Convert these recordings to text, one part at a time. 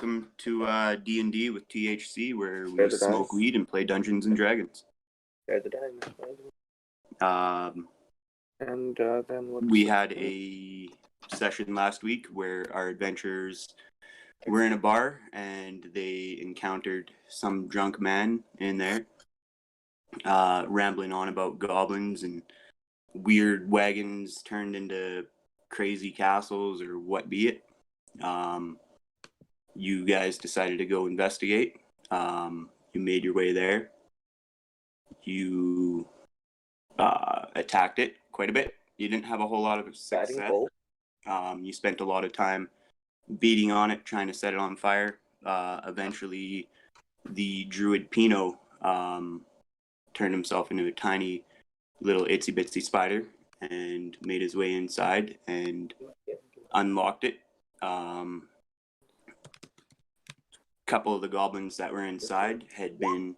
welcome to DnD with THC, where we smoke weed and play Dungeons and Dragons. Share the dice. Then we had a session last week where our adventurers were in a bar and they encountered some drunk man in there, rambling on about goblins and weird wagons turned into crazy castles or what be it. You guys decided to go investigate. You made your way there. You attacked it quite a bit. You didn't have a whole lot of success. You spent a lot of time beating on it, trying to set it on fire. Eventually, the druid Pino turned himself into a tiny little itsy bitsy spider and made his way inside and unlocked it. Couple of the goblins that were inside had been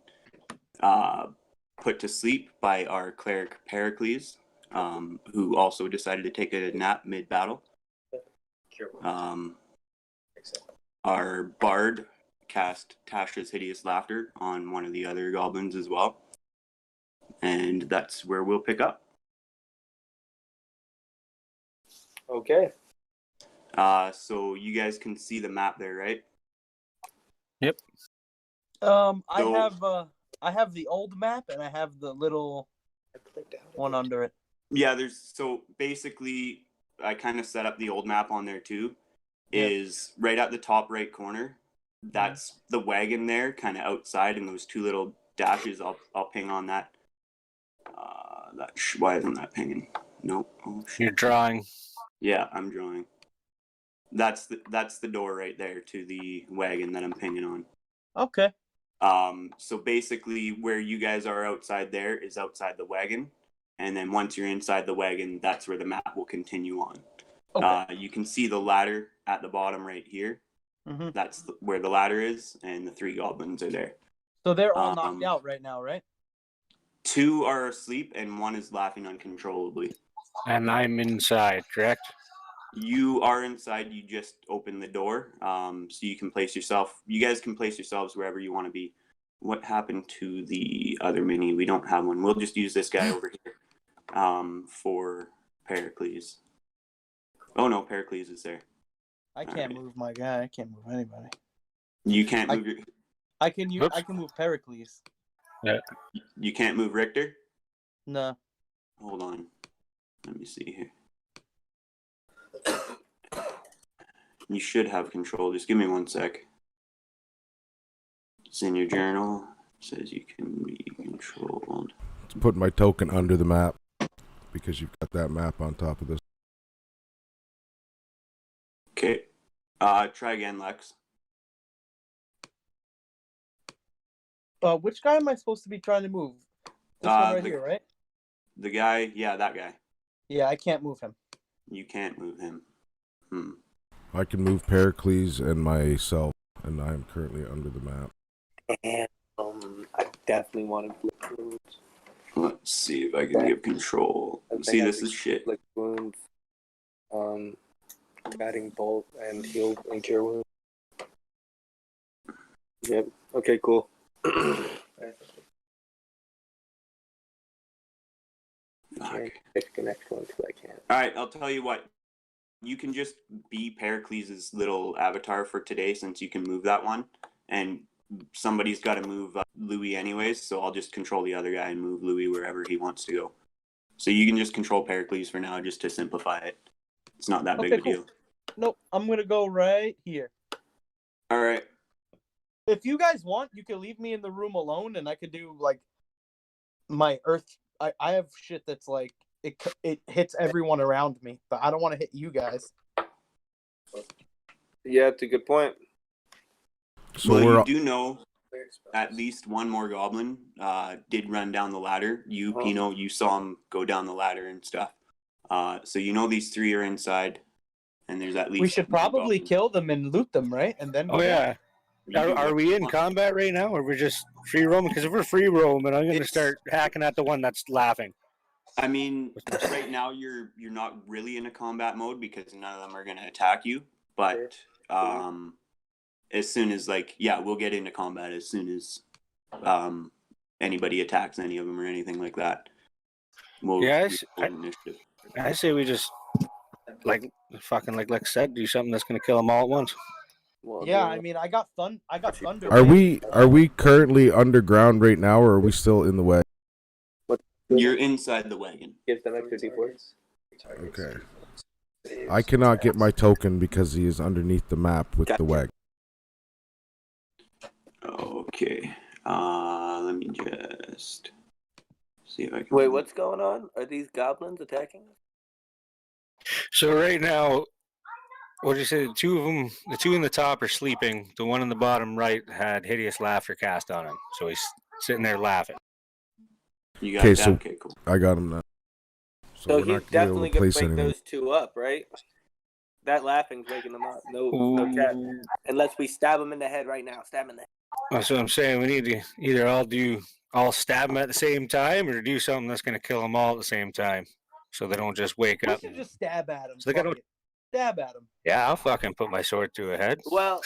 put to sleep by our cleric Pericles, who also decided to take a nap mid-battle. Our bard cast Tasha's Hideous Laughter on one of the other goblins as well. And that's where we'll pick up. Okay. So you guys can see the map there, right? Yep. I have the old map and I have the little one under it. Yeah, so basically I kind of set up the old map on there too. Is right at the top right corner. That's the wagon there, kind of outside, and those two little dashes. I'll ping on that. Why isn't that pinging? Nope. Oh, shit. You're drawing. Yeah, I'm drawing. That's the door right there to the wagon that I'm pinging on. Okay. So basically where you guys are outside there is outside the wagon, and then once you're inside the wagon, that's where the map will continue on. Okay. You can see the ladder at the bottom right here. Mm-hmm. That's where the ladder is, and the three goblins are there. So they're all knocked out right now, right? Two are asleep, and one is laughing uncontrollably. And I'm inside, correct? You are inside. You just open the door, so you can place yourself. You guys can place yourselves wherever you want to be. What happened to the other mini? We don't have one. We'll just use this guy over here for Pericles. Oh no, Pericles is there. I can't move my guy. I can't move anybody. You can't move your... I can move Pericles. Yeah. You can't move Richter? No. Hold on. Let me see here. You should have control. Just give me 1 sec. It's in your journal. It says you can be controlled. Let's put my token under the map because you've got that map on top of this. Okay. Try again, Lex. Which guy am I supposed to be trying to move? This one right here, right? The guy, yeah, that guy. Yeah, I can't move him. You can't move him. I can move Pericles and myself, and I am currently under the map. And I definitely want to flip wounds. Let's see if I can give control. See, this is shit. Like wounds, guiding bolt and heal and cure wounds. Yep. Okay. Cool. I pick the next one because I can't. All right, I'll tell you what. You can just be Pericles' little avatar for today since you can move that one. And somebody's got to move Louis anyways, so I'll just control the other guy and move Louis wherever he wants to go. So you can just control Pericles for now just to simplify it. It's not that big of a deal. Nope, I'm going to go right here. All right. If you guys want, you can leave me in the room alone and I could do like my earth. I have shit that's like, it hits everyone around me, but I don't want to hit you guys. Yeah, it's a good point. So well, you do know at least one more goblin did run down the ladder. You, Pino, you saw him go down the ladder and stuff. So you know these three are inside, and there's at least... We should probably kill them and loot them, right? And then. Oh yeah. Are we in combat right now, or we're just free roaming? Because if we're free roaming, I'm going to start hacking at the one that's laughing. I mean, right now you're not really in a combat mode because none of them are going to attack you. But as soon as we'll get into combat as soon as anybody attacks any of them or anything like that. We'll initiative. I say we just like I said, do something that's gonna kill them all at once. Well, Yeah, then- I mean, I got thunder. Are we currently underground right now, or are we still in the way? You're inside the wagon. Gives them extra D4s. Okay. I cannot get my token because he is underneath the map with the wagon. Okay. Let me just see if I can. Wait, what's going on? Are these goblins attacking us? So right now, what did you say? The two in the top are sleeping. The one in the bottom right had hideous laughter cast on him, so he's sitting there laughing. You got Okay, that? so Okay, cool. I got him now. So we're he's not gonna be able definitely to gonna place wake anything. those two up, right? That laughing's waking them up. No cap. Unless we stab him in the head right now. Stab him in the head. That's what I'm saying. We need to either all stab them at the same time, or do something that's going to kill them all at the same time, so they don't just wake We up. should just stab at him. So they gotta- Fuck it. Stab at him. Yeah, I'll fucking put my sword to a head. Well,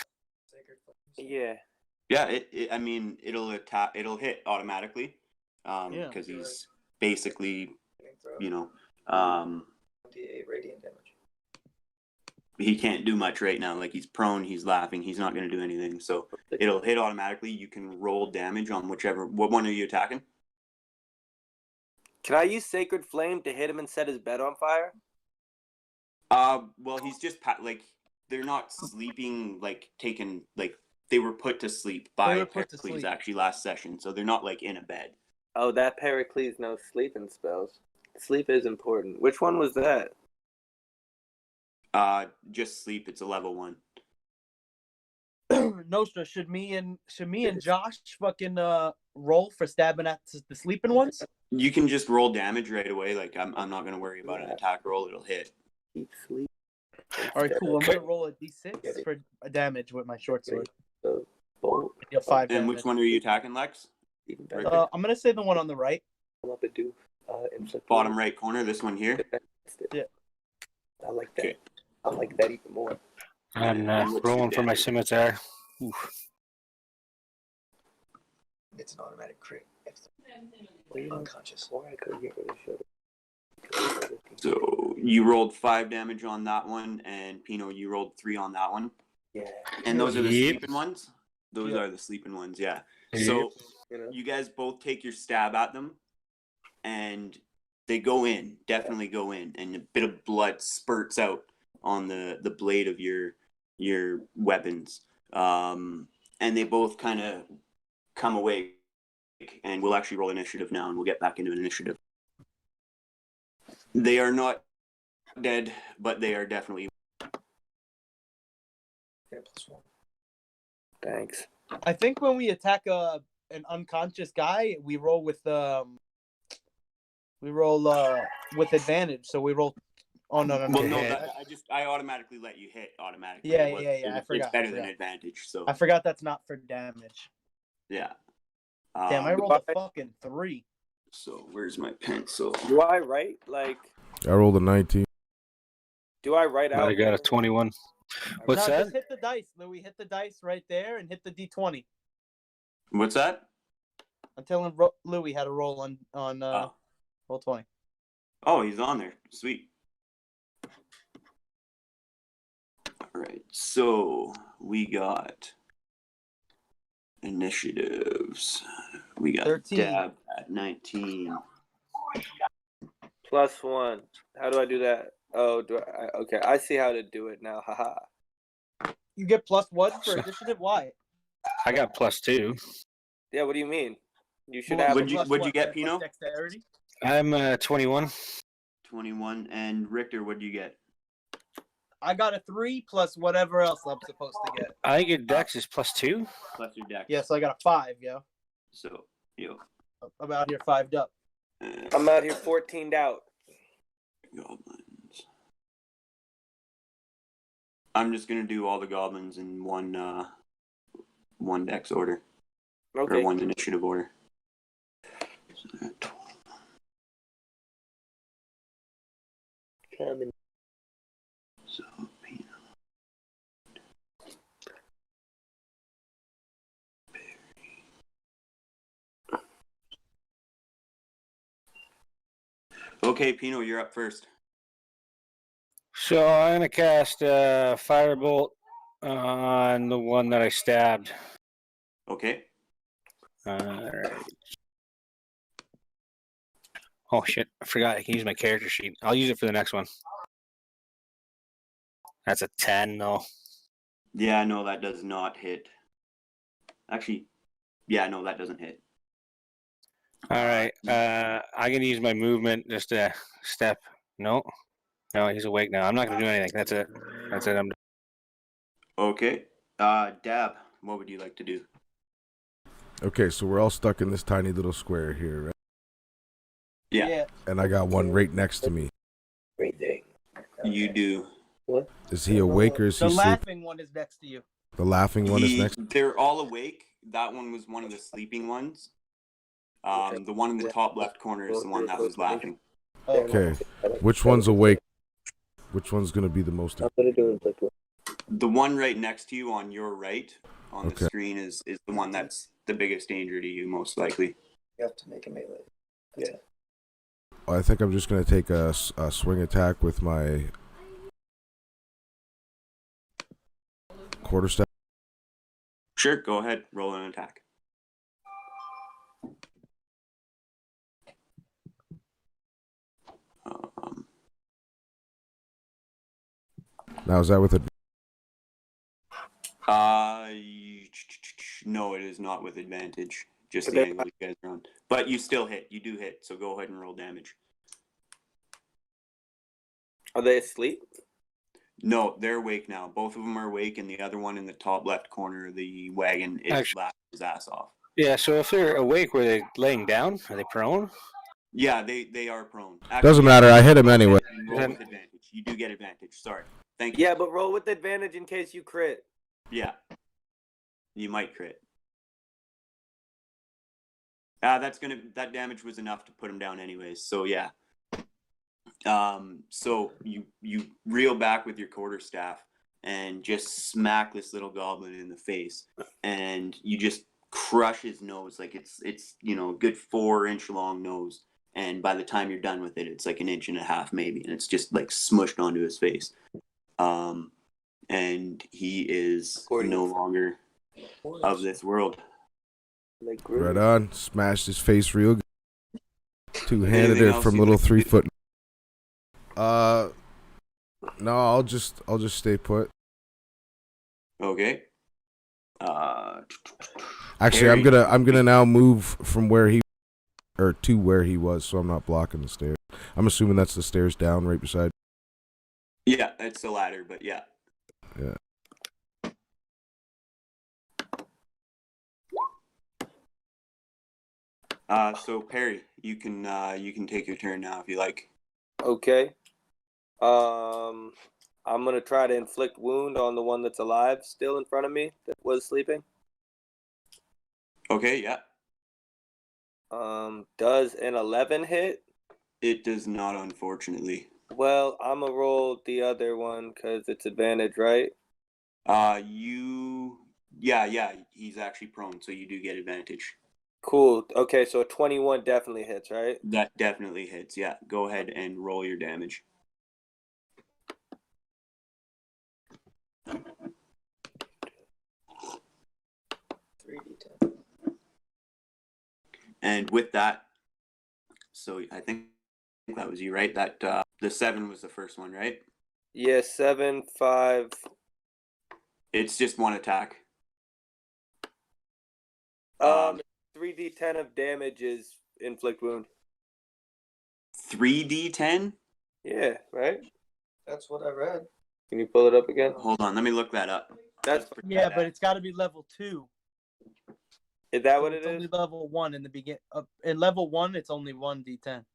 yeah. Yeah, I mean, it'll attack. It'll hit automatically, Yeah. because he's basically, radiant damage. he can't do much right now. Like, he's prone, he's laughing, he's not going to do anything. So it'll hit automatically. You can roll damage on what one are you attacking? Can I use Sacred Flame to hit him and set his bed on fire? Well, he's just they're not sleeping, they were put to sleep by Pericles actually last session, so they're not in a bed. Oh, that Pericles knows sleeping spells. Sleep is important. Which one was that? Just sleep. It's a level 1. Nostra, should me and Josh fucking roll for stabbing at the sleeping ones? You can just roll damage right away. I'm not gonna worry about an attack roll. It'll hit. Keep sleep. All right, cool. I'm gonna roll a d6 for damage with my short sword. Bolt. You have 5 And damage. which one are you attacking, Lex? Even better. I'm gonna say the one on the right. Up and do inflict Bottom right corner. This one here. Yeah. I like that. Okay. I like that even more. I'm rolling for my scimitar. Oof. It's an automatic crit. Unconscious. Or I could get rid of Shudder. So you rolled 5 damage on that one, and Pino, you rolled 3 on that one. Yeah. And those are the Yep. sleeping ones. Those Yep. are the sleeping ones. Yeah. Yep. So You know? you guys both take your stab at them, and they go in. Definitely go in, and a bit of blood spurts out on the blade of your weapons. And they both kind of come away. And we'll actually roll initiative now, and we'll get back into an initiative. They are not dead, but they are definitely. +1. Thanks. I think when we attack an unconscious guy, we roll with advantage. So we roll. Oh no! Well, no, Yeah. I automatically let you hit automatically. Yeah, It was- yeah, I forgot, It's better I than forgot. advantage, so I forgot that's not for damage. yeah. Damn, I rolled a fucking 3. So where's my pencil? Do I write I rolled a 19. Do I write out? I got a 21. What's No, that? just hit the dice, Louis. Hit the dice right there and hit the d20. What's that? I'm telling Louis how to roll on roll 20. Oh, he's on there. Sweet. All right, so we got initiatives. We got 13. Dab at 19. +1. How do I do that? Oh, okay. I see how to do it now. Haha. You get +1 for initiative. Why? I got +2. Yeah. What do you mean? You should Well, have. What'd you +1, get, plus Pino? Dexterity. I'm 21. 21. And Richter, what'd you get? I got a 3 plus whatever else I'm supposed to get. I think your dex is +2. Plus your deck. Yeah, so I got a 5. Yo, So, yo. I'm out here 5'd up. I'm out here 14'd out. Goblins. I'm just gonna do all the goblins in one dex order. Okay. Or one initiative order. Coming. So, Okay, Pino, you're up first. So I'm gonna cast Firebolt on the one that I stabbed. Okay. Alright. Oh shit, I forgot I can use my character sheet. I'll use it for the next one. That's a 10, though. Yeah, no, that does not hit. Actually, yeah, no, that doesn't hit. Alright, I'm gonna use my movement just to step. No, he's awake now. I'm not gonna do anything. That's it. I'm Okay. Dab, what would you like to do? Okay, so we're all stuck in this tiny little square here, right? Yeah. And I got one right next to me. Great day. You do. What? Is he awake or is The he sleeping? laughing one is next to you. The laughing one is next. They're all awake. That one was one of the sleeping ones. The one in the top left corner is the one that was laughing. Okay. Which one's awake? Which one's gonna be the most? I'm gonna do it like The one right next to you on your right on the Okay. screen is the one that's the biggest danger to you, most likely. you have to make a melee. Yeah. I think I'm just gonna take a swing attack with my quarterstaff. Sure, go ahead. Roll an attack. Now is that with a? No, it is not with advantage. Just the angle you guys are on. But you still hit. You do hit, so go ahead and roll damage. Are they asleep? No, they're awake now. Both of them are awake, and the other one in the top left corner of the wagon is laughing his ass off. Yeah, so if they're awake, were they laying down? Are they prone? Yeah, they are prone. Actually, Doesn't matter. I hit him anyway. Roll with advantage. You do get advantage. Sorry. Thank you. Yeah, but roll with advantage in case you crit. Yeah. You might crit. That damage was enough to put him down anyways. So yeah. So you reel back with your quarterstaff and just smack this little goblin in the face, and you just crush his nose. Like it's a good 4-inch long nose, and by the time you're done with it, it's like 1.5 inches maybe, and it's just like smushed onto his face. And he is no longer of this world. Like Right on. Smashed his face real good. Two-handed Anything it else from you'd little like to 3-foot. No, I'll just stay put. Okay. Actually, Harry. I'm gonna now move from to where he was, so I'm not blocking the stairs. I'm assuming that's the stairs down right beside. Yeah, it's the ladder, but yeah. Yeah. So Perry, you can take your turn now if you like. Okay. I'm gonna try to inflict wound on the one that's alive, still in front of me, that was sleeping. Okay, yeah. Does an 11 hit? It does not, unfortunately. Well, I'm gonna roll the other one because it's advantage, right? Yeah, he's actually prone, so you do get advantage. Cool. Okay, so a 21 definitely hits, right? That definitely hits, yeah. Go ahead and roll your damage. And with that, so I think that was you, right? That the 7 was the first one, right? Yeah, 7, 5. It's just one attack. 3d10 of damage is inflict wound. 3d10? Yeah, right? That's what I read. Can you pull it up again? Hold on, let me look that up. That's Yeah, but it's got to be level 2. Is that So what it's it only is? level 1 in the begin. In level 1, it's only 1d10.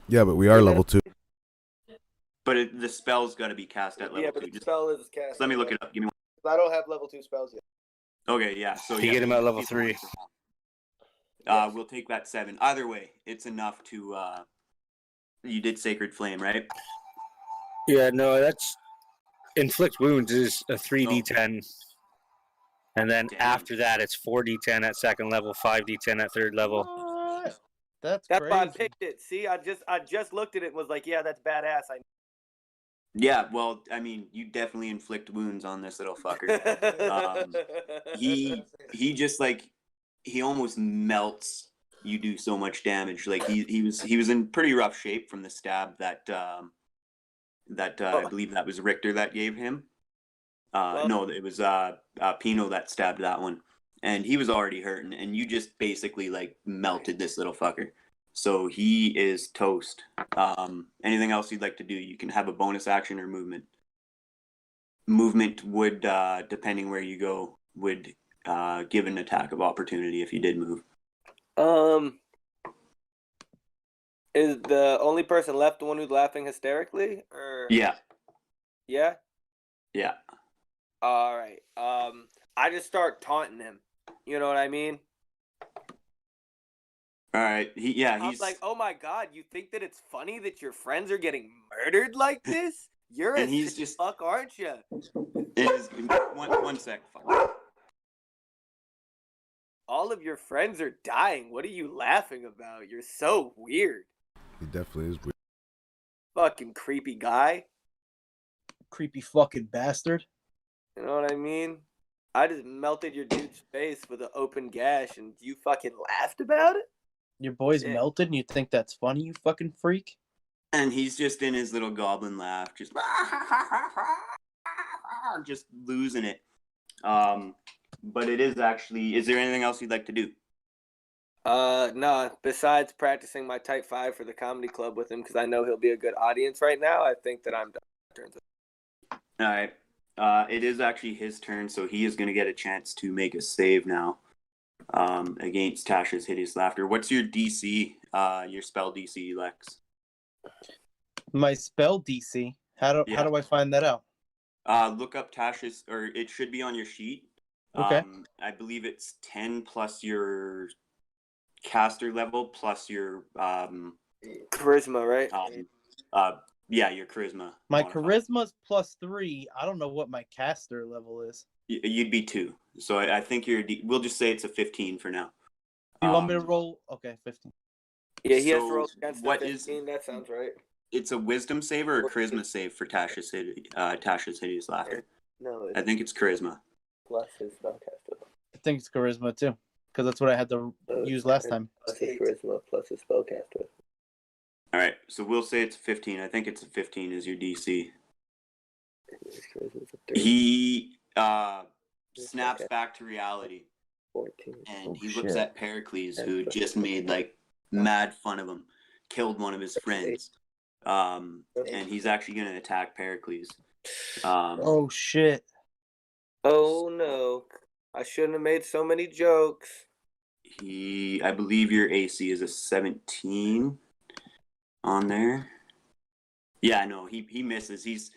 Yeah, but we are level 2. But the spell's got to be cast at level Yeah, but 2. the Just spell is cast. let me look it up. Give me I don't have level 2 spells yet. one. Okay, yeah. So You get him at level 3. We'll take that 7. Either way, it's enough to. You did Sacred Flame, right? Yeah, no, that's inflict wounds is a 3d10, and then Damn. after that it's 4d10 at second level, 5d10 at third level. That's That's why I crazy. picked it. See, I just looked at it and was like, yeah, that's badass. Yeah, well, I mean, you definitely inflict wounds on this little fucker. He just like he almost melts. You do so much damage. Like he was in pretty rough shape from the stab that I believe that was Richter that gave him. No, it was Pino that stabbed that one, and he was already hurting, and you just basically like melted this little fucker. So he is toast. Anything else you'd like to do? You can have a bonus action or movement. Movement would, depending where you go, would give an attack of opportunity if you did move. Is the only person left the one who's laughing hysterically? Or Yeah. Yeah? Yeah. All right. I just start taunting him. You know what I mean? All right. I'm like, oh my god, you think that it's funny that your friends are getting murdered like this? You're and a he's sick just fuck, aren't you? one sec. Fuck. All of your friends are dying. What are you laughing about? You're so weird. He definitely is weird. Fucking creepy guy. Creepy fucking bastard. You know what I mean? I just melted your dude's face with an open gash and you fucking laughed about it? Your boy's Yeah. melted and you think that's funny, you fucking freak? And he's just in his little goblin laugh, just losing it. But it is actually. Is there anything else you'd like to do? No. Besides practicing my Type 5 for the comedy club with him, because I know he'll be a good audience right now, I think that I'm done. All right. It is actually his turn, so he is going to get a chance to make a save now against Tasha's Hideous Laughter. What's your DC, your spell DC, Lex? My spell DC. How do I find that out? Look up Tasha's, or it should be on your sheet. Okay. I believe it's 10 plus your caster level plus your Charisma, right? yeah, your charisma. My modifier. charisma's +3. I don't know what my caster level is. You'd be 2. So I think we'll just say it's a 15 for now. Do you want me to roll? Okay, 15. Yeah, he has to so roll against what the is- 15. That sounds right. It's a wisdom save or a charisma save for Tasha's Hideous Laughter. No, I think it's charisma. plus his spellcaster. I think it's charisma too, because that's what I had to use last time. Plus his charisma, plus his spellcaster. All right, so we'll say it's 15. I think it's a 15 is your DC. His charisma's a 3. He snaps back to reality, 14. and he shit. looks at Pericles, who just made like mad fun of him, killed one of his friends, and he's actually going to attack Pericles. Oh shit! Oh no. I shouldn't have made so many jokes. I believe your AC is a 17 on there. Yeah, no, he misses. He's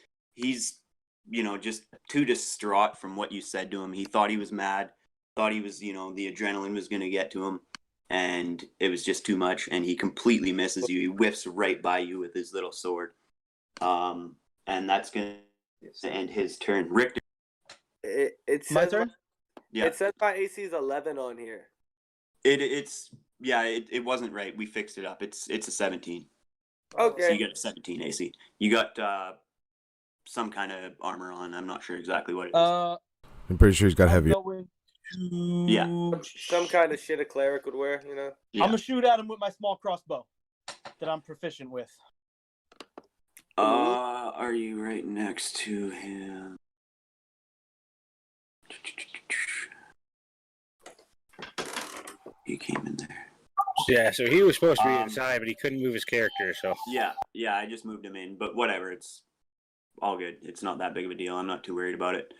just too distraught from what you said to him. He thought he was mad, thought he was, the adrenaline was going to get to him, and it was just too much, and he completely misses you. He whiffs right by you with his little sword. And that's going to end his turn. Richter. It says My turn. Yeah. It says my AC is 11 on here. It wasn't right. We fixed it up. It's a 17. Okay. So you got a 17 AC. You got some kind of armor on. I'm not sure exactly what it is. I'm pretty sure he's got heavy. Yeah. Some kind of shit a cleric would wear, Yeah. I'm gonna shoot at him with my small crossbow that I'm proficient with. Are you right next to him? He came in there. Yeah, so he was supposed to be inside, but he couldn't move his character. So Yeah, I just moved him in, but whatever. It's all good. It's not that big of a deal. I'm not too worried about it.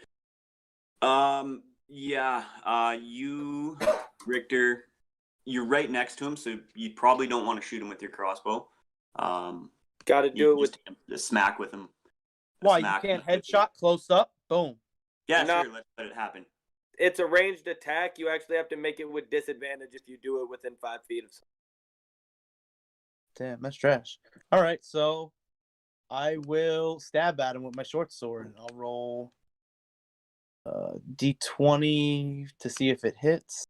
You, Richter, you're right next to him, so you probably don't want to shoot him with your crossbow. Got to do it with. just a smack with him. Why you can't headshot close up? Boom. Yeah, No. sure. Let's let it happen. It's a ranged attack. You actually have to make it with disadvantage if you do it within 5 feet of. Damn, that's trash. All right, so I will stab at him with my short sword. I'll roll D20 to see if it hits.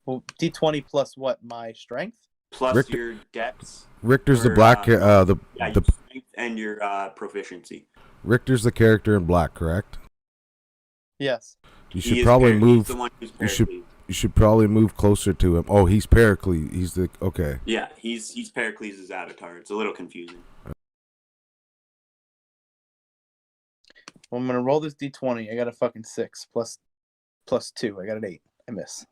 Well, D20 plus what? My strength? plus Richter- your dex. Richter's the or, black. yeah, The your strength and your proficiency. Richter's the character in black, correct? Yes. You He should is probably He's move. the one who's You should- Pericles. You should probably move closer to him. Oh, he's Pericles. He's the okay. Yeah, he's Pericles' avatar. It's a little confusing. Well, I'm gonna roll this d20. I got a fucking 6 plus 2. I got an 8. I miss.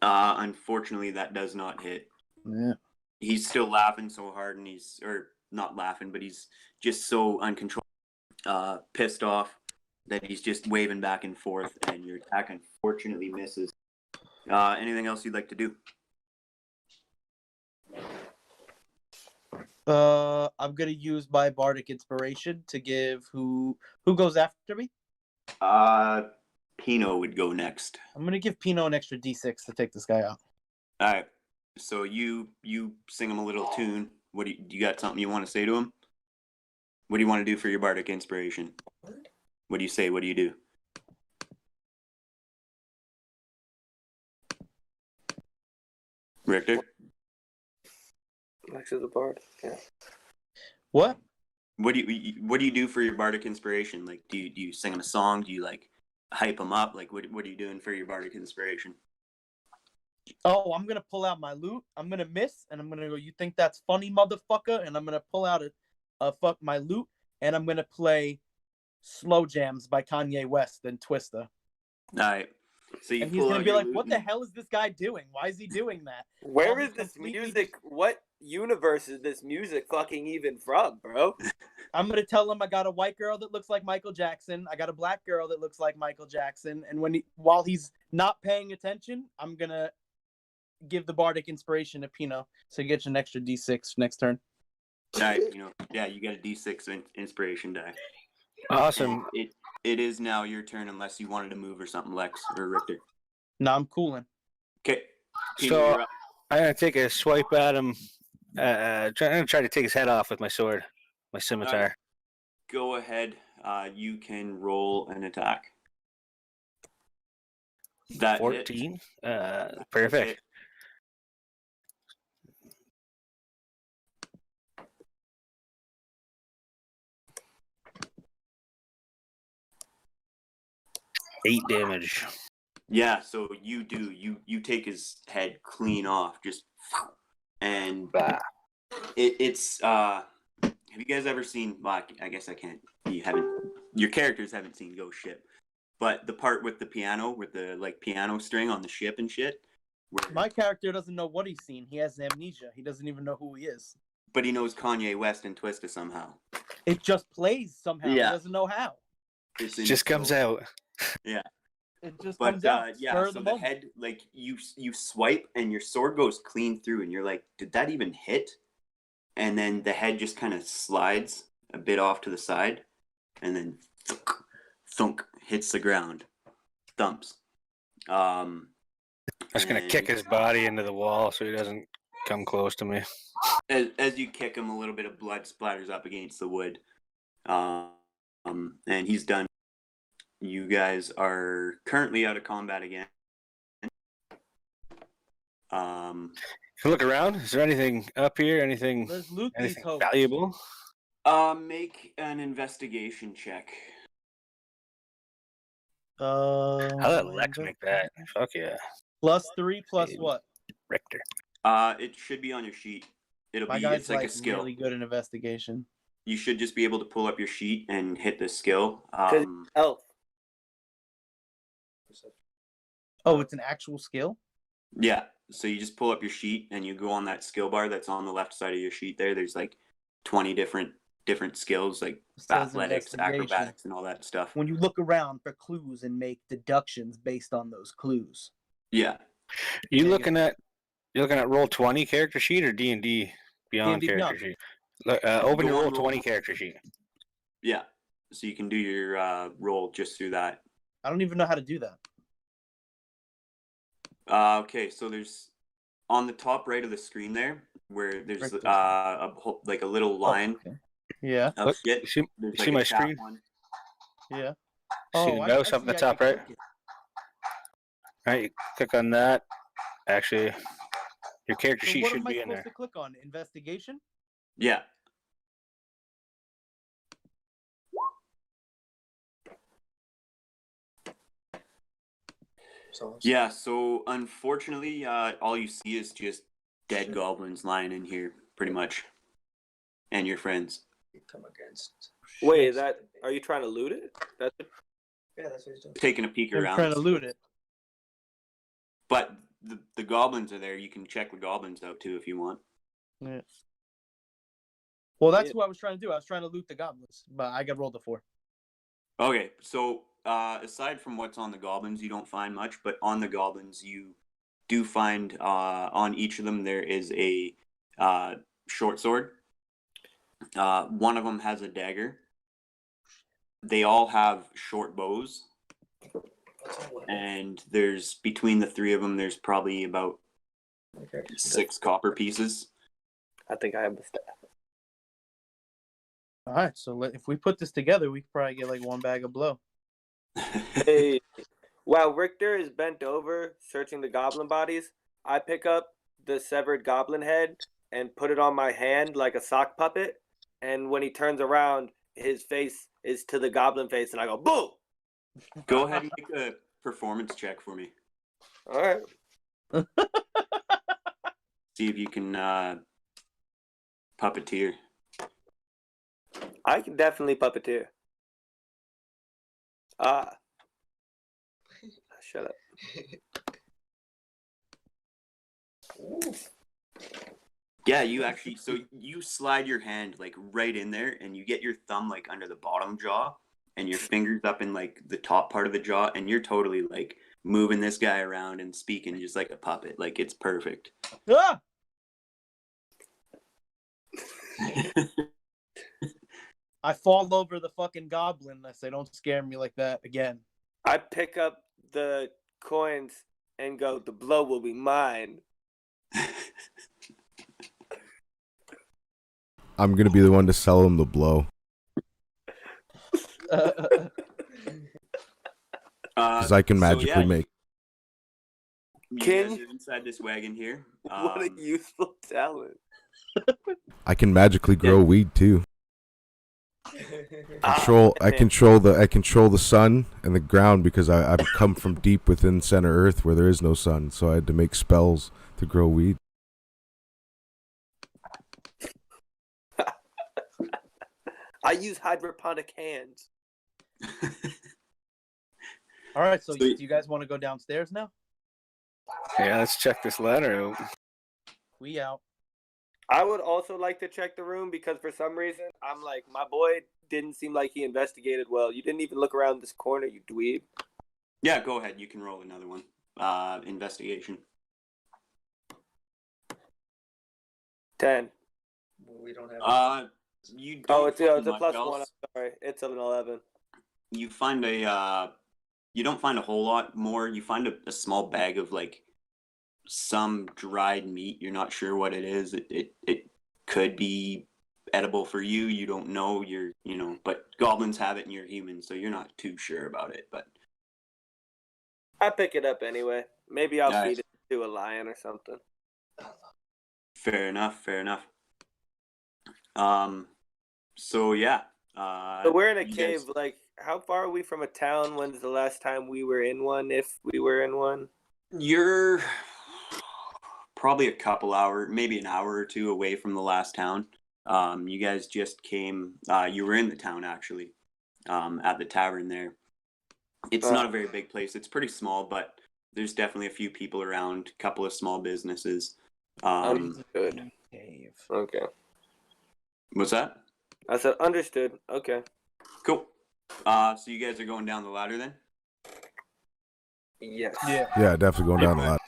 Unfortunately, that does not hit. Yeah. He's still laughing so hard, and or not laughing, but he's just so uncontrolled, pissed off that he's just waving back and forth, and your attack unfortunately misses. Anything else you'd like to do? I'm gonna use my bardic inspiration to give who goes after me. Pino would go next. I'm gonna give Pino an extra d6 to take this guy out. All right. So you sing him a little tune. What do you got? Something you want to say to him? What do you want to do for your bardic inspiration? What do you say? What do you do? Richter? Next to the bard. Yeah. What? What do you do for your bardic inspiration? Like, do you sing him a song? Do you like hype him up? Like, what are you doing for your bardic inspiration? Oh, I'm gonna pull out my loot. I'm gonna miss, and I'm gonna go. You think that's funny, motherfucker? And I'm gonna pull out my loot, and I'm gonna play "Slow Jams" by Kanye West and Twista. All right. So you And he's pull gonna out be your like, loot "What the and- hell is this guy doing? Why is he doing that?" Where I'll is be this completely music? What universe is this music fucking even from, bro? I'm gonna tell him I got a white girl that looks like Michael Jackson. I got a black girl that looks like Michael Jackson. And while he's not paying attention, I'm gonna give the bardic inspiration to Pino, so you get an extra d6 next turn. All right, yeah, you get a D6 inspiration die. Awesome. It is now your turn, unless you wanted to move or something, Lex or Richter. No, I'm cooling. Okay. Pino, So you're up. I'm gonna take a swipe at him. I'm gonna try to take his head off with my sword, my scimitar. Go ahead. You can roll an attack. That hit. 14. Perfect. Okay. Eight damage. Yeah, so you take his head clean off, just, and Bah. it's have you guys ever seen? Well, I guess I can't. Your characters haven't seen Ghost Ship, but the part with the piano, with the piano string on the ship and shit. My character doesn't know what he's seen. He has amnesia. He doesn't even know who he is. But he knows Kanye West and Twista somehow. It just plays somehow. Yeah. He doesn't know how. It's Just comes out. Yeah. It just But comes out. yeah, spur so of the moment. head, you swipe and your sword goes clean through, and you're like, did that even hit? And then the head just kind of slides a bit off to the side, and then thunk hits the ground, thumps. I'm just gonna and kick his body into the wall so he doesn't come close to me. As you kick him, a little bit of blood splatters up against the wood, and he's done. You guys are currently out of combat again. Look around. Is there anything up here? Anything? Let's loot these Anything hoes. valuable? Make an investigation check. I'll let Lex make that. Fuck yeah, +3 plus what? Richter. It should be on your sheet. It's My guy's like a skill. really good in investigation. You should just be able to pull up your sheet and hit the skill. Elf. Oh, it's an actual skill? Yeah. So you just pull up your sheet and you go on that skill bar that's on the left side of your sheet there. There's 20 different skills, like It says athletics, investigation. acrobatics, and all that stuff. When you look around for clues and make deductions based on those clues. Yeah. You're Yeah, looking at roll 20 character sheet or D&D beyond D&D character Beyond. sheet. Look, open Go your on roll roll. 20 character sheet. Yeah. So you can do your roll just through that. I don't even know how to do that. Okay, so there's on the top right of the screen there, where there's Right a little line Oh, okay. Yeah, of Look, shit. you see, There's you see a my chat screen? one. yeah. See the mouse up in the I top can right? click it. All right, you click on that. Actually, Your character So sheet what should am I be in supposed there. to click on? Investigation? Yeah. Yeah, so unfortunately, all you see is just dead goblins lying in here, pretty much. And your friends. Come against. Wait, are you trying to loot it? Yeah, that's what he's doing. Taking a peek I'm around. trying to loot it. But the goblins are there. You can check the goblins out too if you want. Yeah. Well, that's what I was trying to do. I was trying to loot the goblins, but I got rolled a 4. Okay, so aside from what's on the goblins, you don't find much, but on the goblins, you do find on each of them there is a short sword. One of them has a dagger. They all have short bows, and there's between the 3 of them, there's probably about 6 copper pieces. I think I have the staff. All right, so if we put this together, we could probably get like 1 bag of blow. Hey, while Richter is bent over searching the goblin bodies, I pick up the severed goblin head and put it on my hand like a sock puppet. And when he turns around, his face is to the goblin face, and I go, boom! Go ahead and make a performance check for me. All right. See if you can puppeteer. I can definitely puppeteer. Shut up. Yeah, you actually, so you slide your hand like right in there and you get your thumb like under the bottom jaw and your fingers up in like the top part of the jaw, and you're totally like moving this guy around and speaking just like a puppet. Like, it's perfect. Ah! I fall over the fucking goblin. I say, don't scare me like that again. I pick up the coins and go, the blow will be mine. I'm gonna be the one to sell him the blow. Because I can magically make. You King? guys are inside this wagon here. What a useful talent. I can magically grow weed too. I control the sun and the ground because I've come from deep within center Earth where there is no sun, so I had to make spells to grow weed. I use hydroponic hands. All right, so do you guys want to go downstairs now? Yeah, let's check this ladder out. We out. I would also like to check the room because for some reason, I'm like, my boy didn't seem like he investigated well. You didn't even look around this corner, you dweeb. Yeah, go ahead. You can roll another one. Investigation. 10. We don't have. You don't It's find a much plus else. 1. I'm sorry. It's an 11. You find you don't find a whole lot more. You find a small bag of like some dried meat. You're not sure what it is. It could be edible for you. You don't know. But goblins have it and you're human, so you're not too sure about it. But I pick it up anyway. Maybe I'll Nice. feed it to a lion or something. fair enough. So yeah. So we're in a you cave. guys- Like, how far are we from a town? When's the last time we were in one, if we were in one? You're probably a couple hour, maybe an hour or two away from the last town. You guys just came. You were in the town actually, at the tavern there. It's not a very big place. It's pretty small, but there's definitely a few people around. A couple of small businesses. Understood. Cave. Okay. What's that? I said understood. Okay. Cool. So you guys are going down the ladder then? Yes. Yeah. Yeah, definitely going down the ladder.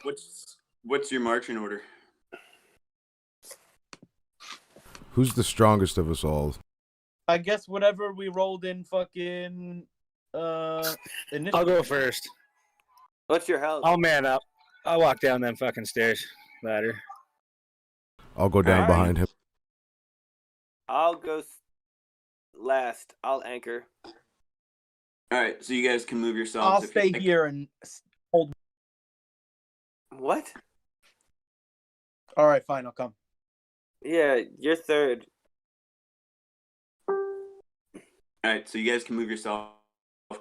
What's your marching order? Who's the strongest of us all? I guess whatever we rolled in fucking initiative. I'll go first. What's your health? I'll man up. I'll walk down them fucking stairs ladder. I'll go down Alright. behind him. I'll go last. I'll anchor. All right, so you guys can move yourselves. I'll if stay you'd like. here and hold. What? All right, fine, I'll come. Yeah, you're third. All right, so you guys can move yourself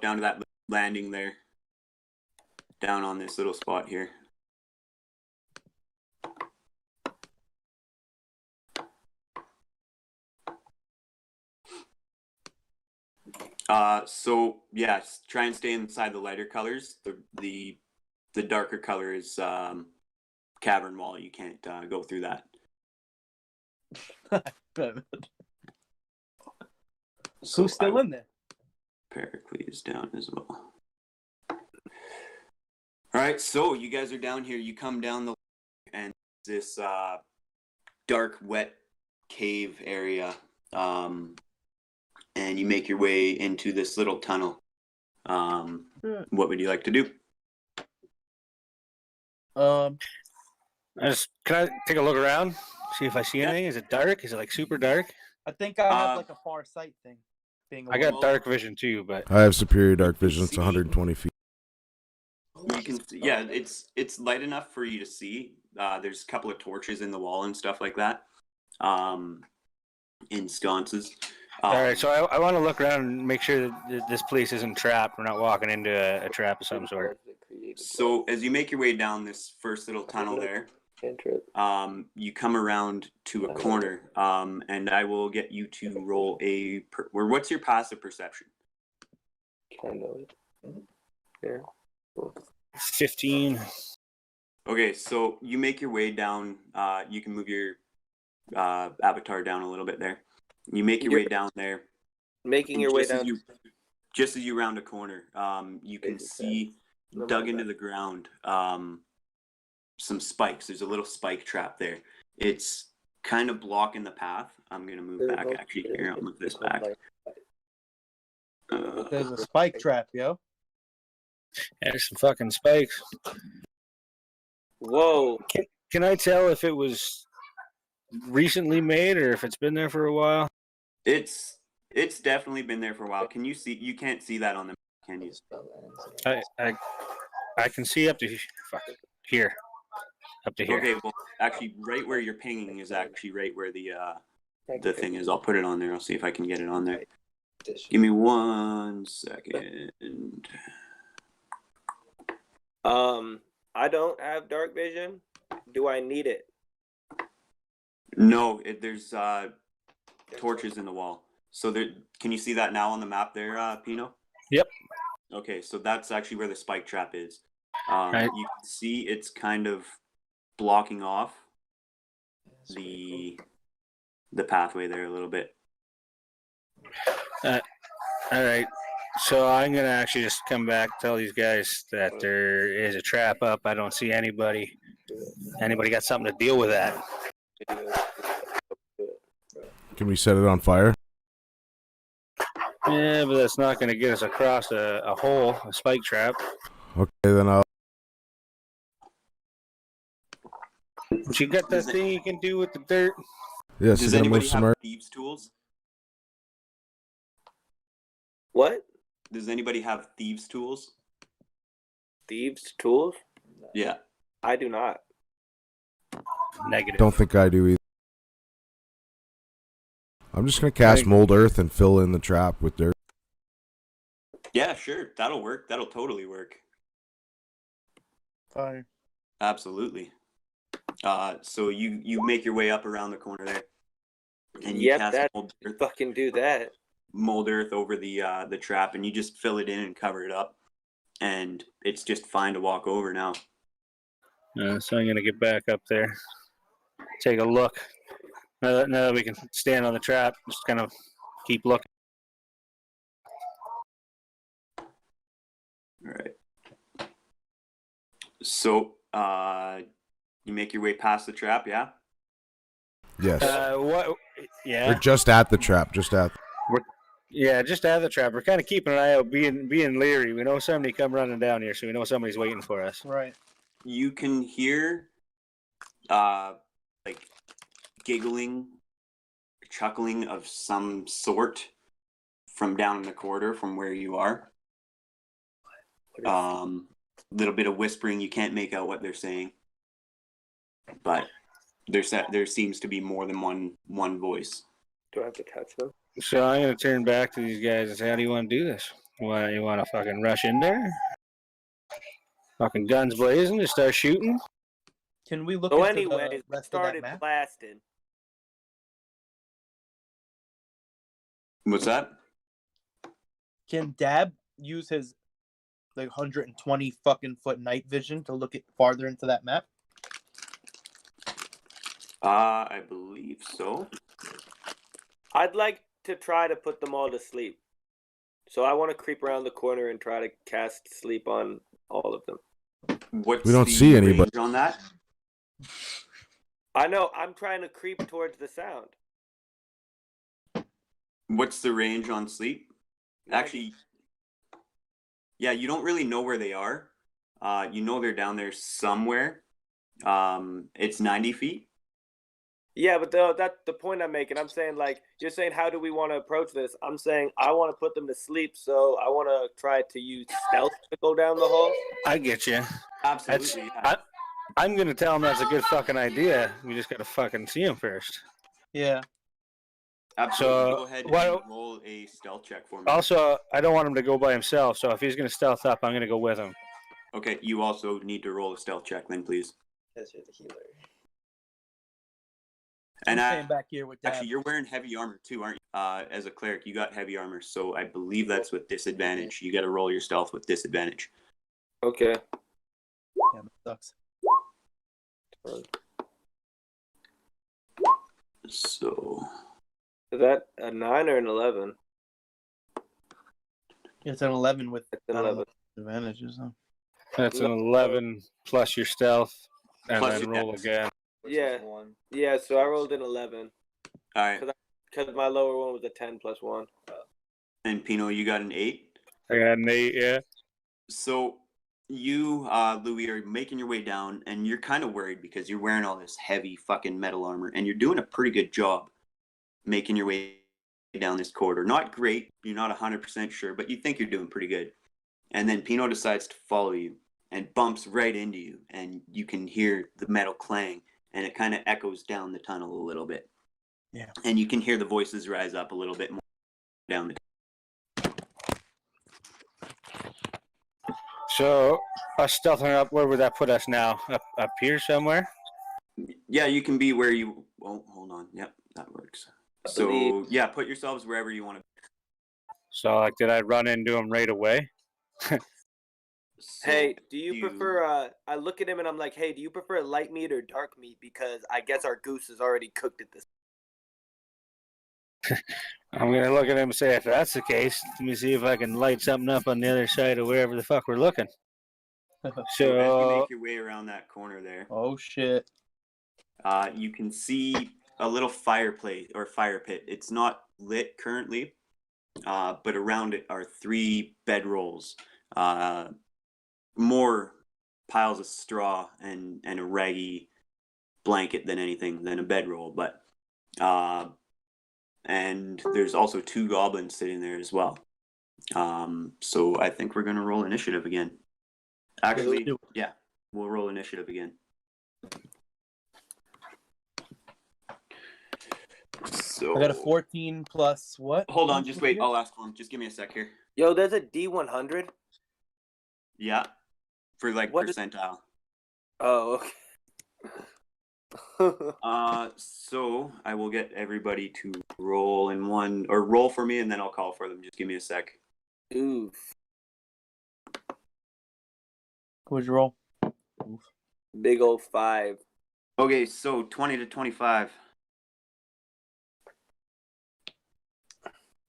down to that landing there, down on this little spot here. So yeah, try and stay inside the lighter colors. The darker color is cavern wall. You can't go through that. So Who's still in there? Pericles is down as well. All right, so you guys are down here. You come down the and this dark, wet cave area, and you make your way into this little tunnel. What would you like to do? Can I take a look around, see if I see anything? Is it dark? Is it like super dark? I think I have like a far sight thing. Being I got dark vision too, but I have superior dark vision. It's 120 feet. You can, yeah, it's light enough for you to see. There's a couple of torches in the wall and stuff like that, in sconces. all right. So I want to look around and make sure that this place isn't trapped. We're not walking into a trap of some sort. So as you make your way down this first little tunnel there, you come around to a corner, and I will get you to roll what's your passive perception? I know it. Yeah. 15. Okay, so you make your way down. You can move your avatar down a little bit there. You make your way down there. Making your way down. Just as you round a corner, you can see dug into the ground some spikes. There's a little spike trap there. It's kind of blocking the path. I'm gonna move back actually here. I'll move this back. There's a spike trap, yo. Yeah, there's some fucking spikes. Whoa. Can I tell if it was recently made or if it's been there for a while? It's definitely been there for a while. Can you see? You can't see that on the map, can you? I can see up to here. Up to here. Okay, well, actually, right where you're pinging is actually right where the thing is. I'll put it on there. I'll see if I can get it on there. Give me 1 second. I don't have dark vision. Do I need it? No, there's torches in the wall. So there, can you see that now on the map there, Pino? Yep. Okay, so that's actually where the spike trap is. Right. You can see it's kind of blocking off the pathway there a little bit. All right. So I'm gonna actually just come back, tell these guys that there is a trap up. I don't see anybody. Anybody got something to deal with that? Can we set it on fire? Yeah, but that's not gonna get us across a hole, a spike trap. Okay, then I'll. But you got that thing you can do with the dirt? Yes, Does you're gonna anybody move some have earth. thieves' tools? What? Does anybody have thieves' tools? Thieves' tools? Yeah. I do not. Negative. Don't think I do either. I'm just gonna cast mold earth and fill in the trap with dirt. Yeah, sure. That'll work. That'll totally work. Fire. Absolutely. So you make your way up around the corner there, and you Yep, cast that fucking do that. mold earth over the trap, and you just fill it in and cover it up, and it's just fine to walk over now. So I'm gonna get back up there, take a look. Now that we can stand on the trap, just kind of keep looking. All right. So you make your way past the trap, yeah? Yes. What? Yeah. We're just at the trap. Just at. Yeah, just out of the trap. We're kind of keeping an eye out, being leery. We know somebody come running down here, so we know somebody's waiting for us. Right. You can hear like giggling, chuckling of some sort from down in the corridor from where you are. Little bit of whispering. You can't make out what they're saying, but There seems to be more than one voice. Do I have to touch them? So I'm gonna turn back to these guys and say, how do you want to do this? You want to fucking rush in there? Fucking guns blazing, just start shooting? Can we look So into anyways, the it rest of that started map? blasting. What's that? Can Dab use his like 120 fucking foot night vision to look at farther into that map? I believe so. I'd like to try to put them all to sleep. So I want to creep around the corner and try to cast sleep on all of them. What's We don't the see anybody. range on that? I know, I'm trying to creep towards the sound. What's the range on sleep? Actually, yeah, you don't really know where they are. You know they're down there somewhere. It's 90 feet. Yeah, but that's the point I'm making. I'm saying, like, you're saying, how do we want to approach this? I'm saying I want to put them to sleep, so I want to try to use stealth to go down the hall. I get you. Absolutely. Yeah. I'm gonna tell them that's a good fucking idea. We just gotta fucking see them first. Yeah. Absolutely. So, Go ahead why and don't- roll a stealth check for me. Also, I don't want him to go by himself, so if he's gonna stealth up, I'm gonna go with him. Okay, you also need to roll a stealth check then, please. Because you're the healer. I'm And staying back here with Dab. actually, you're wearing heavy armor too, aren't you? As a cleric, you got heavy armor, so I believe that's with disadvantage. You got to roll your stealth with disadvantage. Okay. Yeah, that sucks. So Is that a 9 or an 11? It's an 11 with It's an I don't know 11. what advantages. Huh? That's an 11 plus your stealth, and Plus then your roll dex. again. Which Yeah. is 1. Yeah, so I rolled an 11. all right, Because my lower one was a 10 plus 1. and Pino, you got an 8. I got an 8, yeah. So you, Louis, are making your way down, and you're kind of worried because you're wearing all this heavy fucking metal armor, and you're doing a pretty good job making your way down this corridor. Not great, you're not 100% sure, but you think you're doing pretty good. And then Pino decides to follow you and bumps right into you, and you can hear the metal clang, and it kind of echoes down the tunnel a little bit. Yeah. And you can hear the voices rise up a little bit more down the. So, us stealthing up, where would that put us now? Up here somewhere? Yeah, you can be where you. Oh, hold on. Yep, that works. So believe- yeah, put yourselves wherever you want to. So, like, did I run into him right away? Hey, do you prefer, I look at him and I'm like, hey, do you prefer light meat or dark meat? Because I guess our goose is already cooked at this. I'm gonna look at him and say, if that's the case, let me see if I can light something up on the other side of wherever the fuck we're looking. So as you So, make your way around that corner there, Oh shit. you can see a little fireplace or fire pit. It's not lit currently, but around it are 3 bedrolls, more piles of straw and a raggy blanket than anything than a bedroll. But and there's also 2 goblins sitting there as well. So I think we're gonna roll initiative again. Actually, yeah, we'll roll initiative again. So I got a 14 plus what? hold on, just wait. I'll ask for him. Just give me a sec here. Yo, there's a D100? Yeah, for like What is- percentile. Oh, okay. So I will get everybody to roll in one or roll for me, and then I'll call for them. Just give me a sec. Oof. What'd you roll? Big old 5. Okay, so 20 to 25.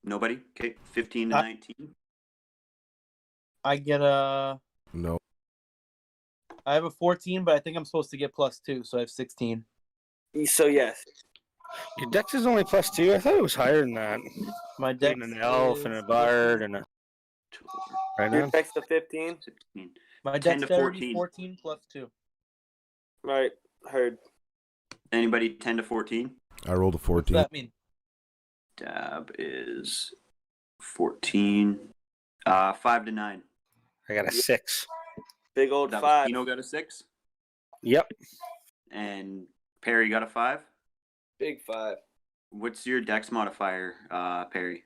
Nobody? Okay, 15 to 19. I get a. No. I have a 14, but I think I'm supposed to get +2, so I have 16. So, yes. your dex is only +2. I thought it was higher than that. My deck Being an elf and a bard and a. Right Your now? text to 15? 16. My 10 to dexterity 14. 14 +2. Right. Heard. Anybody 10 to 14? I rolled a What's 14. that mean? Dab is 14. 5 to 9. I got a 6. Big old That 5. was Pino got a 6. Yep. And Perry got a 5. Big 5. What's your dex modifier, Perry?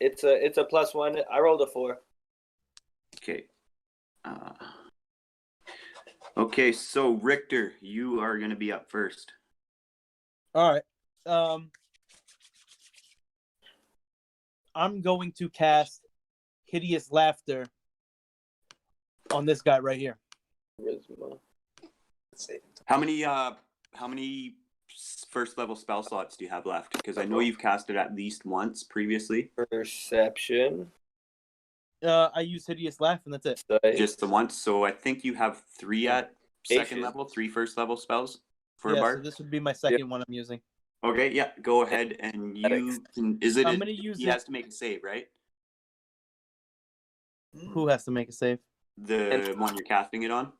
It's a +1. I rolled a 4. Okay. Okay, so Richter, you are going to be up first. All right. I'm going to cast Hideous Laughter on this guy right here. Charisma. How many first level spell slots do you have left? Because I know you've cast it at least once previously. Perception. I use Hideous Laugh, and that's it. Sight. Just the once. So I think you have 3 at second Patience. level, 3 first level spells for a Yeah, so bard. this would be my second one I'm using. Okay, yeah, go ahead and you can. Is it? I'm gonna use he it. has to make a save, right? Who has to make a save? The one you're casting it on.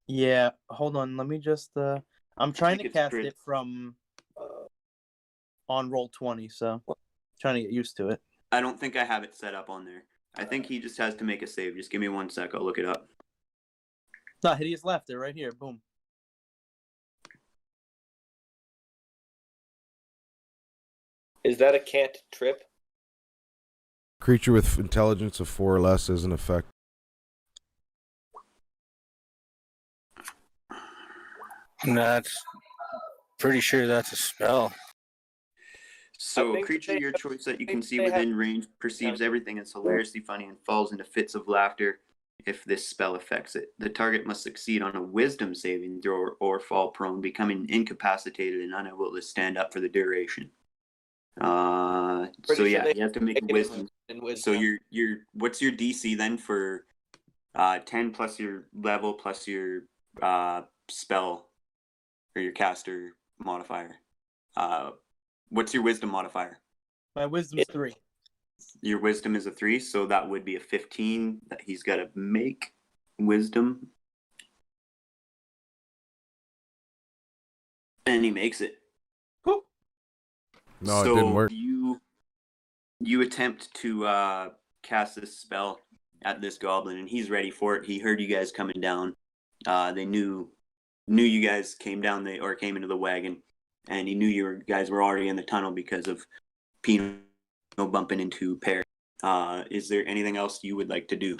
Yeah, hold on. Let me just. I'm trying to think it's cast crit. it from on roll 20, so trying to get used to it. I don't think I have it set up on there. I think he just has to make a save. Just give me 1 sec. I'll look it up. No, Hideous Laughter right here. Boom. Is that a can't trip? Creature with intelligence of 4 or less is an effect. That's pretty sure that's a spell. So, think creature they your have- choice that you I can think see they have- within range perceives everything as hilariously funny and falls into fits of laughter if this spell affects it. The target must succeed on a wisdom saving throw or fall prone, becoming incapacitated and unable to stand up for the duration. So Pretty sure yeah, they you have to make a make it wisdom. in So wisdom. your what's your DC then for 10 plus your level plus your spell or your caster modifier? What's your wisdom modifier? My wisdom's 3. Your wisdom is a 3, so that would be a 15 that he's got to make wisdom. And he makes it. Whew. No, So it didn't work. You attempt to cast this spell at this goblin, and he's ready for it. He heard you guys coming down. They knew you guys came down or came into the wagon, and he knew you guys were already in the tunnel because of Pino bumping into Perry. Is there anything else you would like to do?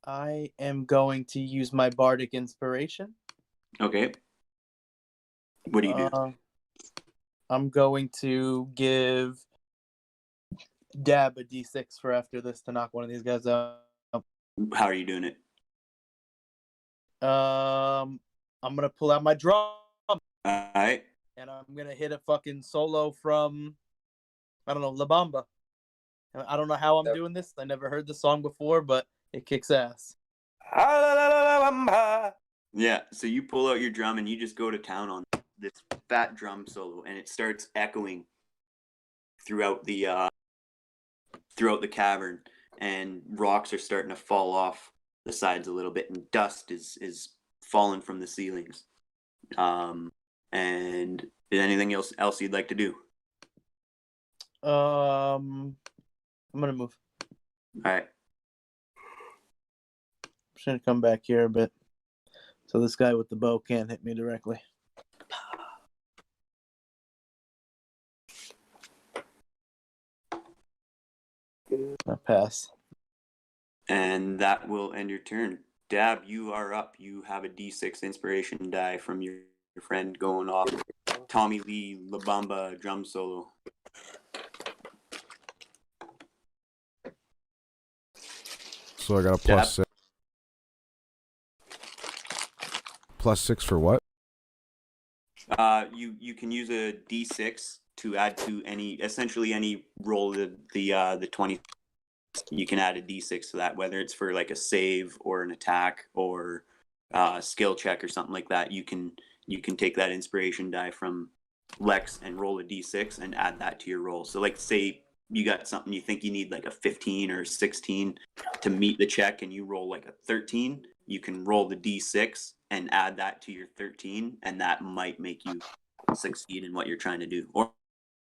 I am going to use my bardic inspiration. Okay. What do you do? I'm going to give Dab a D6 for after this to knock one of these guys out. How are you doing it? I'm gonna pull out my drum All right. and I'm gonna hit a fucking solo from I don't know, La Bamba. I don't know how I'm doing this. I never heard the song before, but it kicks ass. Yeah, so you pull out your drum and you just go to town on this fat drum solo, and it starts echoing throughout the cavern, and rocks are starting to fall off the sides a little bit, and dust is falling from the ceilings. And is anything else you'd like to do? I'm gonna move. All right. I'm just gonna come back here a bit, so this guy with the bow can't hit me directly. I pass. And that will end your turn. Dab, you are up. You have a D6 inspiration die from your friend going off Tommy Lee La Bamba drum solo. So I got a Dab. +6. +6 for what? You can use a D6 to add to essentially any roll the 20. You can add a D6 to that, whether it's for like a save or an attack or skill check or something like that. You can take that inspiration die from Lex and roll a D6 and add that to your roll. So like say you got something you think you need like a 15 or 16 to meet the check, and you roll like a 13, you can roll the d6 and add that to your 13, and that might make you succeed in what you're trying to do. Or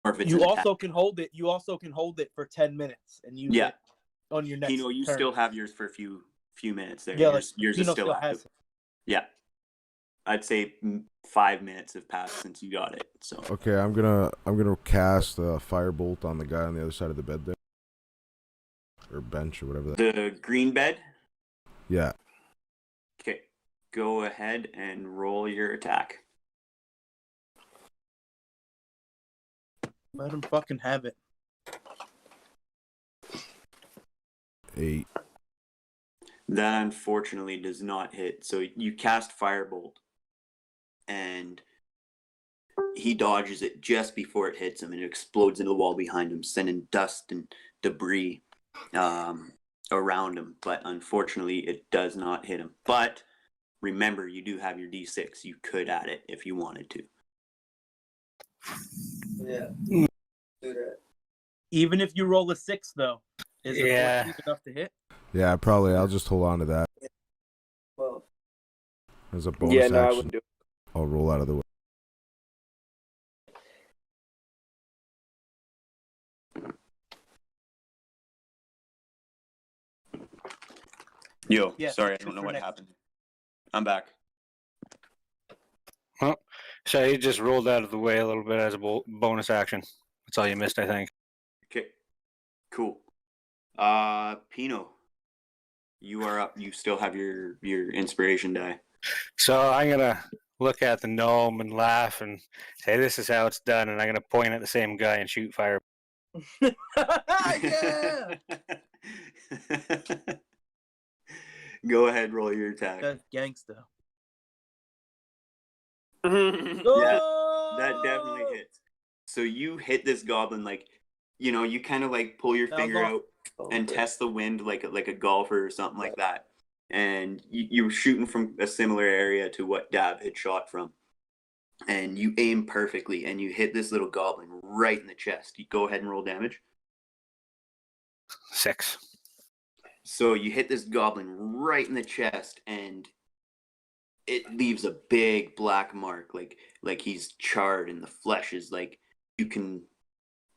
if it's You an also attack. can hold it. You also can hold it for 10 minutes and use Yeah. it on your next Pino, you turn. still have yours for a few minutes there. Yeah, like, yours is Pino still still active. has it. Yeah. I'd say 5 minutes have passed since you got it. So Okay, I'm gonna cast a firebolt on the guy on the other side of the bed there, or bench or whatever. the green bed. Yeah. Okay. Go ahead and roll your attack. Let him fucking have it. 8. That unfortunately does not hit. So you cast Firebolt, and he dodges it just before it hits him, and it explodes into the wall behind him, sending dust and debris around him. But unfortunately, it does not hit him. But remember, you do have your D6. You could add it if you wanted to. Yeah. Do that. Even if you roll a 6, though, is it Yeah. 14 enough to hit? Yeah, probably. I'll just hold on to that Well, as a bonus Yeah, no, I action. wouldn't do it. I'll roll out of the way. Yo, Yes, sorry, I two don't know for what next. happened. I'm back. So he just rolled out of the way a little bit as a bonus action. That's all you missed, I think. Okay, cool. Pino, you are up. You still have your inspiration die. So I'm gonna look at the gnome and laugh and say, "This is how it's done," and I'm gonna point at the same guy and shoot fire. Yeah! Go ahead, roll your attack. That's gangsta. Yeah, that definitely hits. So you hit this goblin like, you kind of like pull your That was finger awesome. out and test the wind like a golfer or something like that. And you were shooting from a similar area to what Dab had shot from. And you aim perfectly and you hit this little goblin right in the chest. You go ahead and roll damage. 6. So you hit this goblin right in the chest, and it leaves a big black mark, like he's charred, and the flesh is like, you can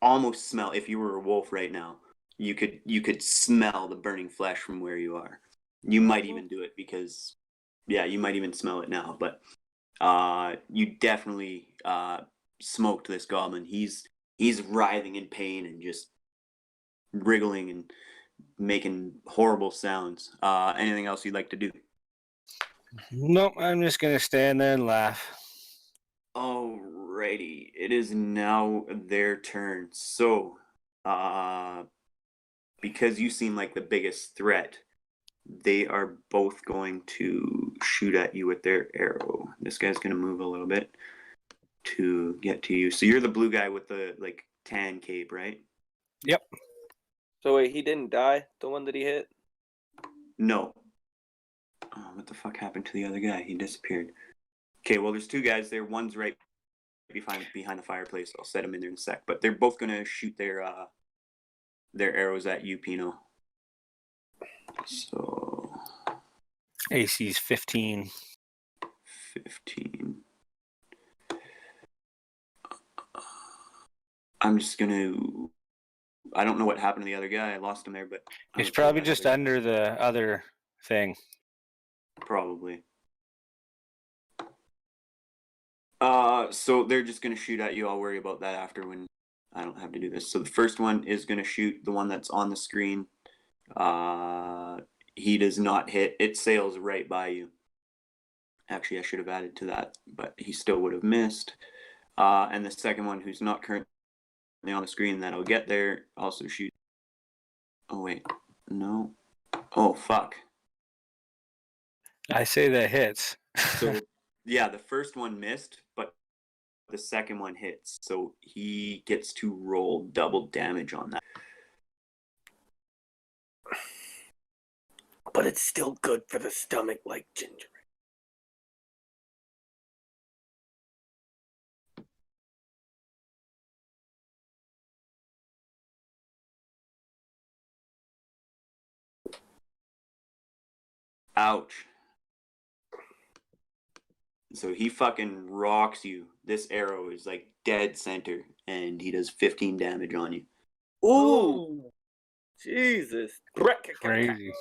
almost smell. If you were a wolf right now, you could smell the burning flesh from where you are. You might even do it because, yeah, you might even smell it now. But you definitely smoked this goblin. He's writhing in pain and just wriggling and making horrible sounds. Anything else you'd like to do? Nope, I'm just gonna stand there and laugh. Alrighty, it is now their turn. So, because you seem like the biggest threat, they are both going to shoot at you with their arrow. This guy's going to move a little bit to get to you. So you're the blue guy with the like tan cape, right? Yep. So wait, he didn't die? The one that he hit? No. Oh, what the fuck happened to the other guy? He disappeared. Okay, well, there's two guys there. One's right behind the fireplace. I'll set him in there in a sec. But they're both gonna shoot their arrows at you, Pino. So AC's 15. 15. I'm just gonna. I don't know what happened to the other guy. I lost him there, but He's probably just under the other thing. Probably. So they're just gonna shoot at you. I'll worry about that after when I don't have to do this. So the first one is gonna shoot the one that's on the screen. He does not hit. It sails right by you. Actually, I should have added to that, but he still would have missed. And the second one, who's not currently on the screen, that'll get there, also shoot. Oh wait, no. Oh fuck. I say that hits. So yeah, the first one missed, but the second one hits. So he gets to roll double damage on that. But it's still good for the stomach, like ginger. Ouch. So he fucking rocks you. This arrow is like dead center, and he does 15 damage on you. Ooh, Jesus. Crazy.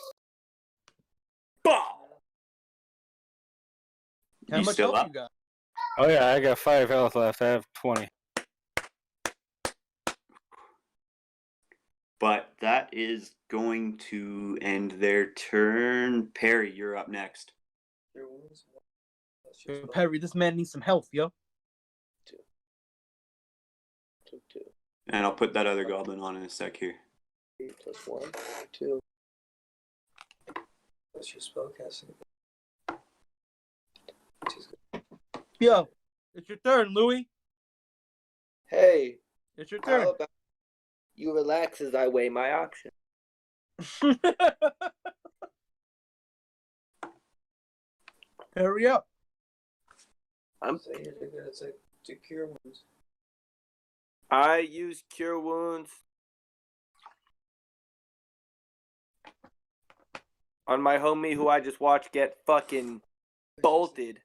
Bah! How You much still health up? you got? Oh yeah, I got 5 health left. I have 20. But that is going to end their turn. Perry, you're up next. Cure wounds. That's your spell. Perry, this man needs some health, yo. 2. And I'll put that other goblin on in a sec here. 3 plus 1. 2. That's your spell casting. Yo, it's your turn, Louis. Hey, It's your how turn. about you relax as I weigh my option? Hurry up. I'm So you're gonna take 2 cure wounds. I use cure wounds on my homie who I just watched get fucking bolted.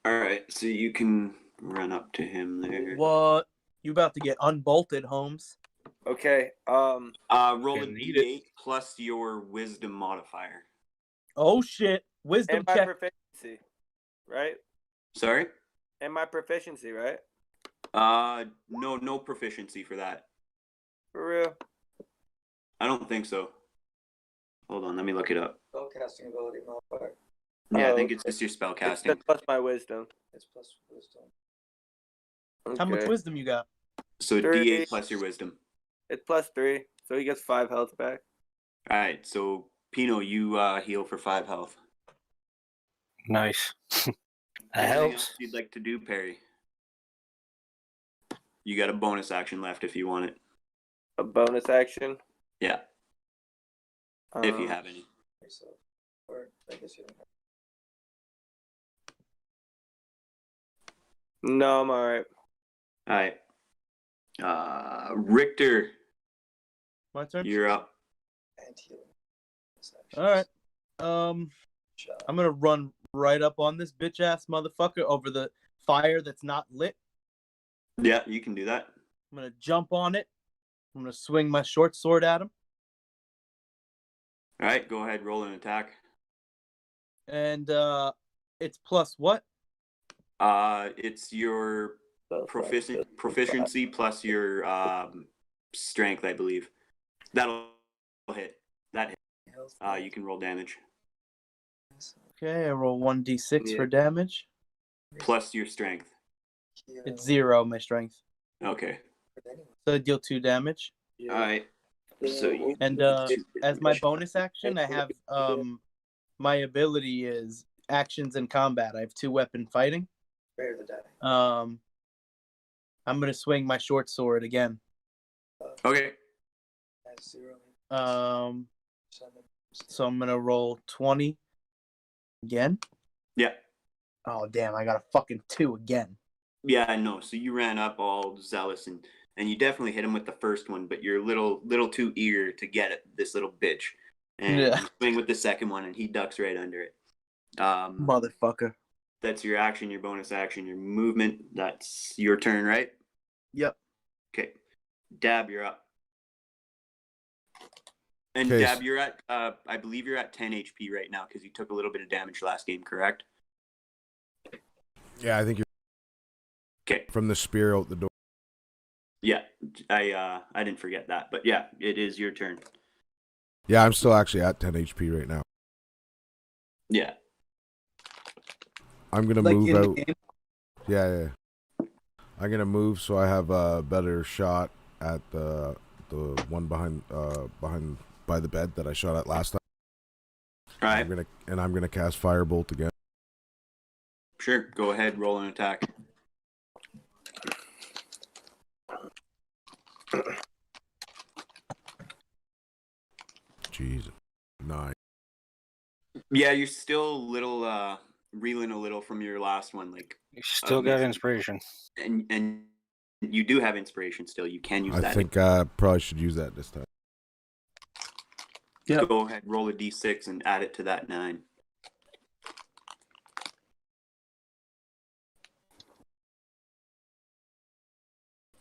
All right, so you can run up to him there. What? You about to get unbolted, Holmes. Okay, Roll a Didn't need it. d8 plus your wisdom modifier. Oh shit. Wisdom and my check. proficiency, right? Sorry? And my proficiency, right? No proficiency for that. For real? I don't think so. Hold on, let me look it up. Spell casting ability modifier. Yeah, I Oh, think it's just your spell It's casting. plus my wisdom. It's plus wisdom. How much Okay. wisdom you got? So 3. d8 plus your wisdom. It's plus 3, so he gets 5 health back. All right, so Pino, you heal for 5 health. Nice. That Anything helps. else you'd like to do, Perry? You got a bonus action left if you want it. A bonus action. Yeah, if you have any. Yourself. Or I guess you don't have. No, I'm alright. All right. Richter, My turn? you're up. And healing. Alright. Shot. I'm gonna run right up on this bitch ass motherfucker over the fire that's not lit. Yeah, you can do that. I'm gonna jump on it. I'm gonna swing my short sword at him. All right, go ahead, roll an attack. And it's plus what? It's your proficiency plus your strength, I believe. That'll hit. That hit. You can roll damage Okay, I roll 1d6 Yeah. for damage. plus your strength. It's 0, my strength. Okay. So I deal 2 damage. All right. So you And as my bonus action, I have my ability is actions in combat. I have 2 weapon fighting. Spare the die. I'm gonna swing my short sword again. okay? Has 0. So I'm gonna roll 20 again. Yeah. Oh damn! I got a fucking 2 again. Yeah, I know. So you ran up all zealous and you definitely hit him with the first one, but you're a little too eager to get it, this little bitch. And Yeah. you swing with the second one, and he ducks right under it. Motherfucker. That's your action, your bonus action, your movement. That's your turn, right? Yep. Okay. Dab, you're up. And Okay, Dab, you're at, I believe you're at 10 HP right now because you took a little bit of damage last game, correct? Yeah, I think you're Okay. from the spear out the door. Yeah, I didn't forget that, but yeah, it is your turn. Yeah, I'm still actually at 10 HP right now. Yeah. I'm gonna Like move in the out. game? Yeah. I'm gonna move so I have a better shot at the one behind by the bed that I shot at last time. All right. I'm gonna cast Firebolt again. Sure. Go ahead. Roll an attack. Jeez, 9. Yeah, you're still a little reeling a little from your last one, like, You still got inspiration. and you do have inspiration still. You can use I that. think I probably should use that this time. Yep. Go ahead, roll a d6 and add it to that 9.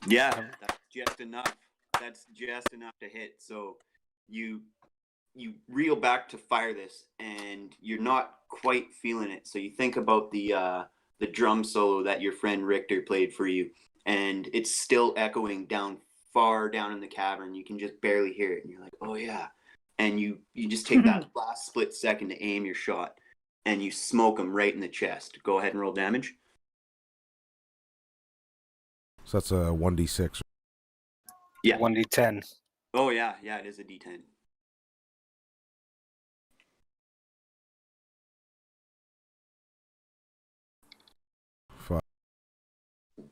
Yeah, that's just enough. That's just enough to hit. So you reel back to fire this, and you're not quite feeling it. So you think about the drum solo that your friend Richter played for you, and it's still echoing down far down in the cavern. You can just barely hear it, and you're like, oh yeah. And you just take that last split second to aim your shot, and you smoke him right in the chest. Go ahead and roll damage. So that's a 1d6. Yeah. 1d10. Oh yeah, it is a D10. Fuck.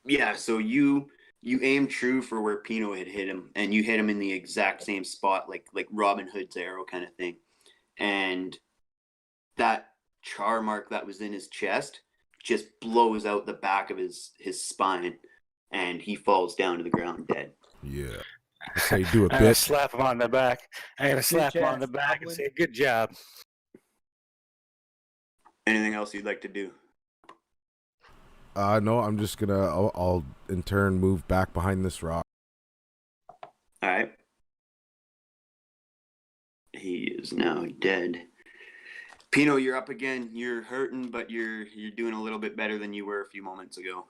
Yeah, so you aim true for where Pino had hit him, and you hit him in the exact same spot, like Robin Hood's arrow kind of thing. And that char mark that was in his chest just blows out the back of his spine, and he falls down to the ground dead. Yeah. That's how you do it, I'm gonna bitch. slap him on the back. I'm gonna slap him on the job, back and Goblin. say, "Good job." Anything else you'd like to do? No, I'm just gonna. I'll in turn move back behind this rock. All right. He is now dead. Pino, you're up again. You're hurting, but you're doing a little bit better than you were a few moments ago.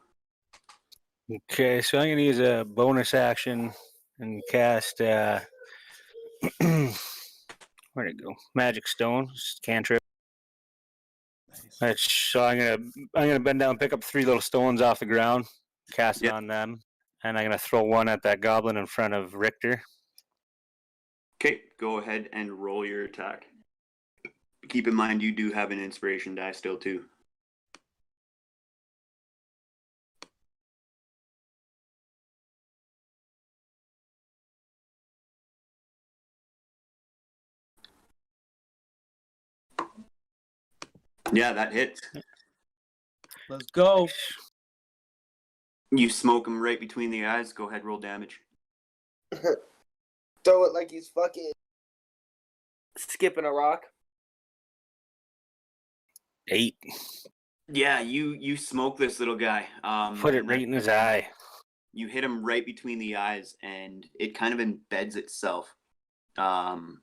Okay, so I'm gonna use a bonus action and cast. Where'd it go? Magic Stone, cantrip. So I'm gonna bend down, pick up 3 little stones off the ground, cast it on them, and I'm gonna throw one at that goblin in front of Richter. Okay, go ahead and roll your attack. Keep in mind you do have an inspiration die still too. Yeah, that hits. Let's go. You smoke him right between the eyes. Go ahead, roll damage. Throw it like he's fucking skipping a rock. 8. Yeah, you smoke this little guy. Put it right in his eye. You hit him right between the eyes, and it kind of embeds itself in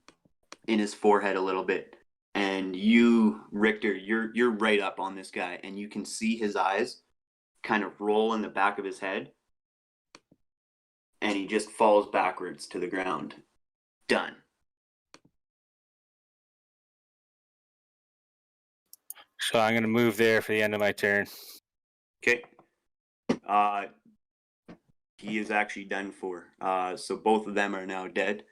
his forehead a little bit. And you, Richter, you're right up on this guy, and you can see his eyes kind of roll in the back of his head, and he just falls backwards to the ground. Done. So I'm gonna move there for the end of my turn. Okay. He is actually done for. So both of them are now dead.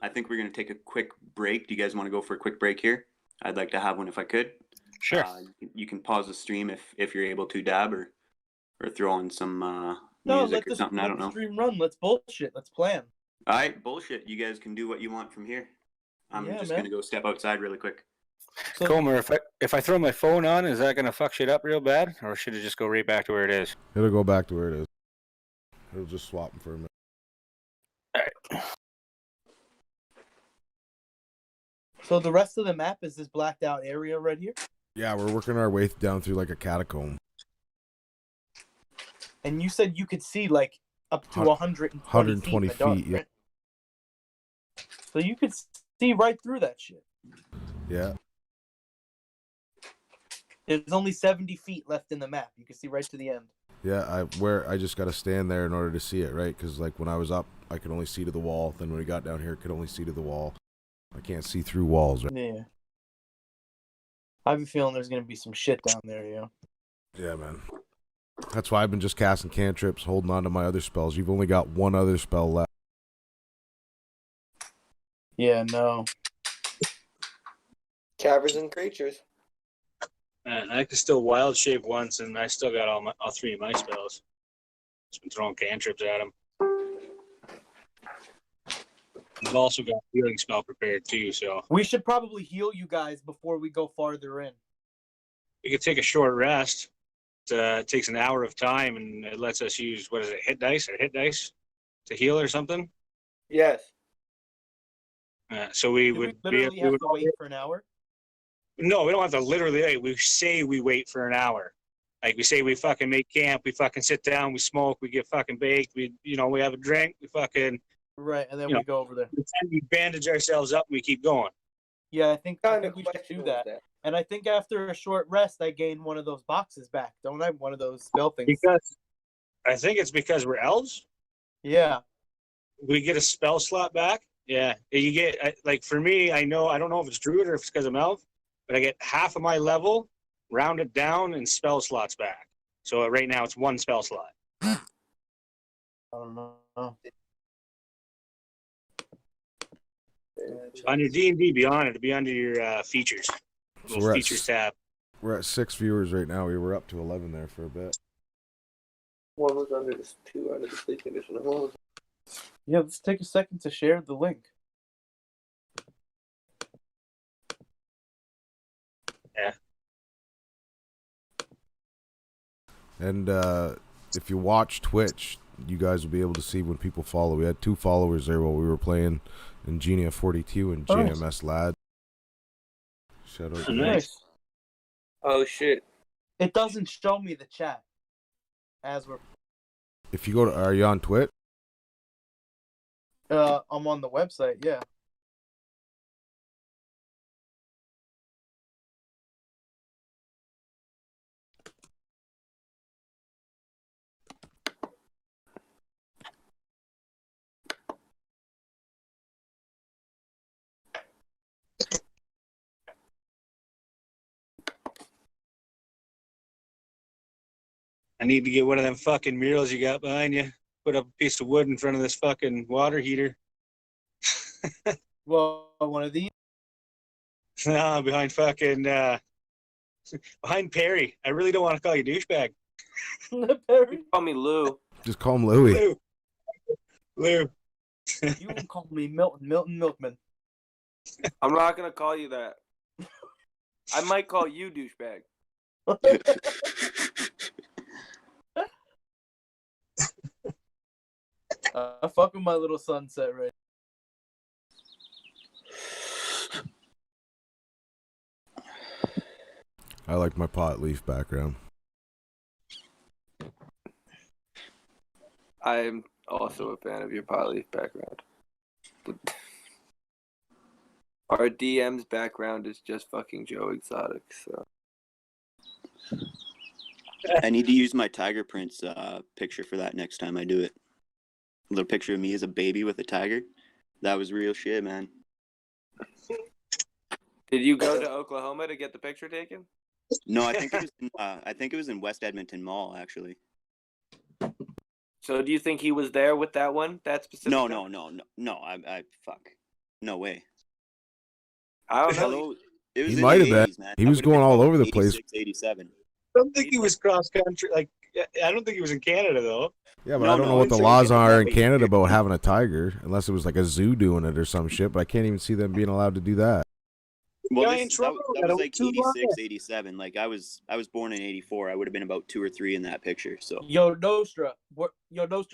I think we're going to take a quick break. Do you guys want to go for a quick break here? I'd like to have one if I could. Sure. You can pause the stream if you're able to, Dab, or throw on some No, music let or something. I don't know. Stream run. Let's bullshit. Let's plan. All right, bullshit. You guys can do what you want from here. I'm just going to go step outside really quick. So, Comer, if I throw my phone on, is that gonna fuck shit up real bad, or should it just go right back to where it is? It'll go back to where it is. It'll just swap them for a minute. so the rest of the map is this blacked out area right here, Yeah, we're working our way down through like a catacomb. and you said you could see like up to 120 feet. In the dark, feet, yeah. right? So you could see right through that shit. Yeah. There's only 70 feet left in the map. You can see right to the end. Yeah, I just got to stand there in order to see it, right? Because like when I was up, I could only see to the wall. Then when we got down here, I could only see to the wall. I can't see through walls, right? Yeah. I have a feeling there's gonna be some shit down there, yeah. Yeah, man. That's why I've been just casting cantrips, holding on to my other spells. You've only got one other spell left. Yeah, no. Caverns and creatures. I can still wild shape once, and I still got all 3 of my spells. Just been throwing cantrips at him. I've also got a healing spell prepared too, so We should probably heal you guys before we go farther in. we could take a short rest. It takes an hour of time, and it lets us use hit dice to heal or something. Yes. So we Do we would literally have to wait for an hour? No, we don't have to literally wait. We say we wait for an hour. Like we say, we fucking make camp, we fucking sit down, we smoke, we get fucking baked, we have a drink, we fucking Right, and then You we know. go over there. we bandage ourselves up and we keep going. Yeah, I think Kind of we should question do was that. And I think after a short rest, I gain one of those boxes back, don't I? One of those spell things. Because I think it's because we're elves. Yeah. We get a spell slot back. Yeah, you get like for me, I don't know if it's druid or if it's because I'm elf, but I get half of my level rounded down and spell slots back. So right now it's one spell slot. I don't know. On your D&D Beyond, it'll be under your features. So Little features tab. we're at 6 viewers right now. We were up to 11 there for a bit. One was under the 2 under the sleep condition. And one was... Yeah, let's take a second to share the link. Yeah. And if you watch Twitch, you guys will be able to see when people follow. We had 2 followers there while we were playing Ingenia 42 and Nice. JMS Lad. Shout out to Nice. Oh shit! It doesn't show me the chat as we're. If you go to, are you on Twitch? I'm on the website. Yeah. I need to get one of them fucking murals you got behind you. Put up a piece of wood in front of this fucking water heater. Well, one of these. No, behind fucking behind Perry. I really don't want to call you douchebag. Perry. Call me Lou. Just call him Louie. Lou. You can call me Milton Milkman. I'm not gonna call you that. I might call you douchebag. I fuck with my little sunset right. I like my pot leaf background. I am also a fan of your polyleaf background. Our DM's background is just fucking Joe Exotic, so. I need to use my Tiger Prince picture for that next time I do it. A little picture of me as a baby with a tiger. That was real shit, man. Did you go to Oklahoma to get the picture taken? No, I think it was in West Edmonton Mall, actually. So do you think he was there with that one? That specific No. I fuck. No way. I don't know. Hello. It was He in might the have been. 80s, man. He That was would've been going all about over the place. 86, 87. I don't think he was cross country. Like, I don't think he was in Canada though. Yeah, but No, I don't no, know what I'm the saying laws it are in was Canada about having a tiger, unless it was like a zoo doing it or some shit, but I can't even see them being allowed to do that. Well, Guy in Toronto that got was a like too long. 86, 87. Like I was born in 84. I would have been about 2 or 3 in that picture. So Yo, Nostra.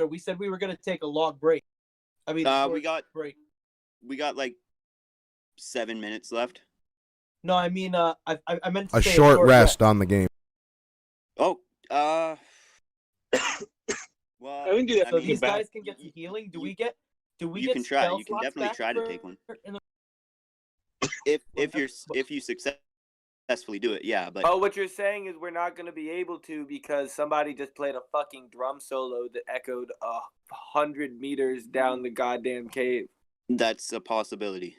We said we were gonna take a long break. I mean, a we short got break. like 7 minutes left. No, I mean, I meant to A say short rest on the game. Oh, well, I can do that. So I mean, these back- guys can get some healing. Do we get? Do we you get can try. spell You can slots definitely back try to for- take one. in the- If you successfully do it, yeah. But Oh, what you're saying is we're not going to be able to because somebody just played a fucking drum solo that echoed 100 meters down the goddamn cave. that's a possibility.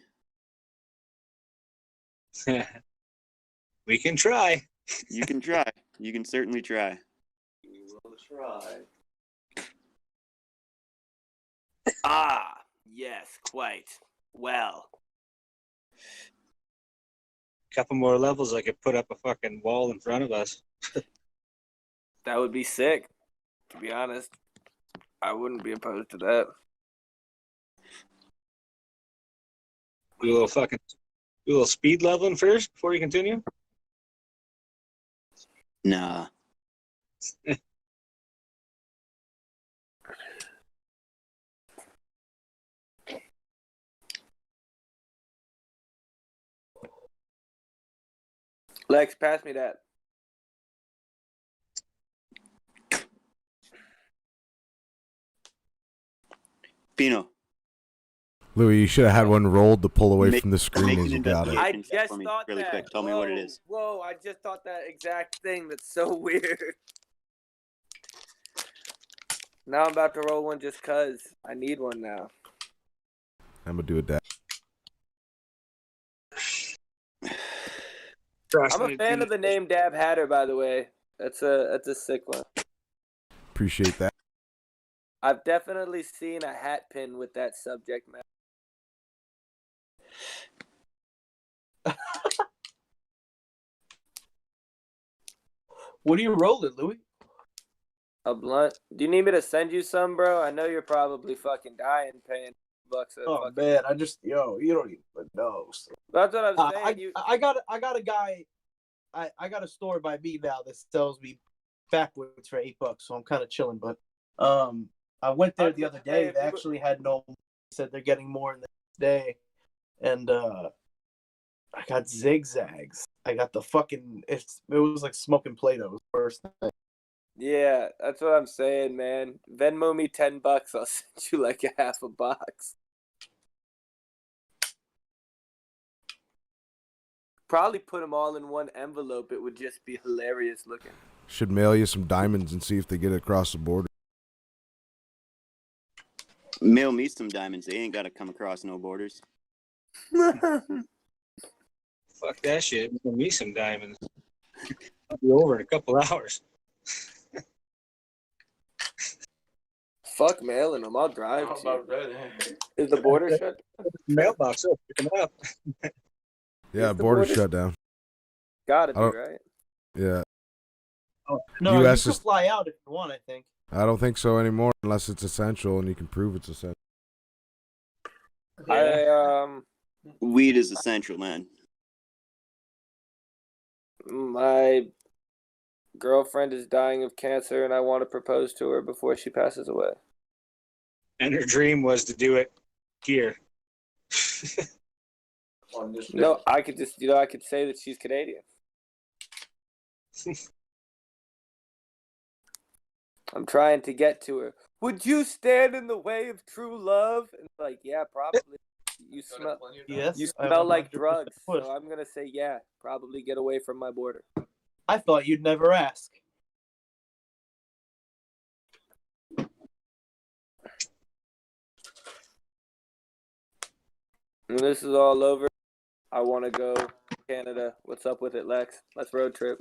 we can try. You can try. You can certainly try. We will try. Ah, yes, quite. Well. Couple more levels, I could put up a fucking wall in front of us. That would be sick, to be honest. I wouldn't be opposed to that. Do a little speed leveling first before you continue. Nah. Lex, pass me that. Pino. Louis, you should have had one rolled to pull away Make- from the screen make as an you got it. investigation. I check just for me thought really that. quick. Tell me what it is. Whoa, I just thought that exact thing. That's so weird. Now I'm about to roll one just cause I need one now. I'm gonna do a dab. I'm a fan of the name Dab Hatter, by the way. That's a sick one. Appreciate that. I've definitely seen a hat pin with that subject matter. What are you rolling, Louis? A blunt. Do you need me to send you some, bro? I know you're probably fucking dying paying bucks. Oh man, I just you don't even know. So. That's what I'm saying. I got a guy. I got a store by me now that sells me backwoods for $8, so I'm kind of chilling. But I went there the other day. They actually had no. Said they're getting more in the next day, and I got zigzags. I got the fucking. It was like smoking Play-Doh first night. Yeah, that's what I'm saying, man. Venmo me $10. I'll send you like a half a box. Probably put them all in one envelope. It would just be hilarious looking. Should mail you some diamonds and see if they get it across the border. Mail me some diamonds. They ain't got to come across no borders. Fuck that shit. Give me some diamonds. I'll be over in a couple hours. Fuck mailing them. I'll drive to you. Is the border shut? Mailbox up. Pick them up. Yeah, Is the border border- shut down. Gotta be, I don't- right? Yeah, No, US you is- can fly out if you want. I think. I don't think so anymore unless it's essential and you can prove it's essential. Weed is essential, man. My girlfriend is dying of cancer, and I want to propose to her before she passes away. And her dream was to do it here. No, I could just, I could say that she's Canadian. I'm trying to get to her. Would you stand in the way of true love? And like, yeah, probably. You smell. Yes. You I smell like 100% drugs, would. so I'm gonna say yeah. Probably get away from my border. I thought you'd never ask. When this is all over, I want to go to Canada. What's up with it, Lex? Let's road trip.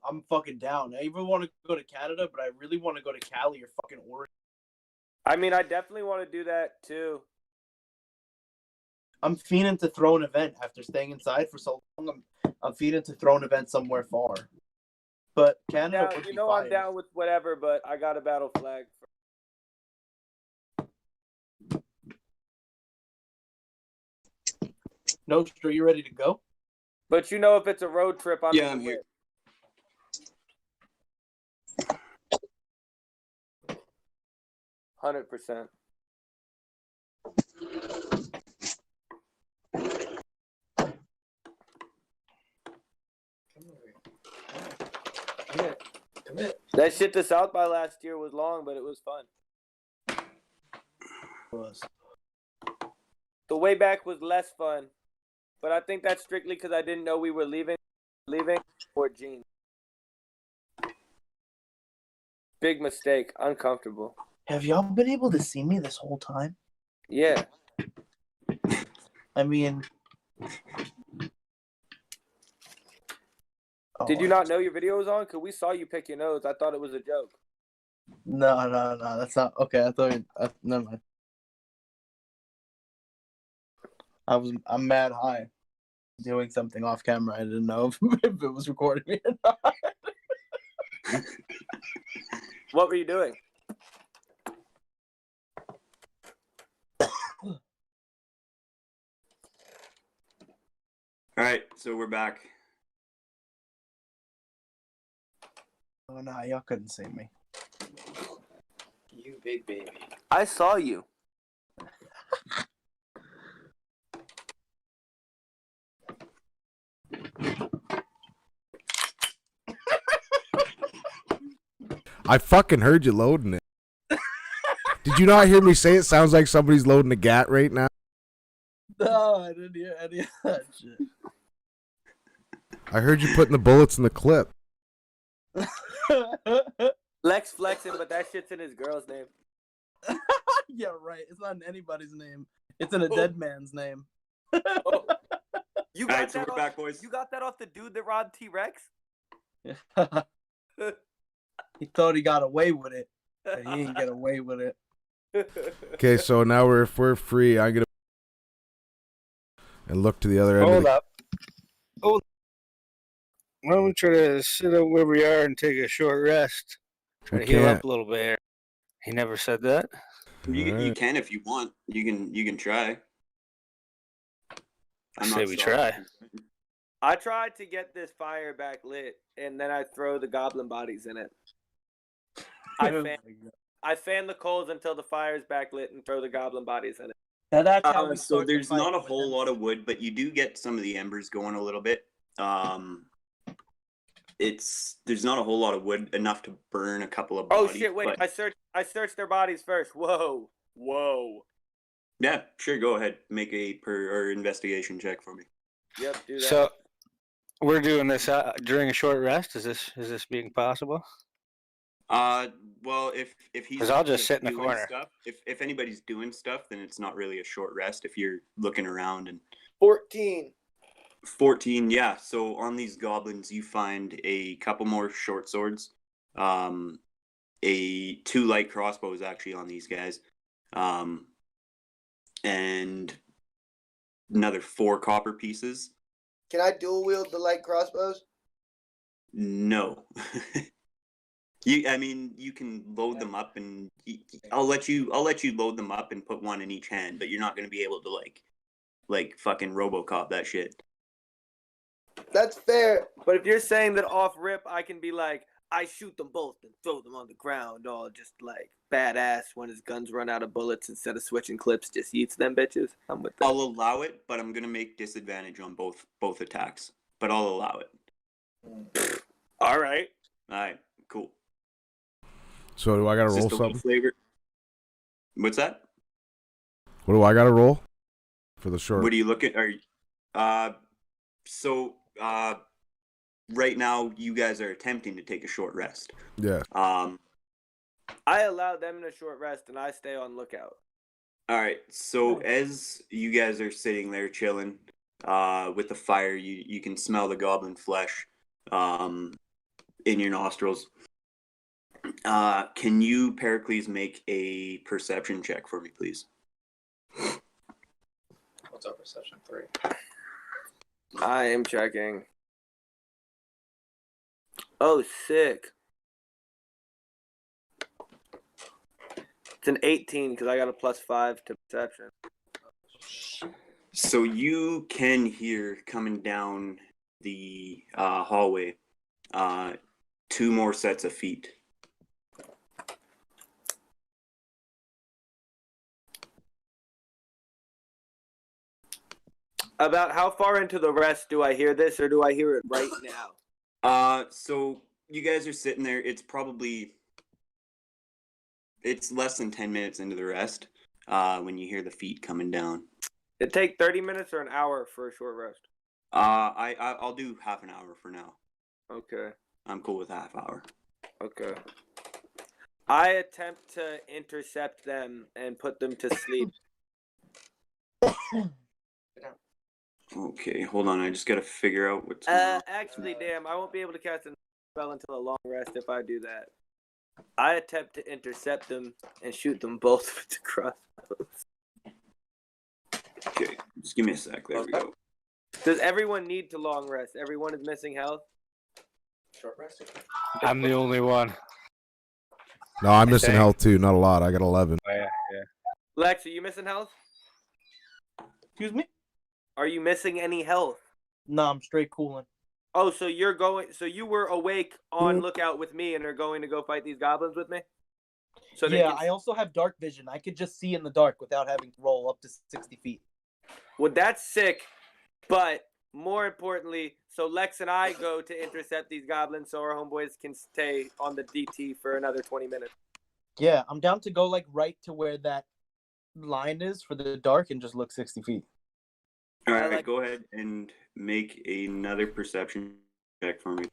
I'm fucking down. I even want to go to Canada, but I really want to go to Cali or fucking Oregon. I mean, I definitely want to do that too. I'm fiending to throw an event after staying inside for so long. I'm fiending to throw an event somewhere far. But Canada Now, would you be know fire. I'm down with whatever, but I got a battle flag. No, are you ready to go? But you know, if it's a road trip, I'm Yeah, gonna I'm here. win. 100%. Commit. That shit to South by last year was long, but it was fun. The way back was less fun, but I think that's strictly because I didn't know we were leaving for Gene. Big mistake. Uncomfortable. Have y'all been able to see me this whole time? Yeah. I mean, Did you not know your video was on? Because we saw you pick your nose. I thought it was a joke. No, that's not okay. I thought never mind. I'm mad high, doing something off camera. I didn't know if it was recording me or not. What were you doing? All right, so we're back. Oh no, y'all couldn't see me. You big baby. I saw you. I fucking heard you loading it. Did you not hear me say it sounds like somebody's loading a gat right now? No, I didn't hear any of that shit. I heard you putting the bullets in the clip. Lex flexing, but that shit's in his girl's name. Yeah, right. It's not in anybody's name. It's in a dead man's name. Oh. You got Alright, so that we're off, back, boys. You got that off the dude that robbed T-Rex? He thought he got away with it, but he didn't get away with it. Okay, so now if we're free, I'm gonna and look to the other end. Hold up. Hold. Why don't we try to sit up where we are and take a short rest? Try We to heal can't. up a little bit. He never said that. You Alright. can if you want. You can try. I say not we stopping. try. I tried to get this fire back lit, and then I throw the goblin bodies in it. I fan the coals until the fire's backlit and throw the goblin bodies in it. Now that's how we So start the there's fight not a with whole them. lot of wood, but you do get some of the embers going a little bit. There's not a whole lot of wood, enough to burn a couple of Oh bodies. shit! Wait, but- I searched their bodies first. Whoa. Yeah, sure. Go ahead. Make a investigation check for me. Yep, do that. So we're doing this during a short rest. Is this being possible? Well, if he's 'Cause I'll just sit in the doing corner. stuff, if anybody's doing stuff, then it's not really a short rest. If you're looking around and 14. 14, yeah. So on these goblins, you find a couple more short swords, two light crossbows actually on these guys, and another 4 copper pieces. Can I dual wield the light crossbows? No. You can load them up, and I'll let you load them up and put one in each hand, but you're not going to be able to like fucking RoboCop that shit. That's fair. But if you're saying that off rip, I can be like, I shoot them both and throw them on the ground, all just like badass when his guns run out of bullets instead of switching clips, just eats them bitches. I'm with that. I'll allow it, but I'm going to make disadvantage on both attacks, but I'll allow it. All right. All right, cool. So do I gotta It's roll just a little something? flavor. What's that? What do I gotta roll for the short? What do you look at? Right now you guys are attempting to take a short rest. Yeah. I allow them a short rest and I stay on lookout. All right. So as you guys are sitting there chilling, with the fire, you can smell the goblin flesh, in your nostrils. Can you, Pericles, make a perception check for me, please? What's our perception? 3. I am checking. Oh, sick. It's an 18 because I got a +5 to perception. So you can hear coming down the hallway 2 more sets of feet. About how far into the rest do I hear this, or do I hear it right now? So you guys are sitting there. It's less than 10 minutes into the rest when you hear the feet coming down. It take 30 minutes or an hour for a short rest? I'll do half an hour for now. Okay. I'm cool with half hour. Okay. I attempt to intercept them and put them to sleep. Okay, hold on. I just gotta figure out what's going on. Actually, damn, I won't be able to cast a spell until a long rest if I do that. I attempt to intercept them and shoot them both with the crossbows. Okay, just give me a sec. There we go. Does everyone need to long rest? Everyone is missing health? Short rest. I'm the only one. No, I'm missing think. health too. Not a lot. I got 11. Oh, yeah. Lex, are you missing health? Excuse me? Are you missing any health? No, I'm straight cooling. Oh, so you were awake on lookout with me and are going to go fight these goblins with me? So Yeah, I also have dark vision. I could just see in the dark without having to roll up to 60 feet. Well, that's sick, but more importantly, so Lex and I go to intercept these goblins so our homeboys can stay on the DT for another 20 minutes. Yeah, I'm down to go like right to where that line is for the dark and just look 60 feet. All right, like- go ahead and make another perception check for me.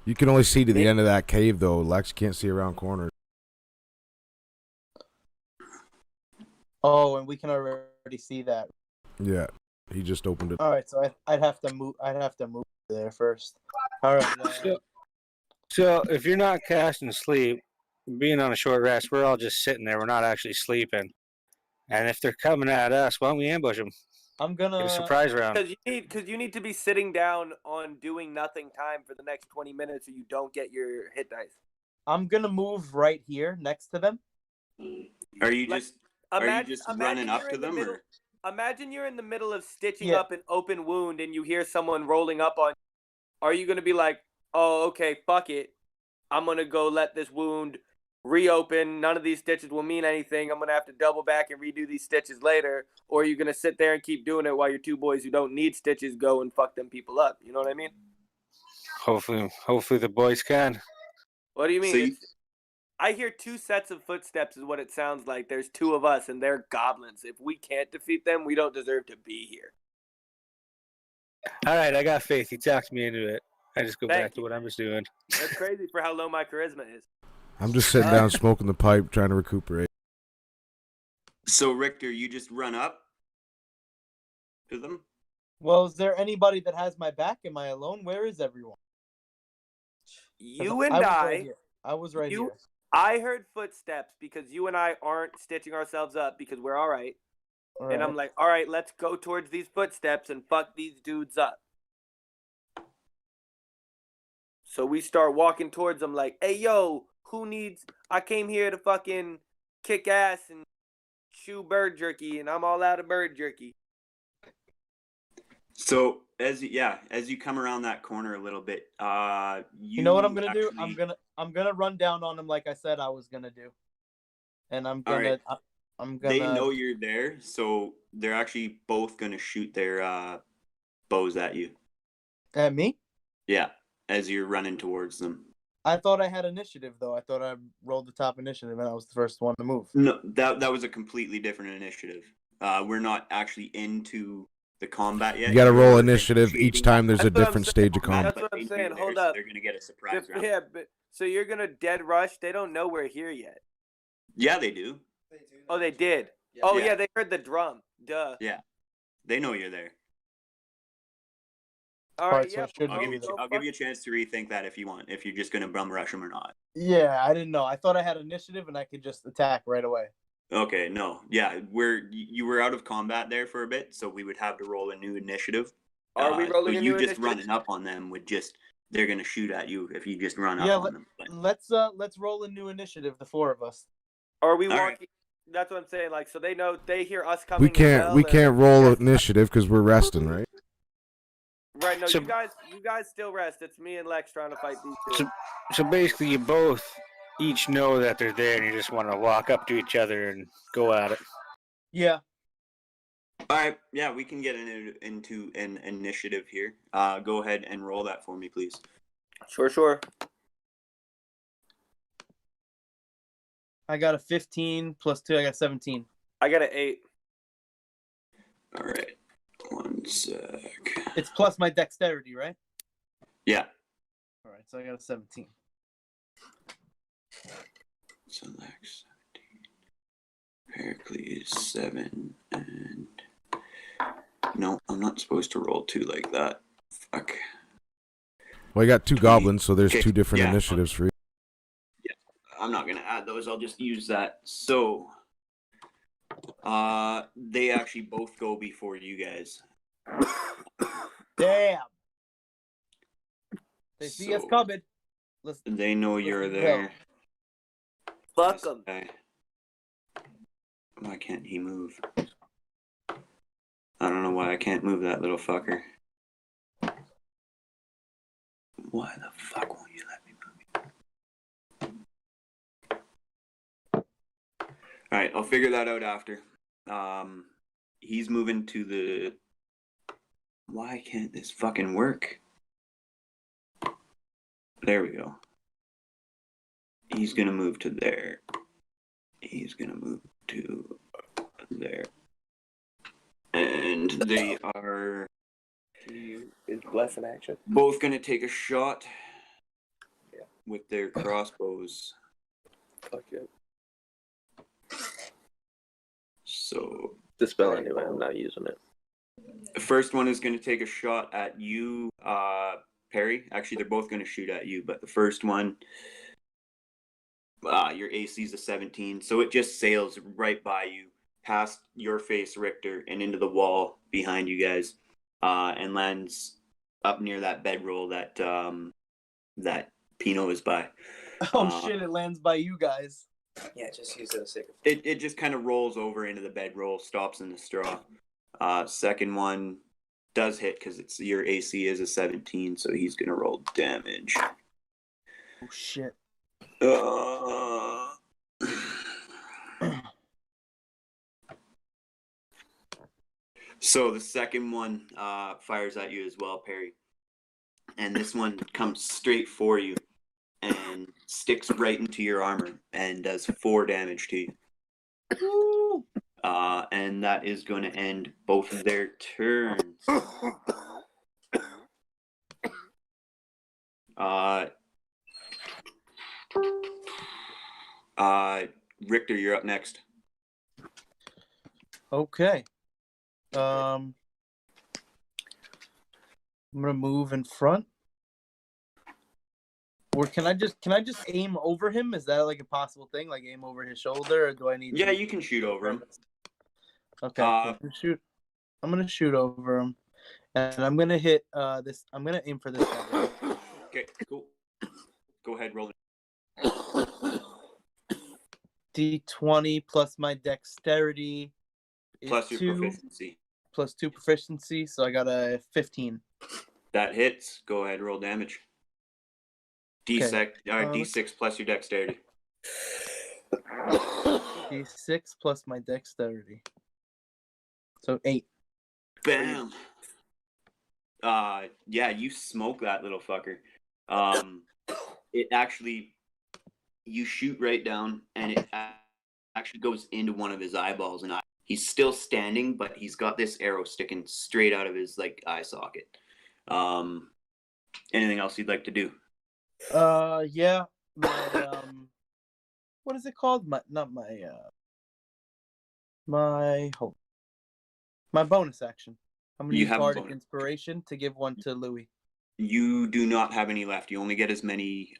You can only see to the end of that cave, though. Lex can't see around corners. Oh, and we can already see that. Yeah, he just opened it. All right, so I'd have to move. I'd have to move there first. All right. So if you're not casting sleep, being on a short rest, we're all just sitting there. We're not actually sleeping. And if they're coming at us, why don't we ambush them? I'm Get gonna. a surprise round. Because you need to be sitting down on doing nothing time for the next 20 minutes, or you don't get your hit dice. I'm gonna move right here next to them. Are you Like, just running up you're to in the them, middle- or Imagine you're in the middle of stitching Yeah. up an open wound, and you hear someone rolling up on. Are you gonna be like, "Oh, okay, fuck it, I'm gonna go let this wound reopen. None of these stitches will mean anything. I'm gonna have to double back and redo these stitches later." Or are you gonna sit there and keep doing it while your two boys who don't need stitches go and fuck them people up? You know what I mean? Hopefully the boys can. What do you mean? So you- I hear two sets of footsteps is what it sounds like. There's two of us and they're goblins. If we can't defeat them, we don't deserve to be here. All right, I got faith. You talked me into it. I just go Thank back to you. what I was doing. That's crazy for how low my charisma is. I'm just sitting down smoking the pipe, trying to recuperate. so Richter, you just run up to them? Well, is there anybody that has my back? Am I alone? Where is everyone? 'Cause You and was I, right here. I was right you- here. I heard footsteps because you and I aren't stitching ourselves up because we're all right. All And right. I'm like, all right, let's go towards these footsteps and fuck these dudes up. So we start walking towards them like, hey, yo, I came here to fucking kick ass and chew bird jerky, and I'm all out of bird jerky. So as you come around that corner a little bit, You know what I'm gonna do? actually- I'm gonna run down on him like I said I was gonna do, and I'm All gonna right. I'm gonna. They know you're there, so they're actually both gonna shoot their bows at you. At me? Yeah, as you're running towards them. I thought I had initiative though. I thought I rolled the top initiative and I was the first one to move. No, that was a completely different initiative. We're not actually into the combat yet. You got to roll You're initiative each initiating time there's a That's what I'm different saying. stage of combat, combat. That's but what I'm they know saying. you're Hold there, so up. they're gonna get a surprise round. Yeah, but so you're gonna dead rush? They don't know we're here yet. Yeah, they do. Oh, they did. Yeah. Oh Yeah. yeah, they heard the drum. Duh. Yeah, they know you're there. All Alright, right, so yeah. it should I'll be give you. there. I'll give you a chance to rethink that if you want. If you're just gonna bum rush them or not. Yeah, I didn't know. I thought I had initiative and I could just attack right away. Okay, no, yeah, you were out of combat there for a bit, so we would have to roll a new initiative. Are we rolling so a you new just initiative? running up on them would just they're gonna shoot at you if you just run up Yeah, on them. But, let's roll a new initiative, the four of us. Are we All walking? right. That's what I'm saying. Like, so they know they hear us coming. We can't as well, we and- can't roll initiative because we're resting, right? Right. No, So- you guys still rest. It's me and Lex trying to fight these two. So basically, you both each know that they're there, and you just want to walk up to each other and go at it. Yeah. all right, yeah, we can get into an initiative here. Go ahead and roll that for me, please. Sure. I got a 15 plus 2, I got 17. I got an 8. All right, one sec. It's plus my dexterity, right? Yeah. All right, so I got a 17. So Lex 17, Heracles 7, and no, I'm not supposed to roll 2 like that. Fuck. Well, I got two goblins, so there's Okay, two different yeah. initiatives for you. I'm not gonna add those. I'll just use that. So, they actually both go before you guys. Damn. They see us So- coming. Let's. They know you're Let's go. there. Fuck This them. guy- Why can't he move? I don't know why I can't move that little fucker. Why the fuck won't you let me move? Alright, I'll figure that out after. He's moving to the Why can't this fucking work? There we go. He's gonna move to there. He's gonna move to there. And they are Is bless in action? both gonna take a shot Yeah. with their crossbows. Fuck it. So The spell anyway. I'm not using it. the first one is gonna take a shot at you, Perry. Actually, they're both gonna shoot at you, but the first one, your AC is a 17, so it just sails right by you, past your face, Richter, and into the wall behind you guys, and lands up near that bedroll that that Pino is by. Oh shit! It lands by you guys. Yeah, just use it as a sake of It just kind of rolls over into the bedroll, stops in the straw. Second one does hit because it's your AC is a 17, so he's gonna roll damage. Oh shit! So the second one fires at you as well, Perry. And this one comes straight for you and sticks right into your armor and does 4 damage to you. Woo! And that is going to end both of their turns. Richter, you're up next. Okay. I'm gonna move in front. Or can I just aim over him? Is that like a possible thing? Like aim over his shoulder, or do I need? Yeah, you can shoot over him. Okay, I'm gonna shoot over him, and I'm gonna hit this. I'm gonna aim for this guy. Okay, cool. Go ahead, roll it. D20 plus my dexterity is Plus your 2 proficiency. plus 2 proficiency, so I got a 15. That hits. Go ahead, roll damage. D6 plus your dexterity. D6 plus my dexterity. So 8. Bam. Yeah, you smoke that little fucker. It actually, you shoot right down, and it actually goes into one of his eyeballs, and he's still standing, but he's got this arrow sticking straight out of his eye socket. Anything else you'd like to do? Yeah. My, what is it called? My bonus action. I'm gonna use Bardic Inspiration to give one to Louis. You do not have any left. You only get as many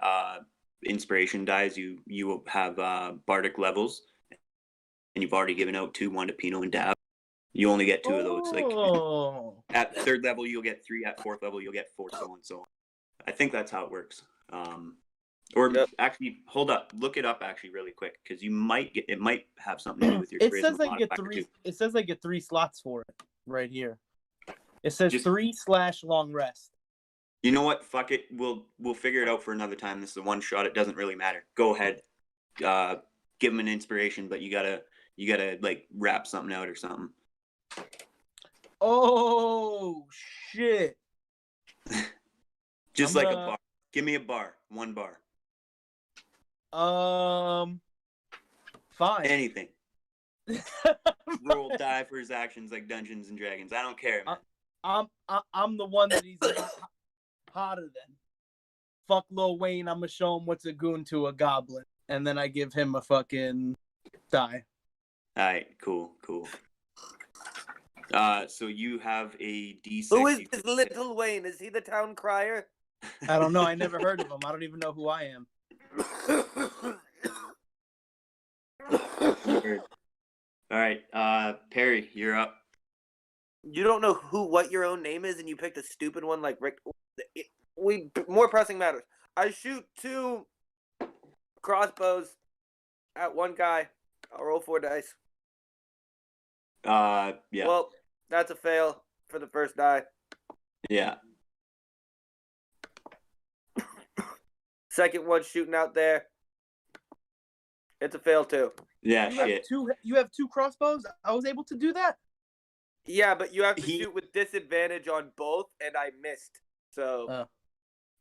inspiration dies. You have Bardic levels, and you've already given out 2, one to Pino and Dab. You only get 2 of those. Like at 3rd level, you'll get 3. At 4th level, you'll get 4, so on and so on. I think that's how it works. Actually, hold up. Look it up actually really quick, because you might get. It might have something to do with your. It says I get 3. It says I get 3 slots for it right here. It says 3/long rest. You know what? Fuck it. We'll figure it out for another time. This is a one shot. It doesn't really matter. Go ahead. Give him an inspiration, but you gotta like rap something out or something. Oh shit! Just like a bar. Give me a bar. 1 bar. Fine. Anything. Roll die for his actions like Dungeons and Dragons. I don't care, man. I'm the one that he's hotter than. Fuck Lil Wayne. I'm gonna show him what's a goon to a goblin, and then I give him a fucking die. All right, cool. So you have a D6. Who is this Little Wayne? Is he the town crier? I don't know. I never heard of him. I don't even know who I am. All right, Perry, you're up. You don't know what your own name is, and you picked a stupid one like Rick. More pressing matters. I shoot 2 crossbows at one guy. I'll roll 4 dice. Yeah. Well, that's a fail for the first die. Yeah. Second one shooting out there. It's a fail too. Yeah, You shit. have 2 crossbows? I was able to do that? Yeah, but you have to He- shoot with disadvantage on both, and I missed. So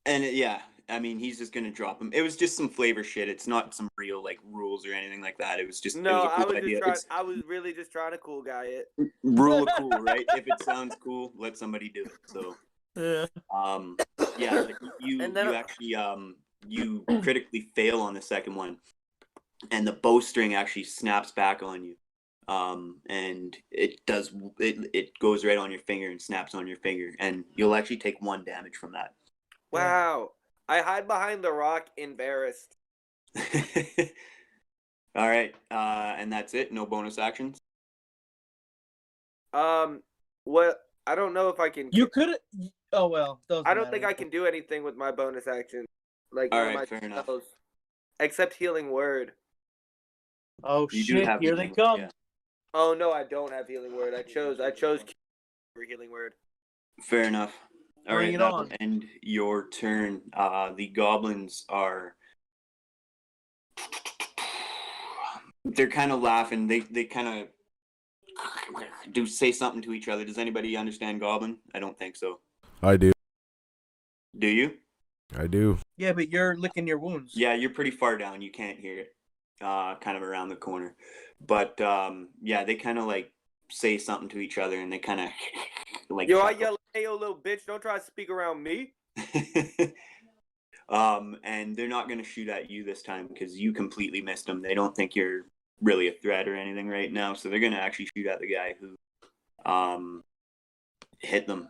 And yeah, I mean, he's just gonna drop him. It was just some flavor shit. It's not some real like rules or anything like that. It was just no, it was a I cool was idea. just trying. It's I was really just trying to cool guy it. rule of cool, right? If it sounds cool, let somebody do it. So Yeah. yeah, but you And then- you actually you critically fail on the second one, and the bowstring actually snaps back on you. And it goes right on your finger and snaps on your finger, and you'll actually take 1 damage from that. Wow. I hide behind the rock, embarrassed. All right, and that's it. No bonus actions. What? I don't know if I can. You could. Oh well. Doesn't I don't matter. think I can do anything with my bonus action. Like All none of right, my fair enough. spells. Except healing word. Oh You do shit! have Here they healing, come. yeah. Oh no, I don't have healing word. I chose for healing word. Fair enough. All Bring right, it that'll on. end your turn. The goblins are. They're kind of laughing. They kind of do say something to each other. Does anybody understand Goblin? I don't think so. I do. Do you? I do. Yeah, but you're licking your wounds. Yeah, you're pretty far down. You can't hear it. Kind of around the corner. But yeah, they kind of like say something to each other, and they kind of like. Yo, I chuckle. yell, "Hey, yo, little bitch! Don't try to speak around me." And they're not going to shoot at you this time because you completely missed them. They don't think you're really a threat or anything right now, so they're going to actually shoot at the guy who hit them.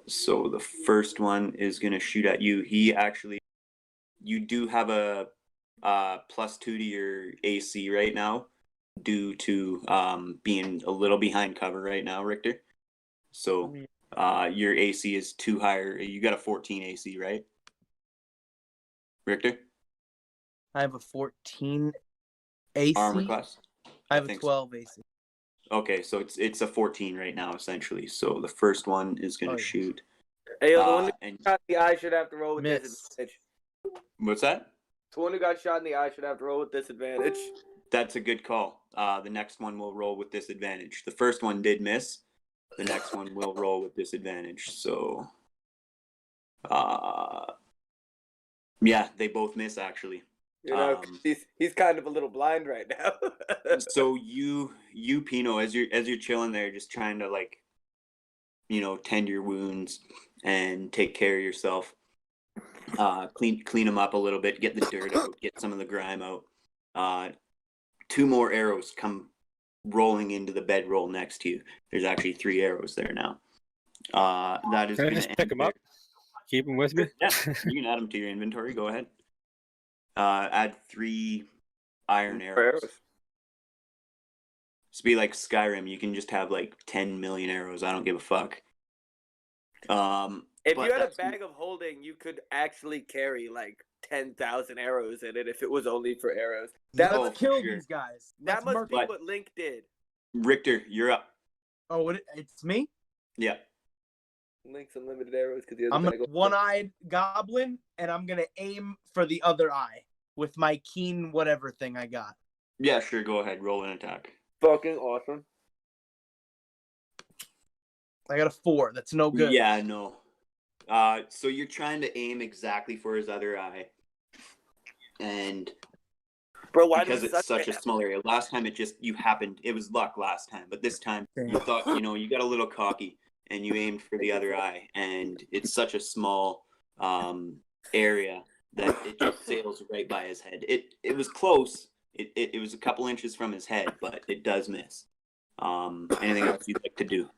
So the first one is going to shoot at you. You do have a +2 to your AC right now due to being a little behind cover right now, Richter. So your AC is 2 higher. You got a 14 AC, right? Richter? I have a 14 AC. Armor class? I have a think 12 AC. Okay, so it's a 14 right now, essentially. So the first one is going to Oh, yeah. shoot. Hey, yo, the one who And got in the eye should have to roll with Miss. disadvantage. what's that? The one who got shot in the eye should have to roll with disadvantage. That's a good call. The next one will roll with disadvantage. The first one did miss. The next one will roll with disadvantage. So, yeah, they both miss actually. You know, 'cause he's kind of a little blind right now. So you Pino, as you're chilling there, just trying to like, tend your wounds and take care of yourself. Clean them up a little bit, get the dirt out, get some of the grime out. 2 more arrows come rolling into the bedroll next to you. There's actually 3 arrows there now. That is Can I going just to pick them up? Keep them with me? Yeah, you can add them to your inventory. Go ahead. Add 3 iron arrows. It's be like Skyrim. You can just have like 10 million arrows. I don't give a fuck. If but you had a that's- bag of holding, you could actually carry like 10,000 arrows in it if it was only for arrows. That Oh, Let's for kill sure. these guys. that Let's must murk- be But- what Link did. Richter, you're up. Oh, it's me. Yeah. Link's unlimited arrows because he has I'm a a bag of one-eyed goblin, and I'm gonna aim for the other eye with my keen whatever thing I got. Yeah, sure. Go ahead. Roll an attack. Fucking awesome. I got a 4. That's no good. Yeah, no. So you're trying to aim exactly for his other eye, and Bro, why because does it's such a small area. Last time it was luck last time, but this time you thought, you got a little cocky and you aimed for the other eye, and it's such a small area that it just sails right by his head. It was close. It was a couple inches from his head, but it does miss. Anything else you'd like to do?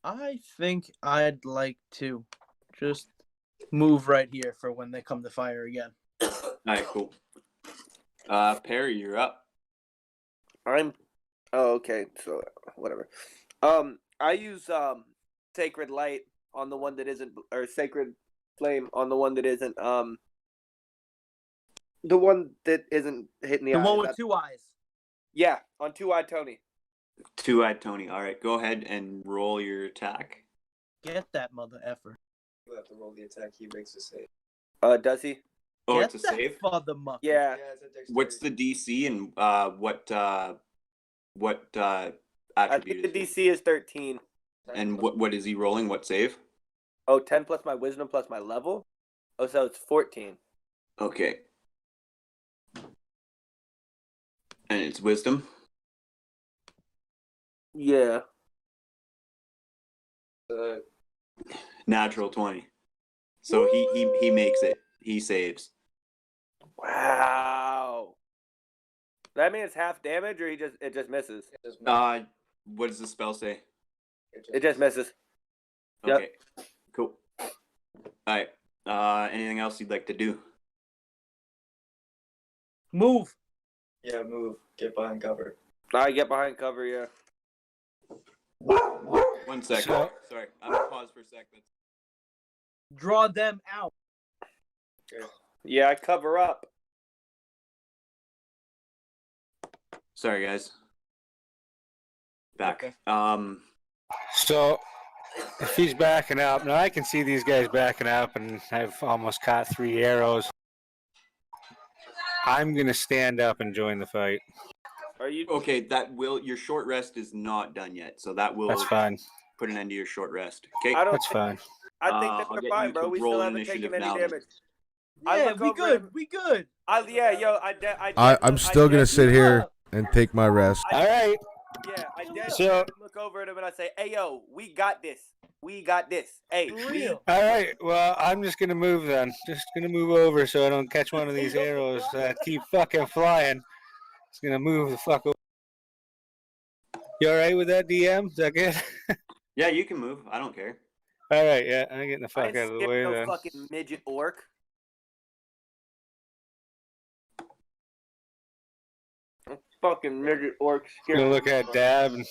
I think I'd like to just move right here for when they come to fire again. All right, cool. Perry, you're up. Oh, okay. So whatever. I use sacred light on the one that isn't, or sacred flame on the one that isn't the one that isn't hitting the The eye. one with 2 eyes. Yeah, on 2-eyed Tony. 2-eyed Tony. All right, go ahead and roll your attack. Get that mother effer. You have to roll the attack he makes a save. Does he? Oh, Get it's a that save. motherfucker. Yeah. it's a dexterity. What's the DC and what I attribute think the is it? DC is 13. And what is he rolling? What save? Oh, 10 plus my wisdom plus my level? Oh, so it's 14. Okay. And it's wisdom. Yeah. Natural 20. So he makes it. He saves. Wow. That means it's half damage, or it just misses? What does the spell say? It just misses. Yep. Okay. Cool. All right. Anything else you'd like to do? Move. Yeah, move. Get behind cover. I get behind cover, yeah. 1 second. So- Sorry. I'm gonna pause for a second. Draw them out. Yeah, I cover up. Sorry, guys. Back. Okay. So if he's backing up, now I can see these guys backing up, and I've almost caught 3 arrows. I'm gonna stand up and join the fight. Are you? Okay, your short rest is not done yet, so that will That's fine. put an end to your short rest. Okay. I don't. That's think, fine. I think that I'll we're get fine, you bro. to We roll still an haven't taken initiative any now then. damage. I Yeah, look we over good. him. We good. I'm still gonna sit here and take my rest. All right. Yeah, I dead So- look over at him and I say, "Hey, yo, we got this. We got this. Hey, For we." real. All right. Well, I'm just gonna move then. Just gonna move over so I don't catch one of these arrows that keep fucking flying. Just gonna move the fuck over. You all right with that, DM? Is that good? Yeah, you can move. I don't care. All right. Yeah, I'm getting the I fuck ain't out of the scared way no then. fucking midget orc. Fucking midget orc I'm scared. gonna look at Dab and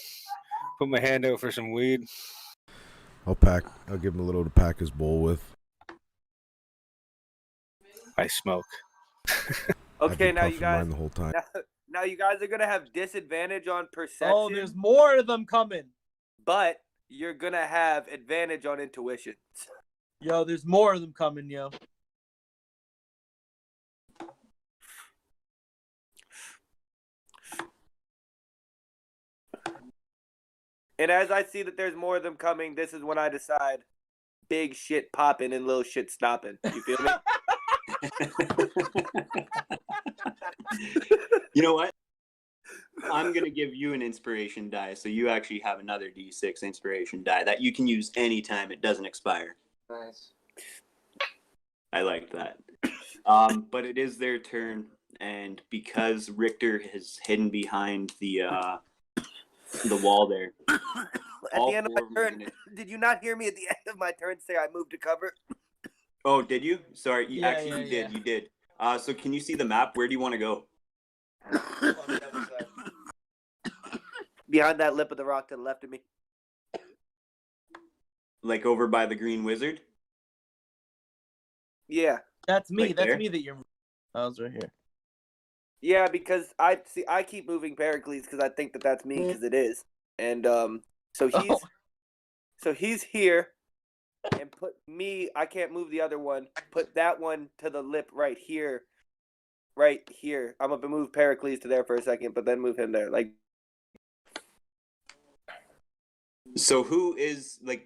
put my hand out for some weed. I'll give him a little to pack his bowl with. I smoke. I've Okay, been now you puffing mine guys. the whole time. Now you guys are gonna have disadvantage on perception. Oh, there's more of them coming. But you're gonna have advantage on intuition. Yo, there's more of them coming, yo. And as I see that there's more of them coming, this is when I decide big shit popping and little shit stopping. You feel me? You know what? I'm gonna give you an inspiration die, so you actually have another D6 inspiration die that you can use anytime. It doesn't expire. Nice. I like that. But it is their turn, and because Richter has hidden behind the wall there. At all the end of four my them are turn, gonna- did you not hear me at the end of my turn say I moved to cover? Oh, did you? Sorry, you Yeah, actually yeah, you did. So can you see the map? Where do you want to go? On the other side. Behind that lip of the rock to the left of me. Like over by the Green Wizard? Yeah. That's me. Like That's there? me that you're. I was right here. Yeah, because I keep moving Pericles because I think that that's me because it is. And so he's here and put me, I can't move the other one. Put that one to the lip right here. Right here. I'm going to move Pericles to there for a second, but then move him there. Like, So who is like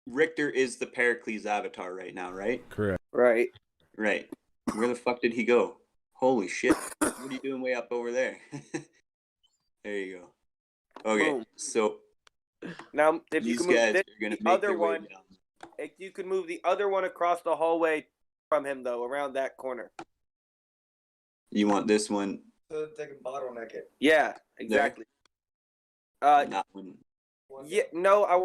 Richter is the Pericles avatar right now, right? Correct. right. Right. Where the fuck did he go? Holy shit. What are you doing way up over there? There you go. Okay, Boom. so Now, if you these can move guys this, are gonna the make other their way one, down. if you could move the other one across the hallway from him, though, around that corner. You want this one, So they can bottleneck it. Yeah, exactly. not one. Yeah, no, I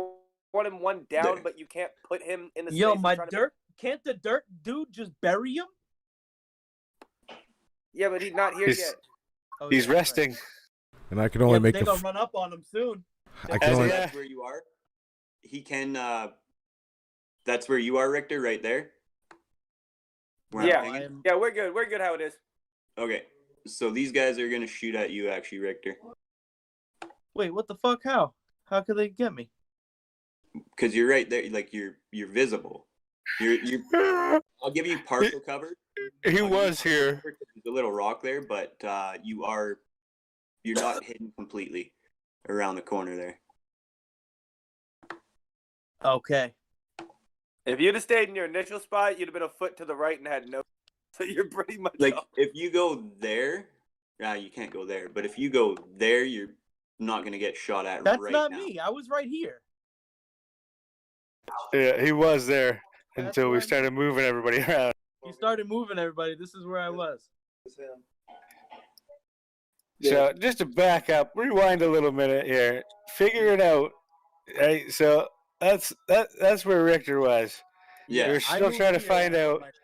want him one down, There. but you can't put him in the Yo, space he's my trying to- dirt. Can't the dirt dude just bury him? Yeah, but he's not here He's- yet. Oh, He's yeah, right. resting. And I can Yeah, only but make they a. gonna run up on him soon. I can As only. he- That's where you are. He can. That's where you are, Richter, right there. Where I'm Yeah. hanging? I'm- Yeah, we're good. We're good how it is. Okay, so these guys are gonna shoot at you, actually, Richter, Wait, what the fuck? How? How could they get me? because you're right there. Like you're visible. You're. I'll give you partial cover. he was here. There's a little rock there, but you're not hidden completely around the corner there. Okay. If you'd have stayed in your initial spot, you'd have been a foot to the right and had no. So you're pretty much Like off. if you go there, you can't go there. But if you go there, you're not gonna get shot at That's right not now. me. I was right here. Yeah, he was there That's until we what I started moving everybody around. You started moving everybody. This is where I was. It's him. So just to back up, rewind a little minute here, figure it out. Right, so that's where Richter was. Yeah. We're I still moved trying to here find after out. my turn.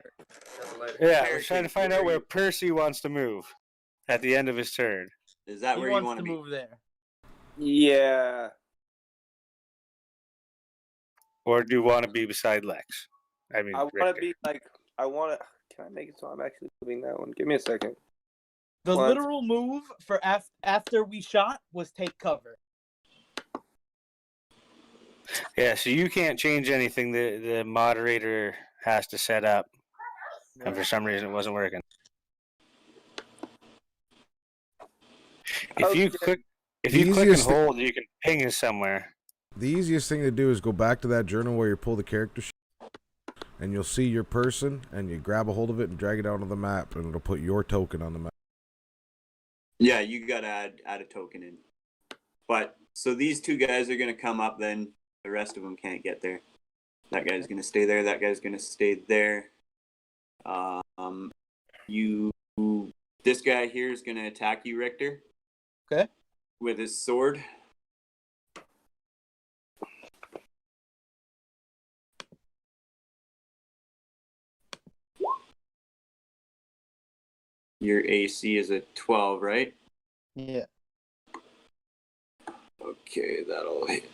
Yeah, we're trying to find out where Percy wants to move at the end of his turn. Is that He where you wants want to to be? move there. Yeah. Or do you want to be beside Lex? I mean, I want Richter. to be like, can I make it so I'm actually moving that one? Give me a second. The What? literal move for after we shot was take cover. Yeah, so you can't change anything the moderator has to set up. And for some reason it wasn't working. If you Okay. click and Easiest thi- hold, you can ping us somewhere. The easiest thing to do is go back to that journal where you pull the character sheet, and you'll see your person, and you grab a hold of it and drag it out on the map, and it'll put your token on the map. Yeah, you gotta add a token in. But so these two guys are gonna come up, then the rest of them can't get there. That guy's gonna stay there. That guy's gonna stay there. This guy here is gonna attack you, Richter. Okay. With his sword. Your AC is a 12, right? Yeah. Okay, that'll hit.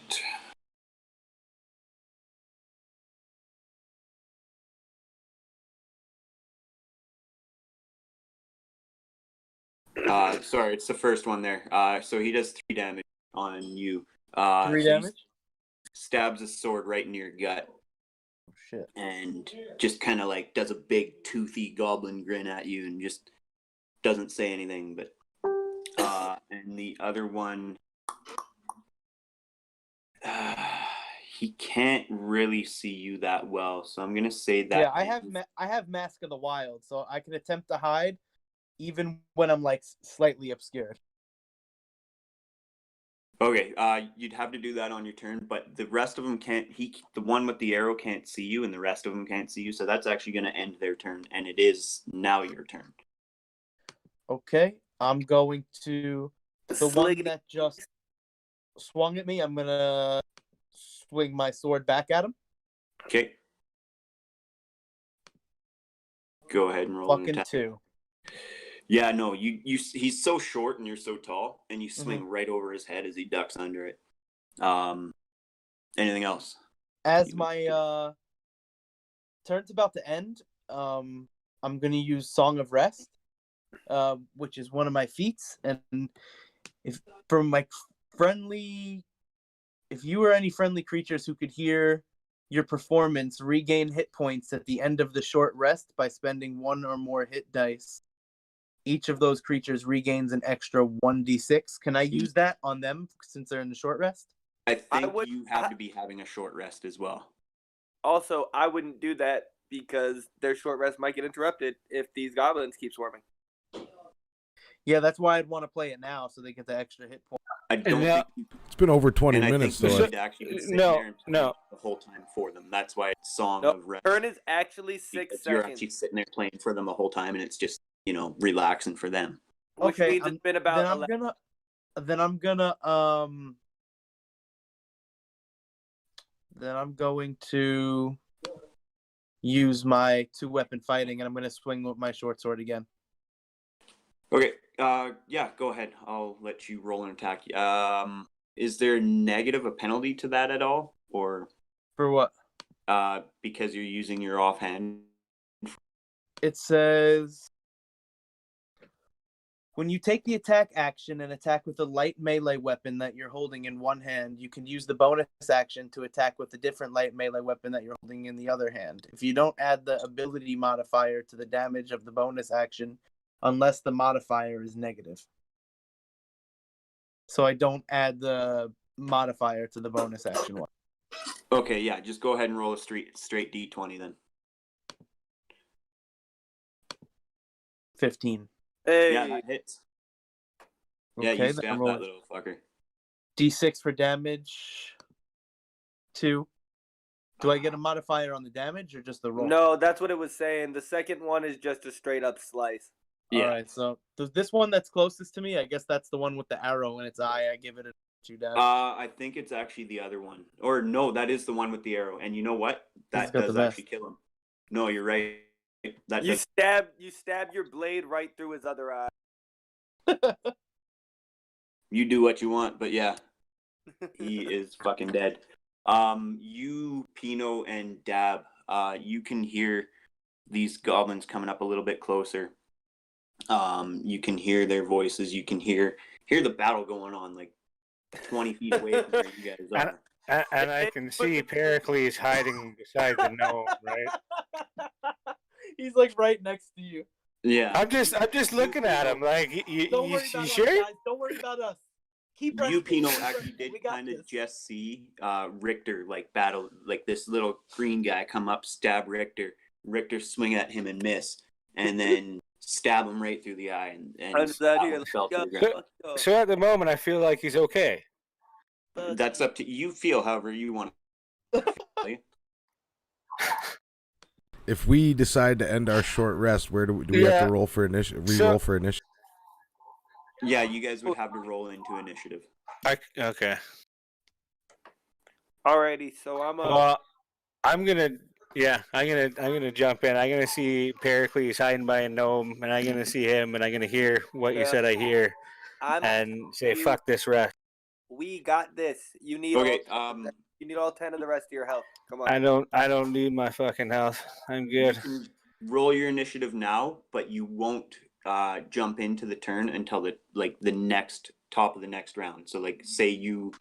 Sorry, it's the first one there. So he does 3 damage on you. 3 so damage? he stabs his sword right in your gut. Oh, shit. And just kind of like does a big toothy goblin grin at you and just doesn't say anything. But and the other one, he can't really see you that well, so I'm gonna say that. Yeah, I have Mask of the Wild, so I can attempt to hide even when I'm like slightly obscured. Okay, you'd have to do that on your turn, but the rest of them can't. The one with the arrow can't see you, and the rest of them can't see you. So that's actually going to end their turn, and it is now your turn. Okay, I'm going to the one that just swung at me. I'm gonna swing my sword back at him. Okay. Go ahead and roll an Fucking attack. 2. Yeah, no, he's so short and you're so tall, and you swing right over his head as he ducks under it. Anything else? As my turn's about to end, I'm gonna use Song of Rest, which is one of my feats, and if you or any friendly creatures who could hear your performance regain hit points at the end of the short rest by spending 1 or more hit dice. Each of those creatures regains an extra 1d6. Can I use that on them since they're in the short rest? I think you have to be having a short rest as well. Also, I wouldn't do that because their short rest might get interrupted if these goblins keep swarming. Yeah, that's why I'd want to play it now so they get the extra hit point. I don't Yeah. think It's been over 20 and minutes, I think though. you should actually be sitting No, there and no. the whole time for them. That's why it's Song No, of Rest. turn is actually 6 Because you're seconds. actually sitting there playing for them the whole time, and it's just relaxing for them. Which Okay, means it's been about then 11. I'm going to use my 2-weapon fighting, and I'm going to swing with my short sword again. Okay. Yeah. Go ahead. I'll let you roll an attack. Is there a penalty to that at all, or For what? because you're using your offhand? It says When you take the attack action and attack with a light melee weapon that you're holding in one hand, you can use the bonus action to attack with a different light melee weapon that you're holding in the other hand. If you don't add the ability modifier to the damage of the bonus action, unless the modifier is negative. So I don't add the modifier to the bonus action one. Okay, yeah, just go ahead and roll a straight D20 then. 15. Hey, Yeah, that hits. Yeah, Okay, you then stab roll that little fucker. D6 for damage. 2. Do I get a modifier on the damage or just the roll? no, that's what it was saying. The second one is just a straight up slice. Yeah. All right, so this one that's closest to me, I guess that's the one with the arrow in its eye. I give it a 2 dash. I think it's actually the other one. Or no, that is the one with the arrow. And you know what? He's That got does the actually kill him. No, you're right. That You does. stab your blade right through his other eye. You do what you want, but yeah, he is fucking dead. You, Pino, and Dab, you can hear these goblins coming up a little bit closer. You can hear their voices. You can hear the battle going on like 20 feet away from where you guys are. And I can see Pericles hiding beside the gnome, right? He's like right next to you. Yeah. I'm just looking at him like, Don't you worry about us, sure? guys. Don't worry about us. Keep You, resting. Pino, Keep actually resting. did We got kind of this. just see Richter like battle, like this little green guy come up, stab Richter. Richter swing at him and miss, and then stab him right through the eye, and I'm his glad eye you fell to the got- ground. So at the moment, I feel like he's okay. That's up to you. Feel however you want. If we decide to end our short rest, where do we have Yeah. to roll for initiative? So- Re-roll for initiative. Yeah, you guys would have to roll into initiative. Okay. Alrighty, so I'm Well, I'm gonna jump in. I'm gonna see Pericles hiding by a gnome, and I'm gonna see him, and I'm gonna hear what you Yeah. said I hear, I'm and say, you- "Fuck this rest." we got this. You need Okay. you need all 10 of the rest of your health. Come on. I don't need my fucking health. I'm You good. can roll your initiative now, but you won't jump into the turn until the next top of the next round. So like, say you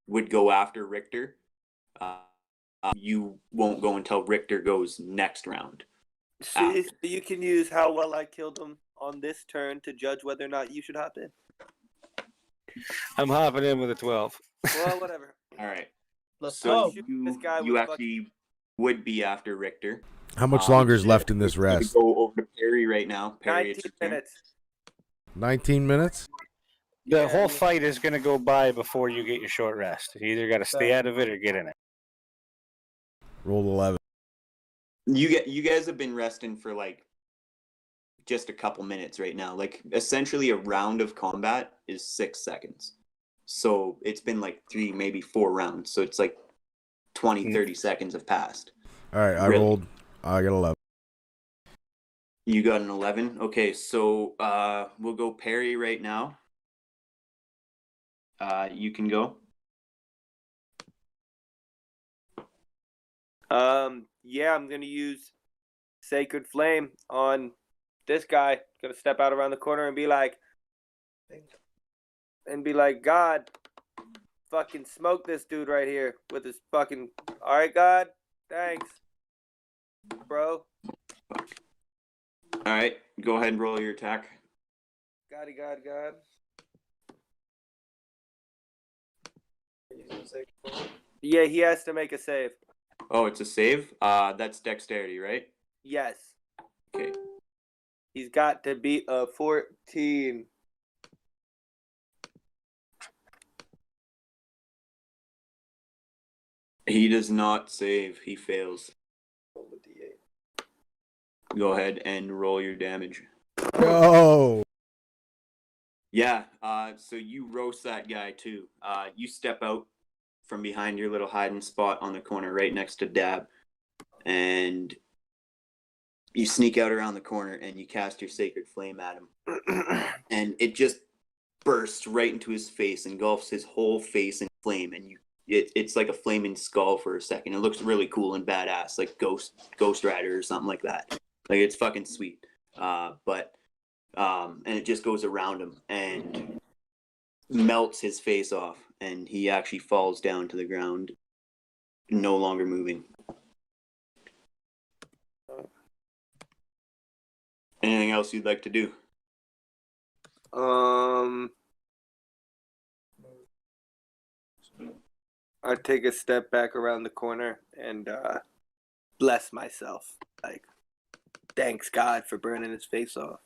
would go after Richter, you won't go until Richter goes next round. See, so you can use how well I killed him on this turn to judge whether or not you should hop in. I'm hopping in with a 12. Well, whatever. All right. Let's So go. This guy you was actually would be after Richter. How much longer is Yeah, left in this we're gonna rest? Go over to Perry right now. Perry, 19 it's your turn. minutes. 19 minutes? The Yeah, whole you- fight is gonna go by before you get your short rest. You either got to stay out of it or get in it. Roll 11. You guys have been resting for like just a couple minutes right now. Like essentially a round of combat is 6 seconds. So it's been like 3, maybe 4 rounds. So it's like 20, 30 seconds have passed. All right, I Really? rolled. I got 11. You got an 11. Okay, so we'll go Perry right now. You can go. Yeah, I'm gonna use Sacred Flame on this guy. Gonna step out around the corner and be like, God, fucking smoke this dude right here with his fucking. All right, God, thanks, bro. All right, go ahead and roll your attack. God. Yeah, he has to make a save. Oh, it's a save. That's dexterity, right? Yes. Okay. He's got to beat a 14. He does not save. He fails. Go ahead and roll your damage. No! Yeah, so you roast that guy too. You step out from behind your little hiding spot on the corner right next to Dab, and you sneak out around the corner and you cast your Sacred Flame at him. And it just bursts right into his face, engulfs his whole face in flame, and it's like a flaming skull for a second. It looks really cool and badass, like Ghost Rider or something like that. Like, it's fucking sweet. But and it just goes around him and melts his face off, and he actually falls down to the ground, no longer moving. Anything else you'd like to do? I take a step back around the corner and bless myself. Like, thanks God for burning his face off.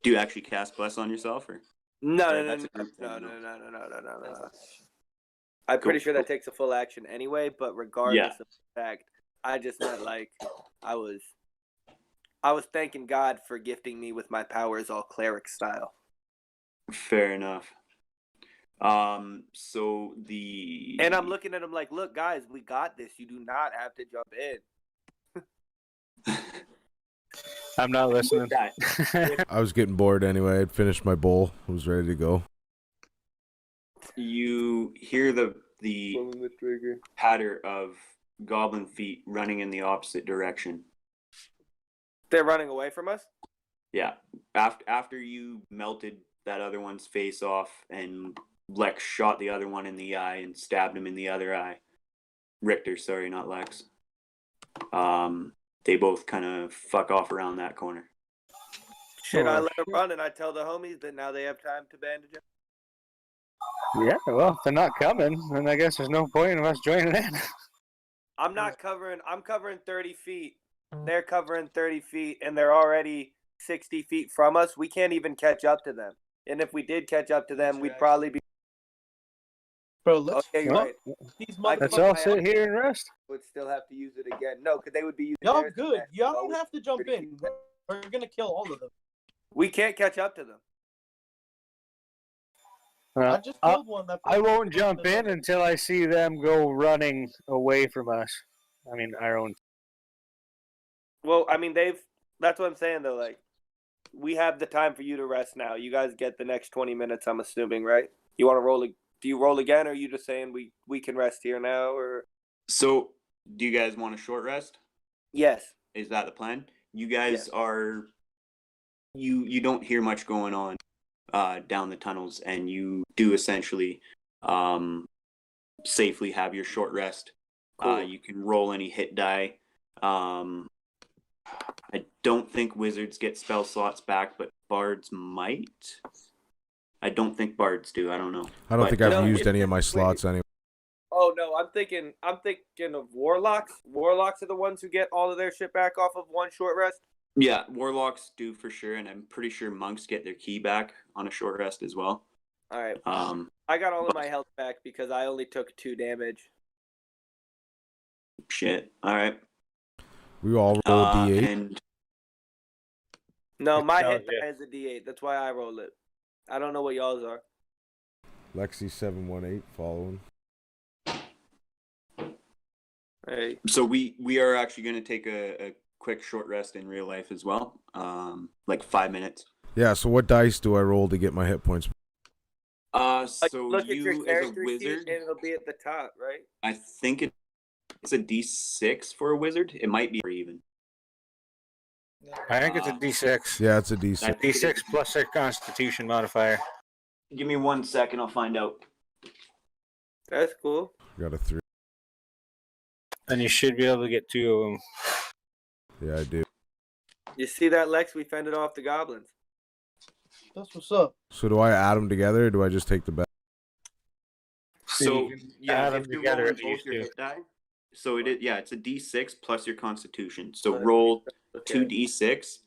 Do you actually cast Bless on yourself, or? No. That's a group thing, No. I'm pretty sure that takes a full action anyway, but regardless of the fact, I just meant like I was thanking God for gifting me with my powers all cleric style. Fair enough. So the And I'm looking at him like, look, guys, we got this. You do not have to jump in. I'm not listening. I was getting bored anyway. I'd finished my bowl. I was ready to go. You hear the Pulling the trigger. patter of goblin feet running in the opposite direction. They're running away from us? Yeah. After you melted that other one's face off and Lex shot the other one in the eye and stabbed him in the other eye. Richter, sorry, not Lex. They both kind of fuck off around that corner. Shit, I let them run and I tell the homies that now they have time to bandage up. Yeah, well, if they're not coming, then I guess there's no point in us joining in. I'm covering 30 feet. They're covering 30 feet and they're already 60 feet from us. We can't even catch up to them. And if we did catch up to them, we'd probably be. Bro, let's Okay, Well, right. these Let's all motherfuckers. sit here and rest. Would still have to use it again. No, because they would be using. Y'all theirs good. again. Y'all So don't have to jump in. We're gonna kill all of them. We can't catch up to them. I just killed one. That I won't jump in until I see them go running away from us. I mean, our own. Well, I mean, that's what I'm saying though. Like, we have the time for you to rest now. You guys get the next 20 minutes. I'm assuming, right? You want to roll? Do you roll again, or are you just saying we can rest here now? Or So, do you guys want a short rest? yes. Is that the plan? You guys are. You don't hear much going on down the tunnels, and you do essentially safely have your short rest. Cool. You can roll any hit die. I don't think wizards get spell slots back, but bards might. I don't think bards do. I don't know. I don't think I've No, used it's- any of my slots anyway. Oh no, I'm thinking of warlocks. Warlocks are the ones who get all of their shit back off of one short rest. Yeah, warlocks do for sure, and I'm pretty sure monks get their key back on a short rest as well. All right. Um, I got all of my health back because I only took 2 damage. shit. All right. We all roll a D8. And No, my No, hit yeah. die is a D8. That's why I roll it. I don't know what y'all's are. Lexi 718 following. Hey. so we are actually going to take a quick short rest in real life as well, like 5 minutes. Yeah, so what dice do I roll to get my hit points? So Look at your you as a character sheet wizard, and it'll be at the top, right? I think it's a D6 for a wizard. It might be even. I think it's a D6. Yeah, it's a I D6. think it D6 is. plus their Constitution modifier. Give me 1 second. I'll find out. That's cool. Got a 3. And you should be able to get 2 of them. Yeah, I do. You see that, Lex? We fended off the goblins. That's what's up. So do I add them together, or do I just take the bet? So you can yeah, add them if you're together rolling if you both your used hit die. So it is, yeah, it's a D6 plus your Constitution. So Okay. roll Okay. 2d6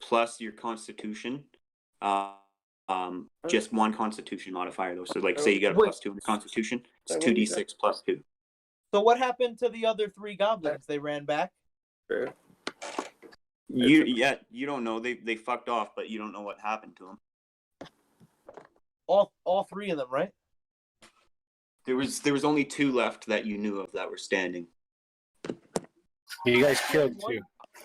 plus your Constitution. Just 1 Constitution modifier though. So like, say you got a Wait. +2 in your Constitution, it's Wait, 2d6 plus 2. So what happened to the other 3 goblins? They ran back. Fair. You don't know. They fucked off, but you don't know what happened to them. All 3 of them, right? There was only 2 left that you knew of that were standing. You guys killed One- 2.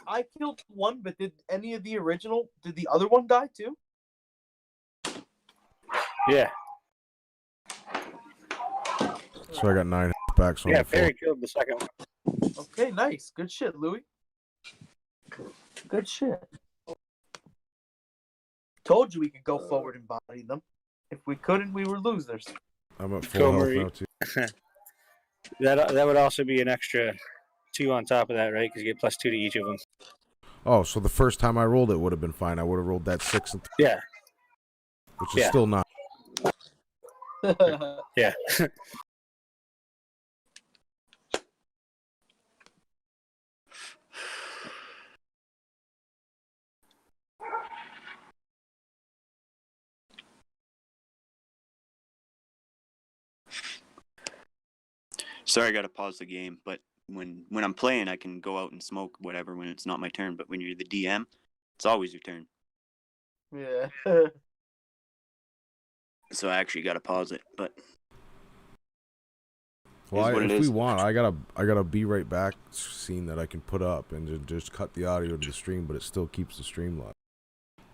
I killed one, but did any of the original? Did the other one die too? Yeah. So I got 9 hit back. So Yeah, I'm full. Perry killed the second one. Okay, nice. Good shit, Louis. Good shit. Told you we could go forward and body them. If we couldn't, we were losers. I'm at full Go, health Marie. now too. That would also be an extra 2 on top of that, right? Because you get +2 to each of them. Oh, so the first time I rolled it would have been fine. I would have rolled that 6 and 3, Yeah. which is Yeah. still not. Yeah. Sorry, I gotta pause the game, but when I'm playing, I can go out and smoke whatever when it's not my turn. But when you're the DM, it's always your turn. Yeah. So I actually gotta pause it. But Well, is what it if we is. want, I gotta be right back scene that I can put up and just cut the audio to the stream, but it still keeps the stream live.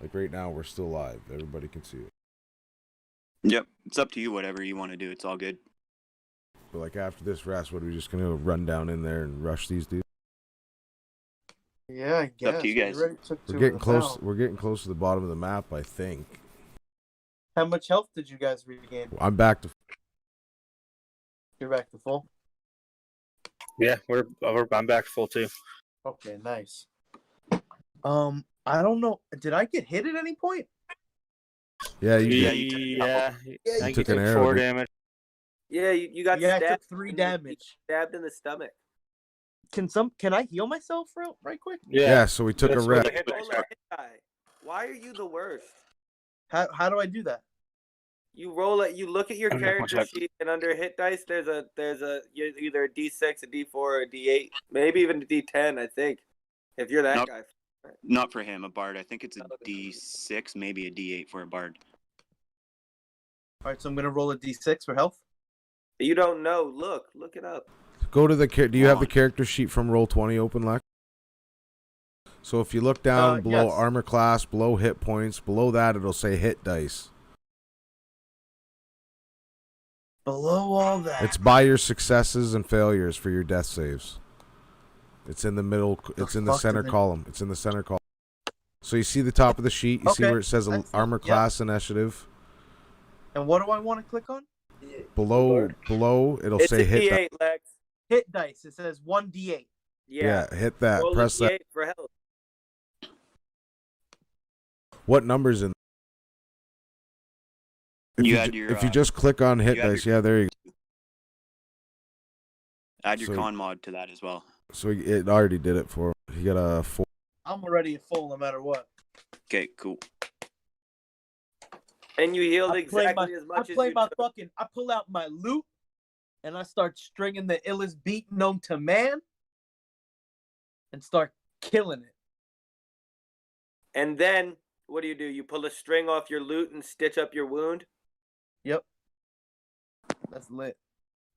Like right now, we're still live. Everybody can see it. Yep, it's up to you. Whatever you want to do, it's all good. But like after this rest, what are we just gonna run down in there and rush these dudes? Yeah, I guess. up to you guys. We already took two We're of getting them close. out. We're getting close to the bottom of the map, I think. How much health did you guys regain? I'm back to. You're back to full? Yeah, I'm back full too. Okay, nice. I don't know. Did I get hit at any point? Yeah, you Yeah, did. you took a Yeah. Yeah, I you think took you an took arrow, 4 dude. damage. Yeah, you got Yeah, I stabbed. took 3 in damage. Stabbed in the stomach. Can I heal myself right quick? Yeah, so we took a That's rest. what the hit Roll dice a are. hit die. Why are you the worst? How do I do that? You roll it. You look at your I'm not much character help. sheet, and under hit dice, there's either a D6, a D4, or a D8, maybe even a D10. I think, if you're that Nope. guy. Not for him, a bard. I think it's a D6, maybe a D8 for a bard. All right, so I'm gonna roll a d6 for health. You don't know. Look it up. Go to the. Do you have the On. character sheet from Roll20 open, Lex? So if you look down below yes. armor class, below hit points, below that it'll say hit dice. Below all that. It's by your successes and failures for your death saves. It's in the middle. It's in the fuck center is it? column. It's in the center column. So you see the top of the sheet. You see Okay, where it says excellent, armor yep. class initiative. And what do I want to click on? Below it'll It's say a hit. D8, Lex. Hit dice. It says 1d8. Yeah. Hit that. Roll Press a that. D8 for health. What numbers in? If You you, add ju- your, if you just click on hit you add dice, yeah, there you go. Add your So- con mod to that as well. So it already did it for him. He got a 4. I'm already at full no matter what. Okay, cool. And you healed I play exactly my, as much I as play you my took. fucking. I pull out my loot, and I start stringing the illest beat known to man, and start killing it. And then what do? You pull a string off your loot and stitch up your wound. Yep. That's lit.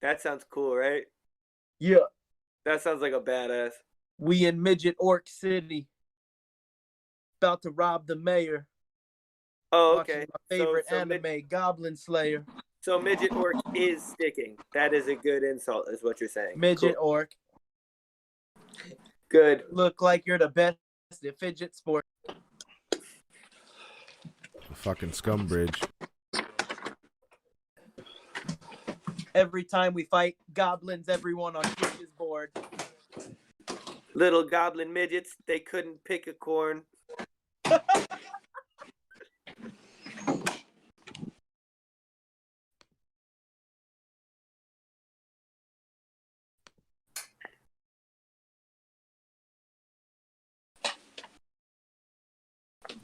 That sounds cool, right? Yeah. That sounds like a badass. We in Midget Orc City. About to rob the mayor. Oh, Watching okay. my favorite so anime, Goblin Slayer. So midget orc is sticking. That is a good insult, is what you're saying. Midget Cool. Orc. Good. Look like you're the best at fidget sport. The fucking scum bridge. Every time we fight goblins, everyone on Twitch is bored. Little goblin midgets, they couldn't pick a corn.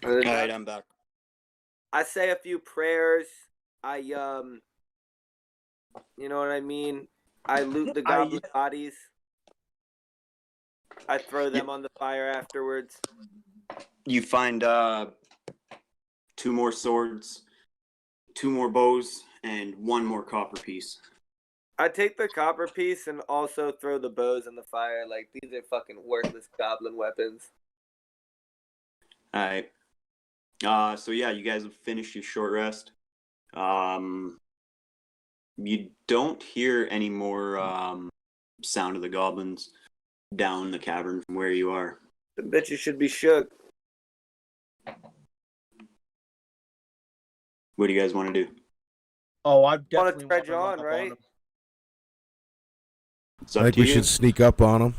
All right, I'm back. I say a few prayers. I you know what I mean? I loot the goblin bodies. I throw them on the fire afterwards. You find 2 more swords, 2 more bows, and 1 more copper piece. I take the copper piece and also throw the bows in the fire. Like, these are fucking worthless goblin weapons. All right. So yeah, you guys have finished your short rest. You don't hear any more sound of the goblins down the cavern from where you are. The bitches should be shook. What do you guys want to do? Oh, I Want definitely to want trudge to run on, up right? him. It's I up think to we you. should sneak up on them.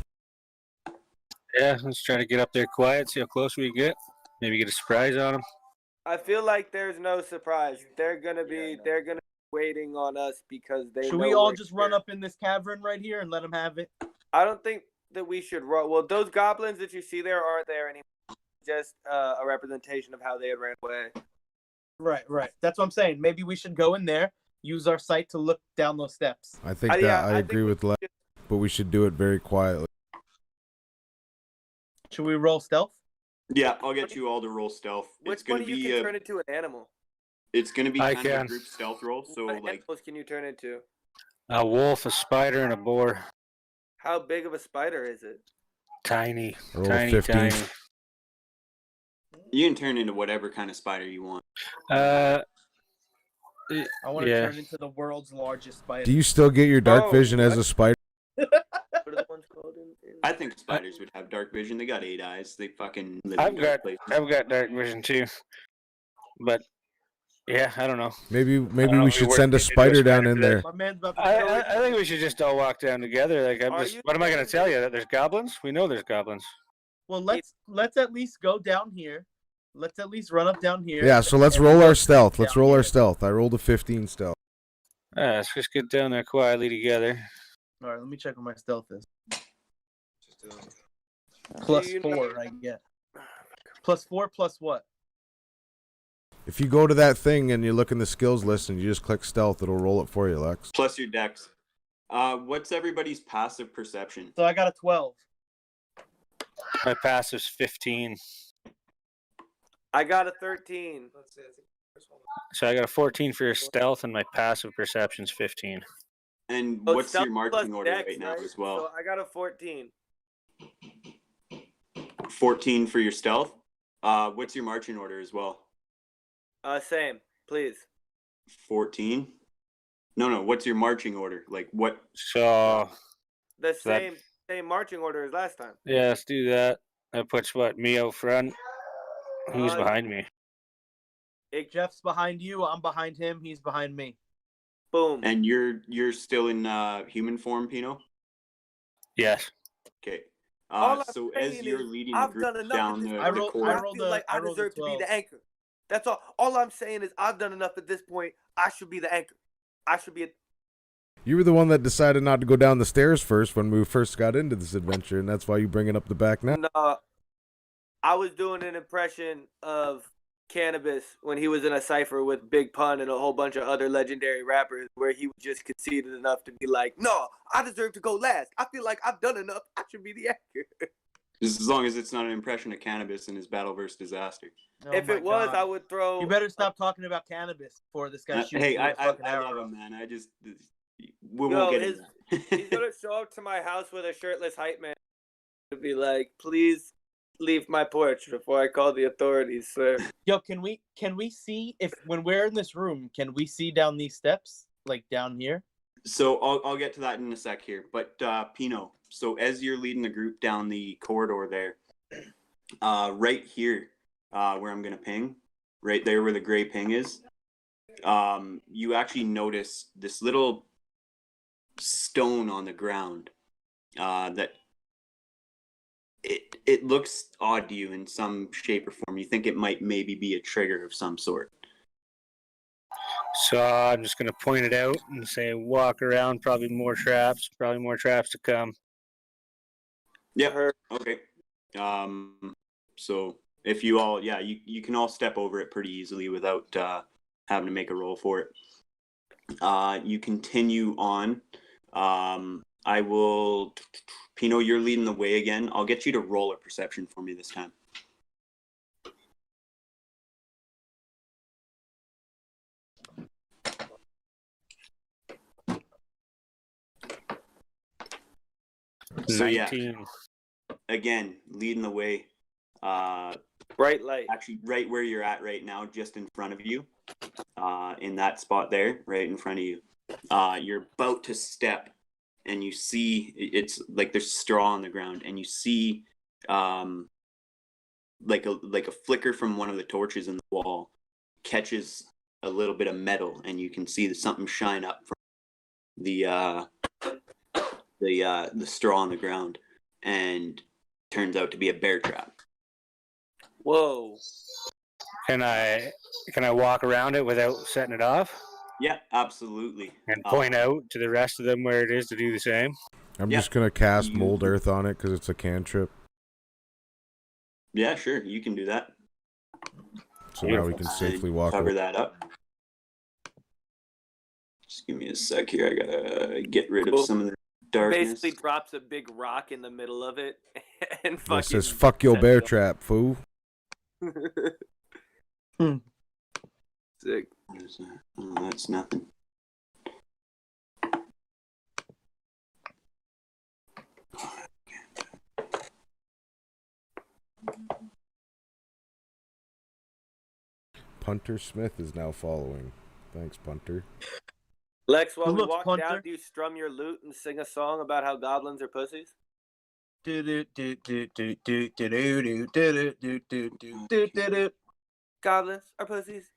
Yeah, let's try to get up there quiet, see how close we get. Maybe get a surprise on them. I feel like there's no surprise. They're gonna be waiting on us because they Should know we all we're just run here. up in this cavern right here and let them have it? I don't think that we should run. Well, those goblins that you see there aren't there anymore. Just a representation of how they had ran away. Right. That's what I'm saying. Maybe we should go in there, use our sight to look down those steps. I think Yeah, I agree with Lex, but we should do it very quietly. Should we roll stealth? Yeah, I'll get you all to roll stealth. Which It's one gonna of you be can turn into an animal? it's gonna be I kind of can. a group stealth roll. So What like animals can you turn into? A wolf, a spider, and a boar. How big of a spider is it? Tiny, Roll tiny, 15. tiny. you can turn into whatever kind of spider you want. I want to Yeah. turn into the world's largest spider. Do you still get your dark Oh, vision as what? a spider? What are the ones called in? I think spiders would have dark vision. They got 8 eyes. They fucking live I've in dark places. got dark vision too, but yeah, I don't know. Maybe I don't know we if should work send a into spider down spider in for that. there. My man's about to I think we should just all walk down together. Like Are you what am I gonna saying tell that- you? That there's goblins? We know there's goblins. Well, let's at least go down here. Let's at least run up down here. Yeah, so let's and roll our look stealth. Let's down roll our here. stealth. I rolled a 15 stealth. Let's just get down there quietly together. All right, let me check what my stealth is. Just do it. Plus you know- 4, I get. Plus 4 plus what? If you go to that thing and you look in the skills list and you just click stealth, it'll roll it for you, Lex. Plus your dex. What's everybody's passive perception? So I got a 12. My passive's 15, I got a 13. Let's see. I think the first one. so I got a 14 for your stealth, and my passive perception's 15. And Oh, what's stealth your marching plus order dex, right now right? as well? So I got a 14. 14 for your stealth. What's your marching order as well? Same, please. 14. No. What's your marching order? Like what? So The That- same marching order as last time. yeah, let's do that. That puts me out front. Who's behind me? Jeff's behind you. I'm behind him. He's behind me. Boom. And you're still in human form, Pino. Yes. Okay. All I'm So as saying you're is, leading the I've group done enough down at this the, point. the rolled- corridor, I rolled feel like I I rolled a deserve to be 12. the anchor. That's all. All I'm saying is I've done enough at this point. I should be the anchor. I should be. You were the one that decided not to go down the stairs first when we first got into this adventure, and that's why you bring it up the back now. No, I was doing an impression of Cannabis when he was in a cipher with Big Pun and a whole bunch of other legendary rappers, where he was just conceited enough to be like, "No, I deserve to go last. I feel like I've done enough. I should be the anchor." just as long as it's not an impression of Cannabis in his battle versus disaster. Oh If my it was, God. I would throw. You better stop talking about cannabis before this guy shoots Hey, you I with a fucking love arrow. him, man. I just we Yo, won't get into that. He's gonna show up to my house with a shirtless hype man to be like, "Please leave my porch before I call the authorities, sir." Yo, can we see if when we're in this room, can we see down these steps, like down here? So I'll get to that in a sec here. But Pino, so as you're leading the group down the corridor there, right here, where I'm gonna ping, right there where the gray ping is, you actually notice this little stone on the ground that it looks odd to you in some shape or form. You think it might maybe be a trigger of some sort. So I'm just gonna point it out and say, walk around. Probably more traps. Probably more traps to come. Yeah. Okay. So if you all, yeah, you can all step over it pretty easily without having to make a roll for it. You continue on. I will, Pino, you're leading the way again. I'll get you to roll a perception for me this time. So yeah, 19. again, leading the way. Bright light. Actually, right where you're at right now, just in front of you, in that spot there, right in front of you. You're about to step, and you see it's like there's straw on the ground, and you see like a flicker from one of the torches in the wall catches a little bit of metal, and you can see something shine up from the straw on the ground, and turns out to be a bear trap. Whoa. Can I walk around it without setting it off Yeah, absolutely. and point out to the rest of them where it is to do the same? I'm Yeah. just gonna cast You- mold earth on it because it's a cantrip. Yeah, sure, you can do that. So now we can safely walk Cover away. that up. Just give me a sec here. I gotta get rid Cool. of some of the darkness. Basically drops a big rock in the middle of it and It fucking says "fuck your sets bear it off. trap, fool." Sick. What is that? Oh, that's nothing. Punter Smith is now following. Thanks, Punter. Lex, while Good we looks, walk Punter. down, do you strum your lute and sing a song about how goblins are pussies? Goblins are pussies.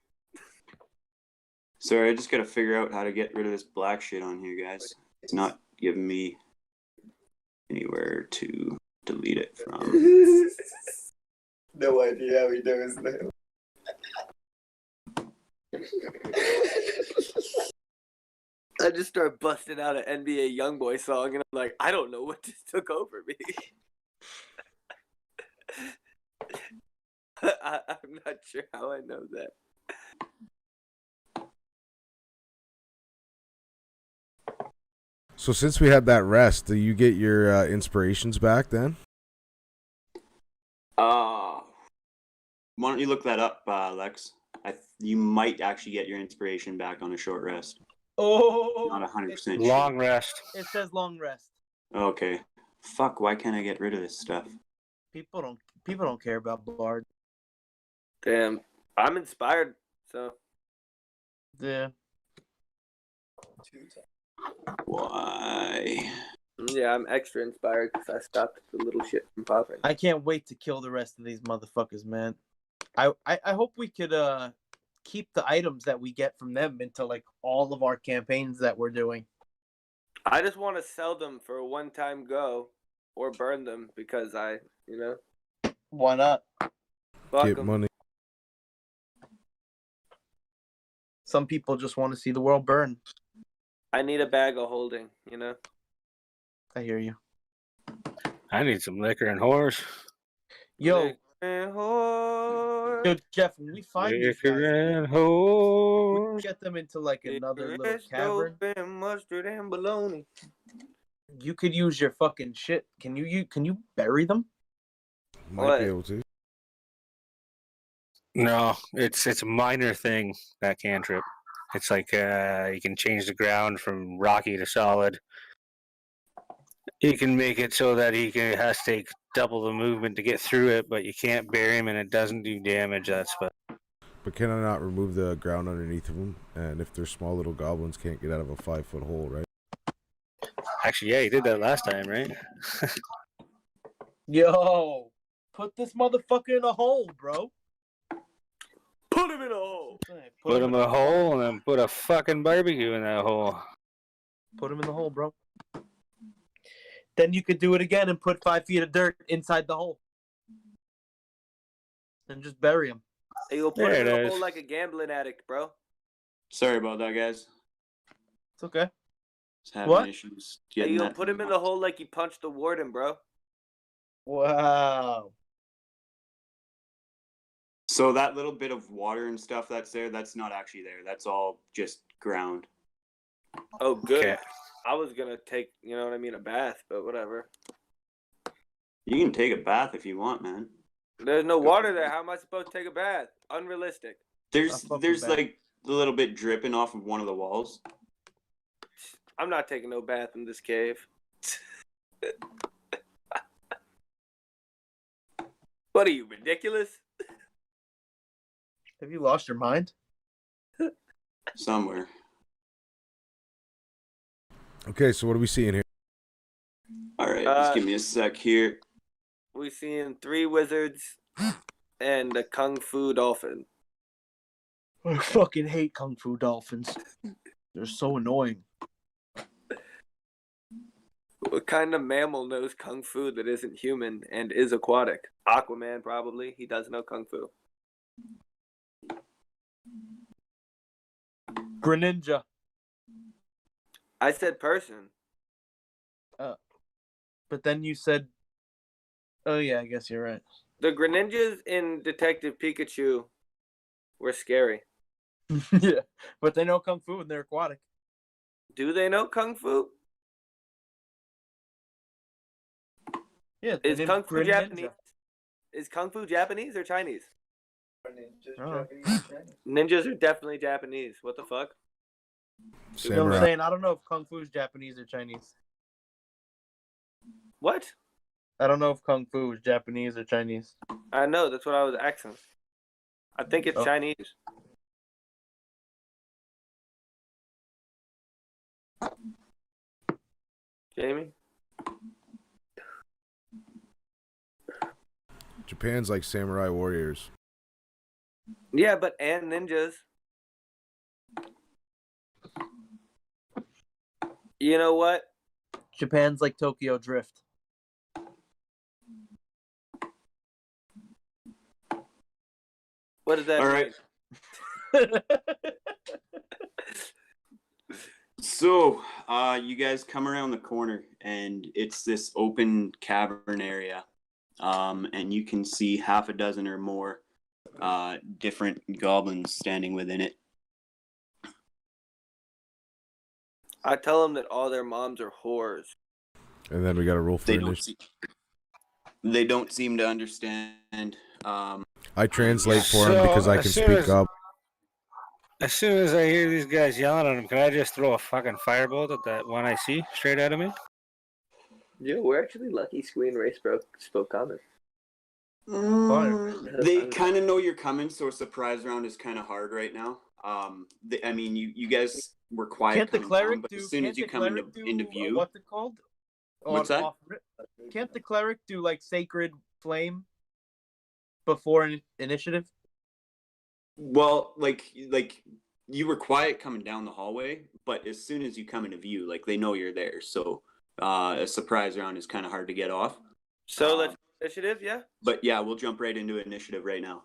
Sorry, I just gotta figure out how to get rid of this black shit on here, guys. It's not giving me anywhere to delete it from. No idea how he does that. I just start busting out an NBA YoungBoy song, and I'm like, I don't know what just took over me. I'm not sure how I know that. So since we had that rest, do you get your inspirations back then? Why don't you look that up, Lex? You might actually get your inspiration back on a short rest. Oh, Not 100% Long rest. it says long rest. Okay. Fuck, why can't I get rid of this stuff? People don't care about Bard. Damn, I'm inspired. So Yeah. Why? yeah, I'm extra inspired because I stopped the little shit from popping. I can't wait to kill the rest of these motherfuckers, man. I hope we could keep the items that we get from them into like all of our campaigns that we're doing. I just want to sell them for a one-time go or burn them because Why not? fuck Get 'em. money. Some people just want to see the world burn. I need a bag of holding, I hear you. I need some liquor and horse. Yo, Yo, yo, Jeff, when we find these Liquor guys, and we horse. get them into like another little cavern. Mustard and bologna. You could use your fucking shit. Can you bury them? Might What? be able to. No, it's a minor thing, that cantrip. It's like you can change the ground from rocky to solid. You can make it so that has to take double the movement to get through it, but you can't bury him and it doesn't do damage. That's what. But can I not remove the ground underneath of them? And if they're small little goblins, can't get out of a 5-foot hole, right? Actually, yeah, you did that last time, right? Yo, put this motherfucker in a hole, bro. Put him in a hole. Put him in a hole and then put a fucking barbecue in that hole. Put him in the hole, bro. Then you could do it again and put 5 feet of dirt inside the hole. And just bury him. Hey, you'll put There him in it a is. hole like a gambling addict, bro. Sorry about that, guys. It's okay. Just having What? issues Hey, getting you'll that put him in the hole like you punched the warden, bro. Wow. So that little bit of water and stuff that's there, that's not actually there. That's all just ground. Oh, good. Okay. I was gonna take, a bath, but whatever. You can take a bath if you want, man. There's no water there. How am I supposed to take a bath? Unrealistic. There's I'll fucking bath. like a little bit dripping off of one of the walls. I'm not taking no bath in this cave. What are you, ridiculous? Have you lost your mind? Somewhere. Okay, so what are we seeing here? Alright, just give me a sec here. We seeing 3 wizards and a kung fu dolphin. I fucking hate kung fu dolphins. They're so annoying. What kind of mammal knows kung fu that isn't human and is aquatic? Aquaman, probably. He does know kung fu. Greninja. I said person. But then you said, oh yeah, I guess you're right. The Greninjas in Detective Pikachu were scary. Yeah, but they know kung fu and they're aquatic. Do they know kung fu? Yeah, Is name's kung fu Greninja. Japanese? Is kung fu Japanese or Chinese? Oh. Ninjas are definitely Japanese. What the fuck? You know what I'm Samurai. saying? I don't know if kung fu is Japanese or Chinese. What? I don't know if kung fu is Japanese or Chinese. I know, that's what I was asking. I think it's Oh. Chinese. Jamie? Japan's like samurai warriors. Yeah, but and ninjas. You know what? Japan's like Tokyo Drift. What does that All mean? right. So, you guys come around the corner, and it's this open cavern area, and you can see half a dozen or more different goblins standing within it. I tell them that all their moms are whores. And then we got to roll for They initiative. they don't seem to understand. I translate for him So, because I as can soon speak as- up. As soon as I hear these guys yelling at him, can I just throw a fucking firebolt at that one I see straight out of me? Yeah, we're actually lucky Squeen Race spoke common. They kind of know you're coming, so a surprise round is kind of hard right now. I mean, you guys were quiet Can't the coming cleric down, but do? as soon Can't as you the come into cleric do? view, What's it called? What's that? Can't the cleric do like sacred flame before initiative? well, like you were quiet coming down the hallway, but as soon as you come into view, like they know you're there. So a surprise round is kind of hard to get off. So let's initiative, yeah? But yeah, we'll jump right into initiative right now.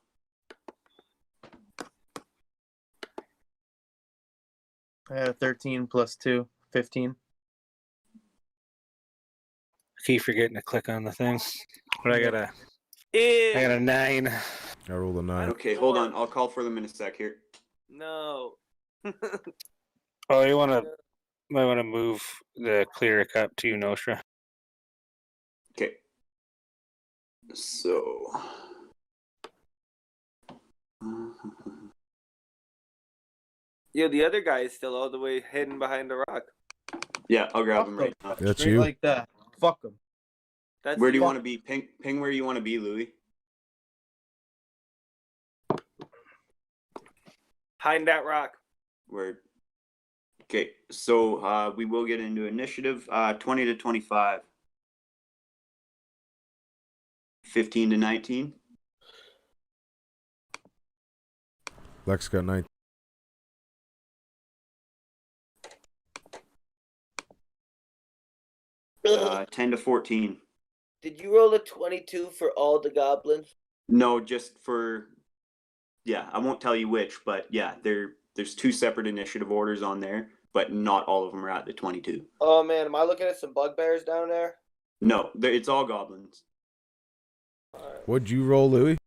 I have 13 plus 2, 15. I keep forgetting to click on the thing. But I got a Ew. 9. I rolled a 9. Okay, hold on. I'll call for them in a sec here. No. Oh, you might want to move the cleric up to Nostra. Okay. So. Yeah, the other guy is still all the way hidden behind the rock. Yeah, I'll grab Fuck him right now. That's Straight you. like that. Fuck them. That's Where do you the- want to be? Ping where you want to be, Louis. Behind that rock. Where? Okay, so we will get into initiative. 20 to 25. 15 to 19. Lex got 9. 10 to 14. Did you roll a 22 for all the goblins? No, just for. Yeah, I won't tell you which, but yeah, there's 2 separate initiative orders on there, but not all of them are at the 22. Oh man, am I looking at some bugbears down there? No, it's all goblins. Alright. What'd you roll, Louis?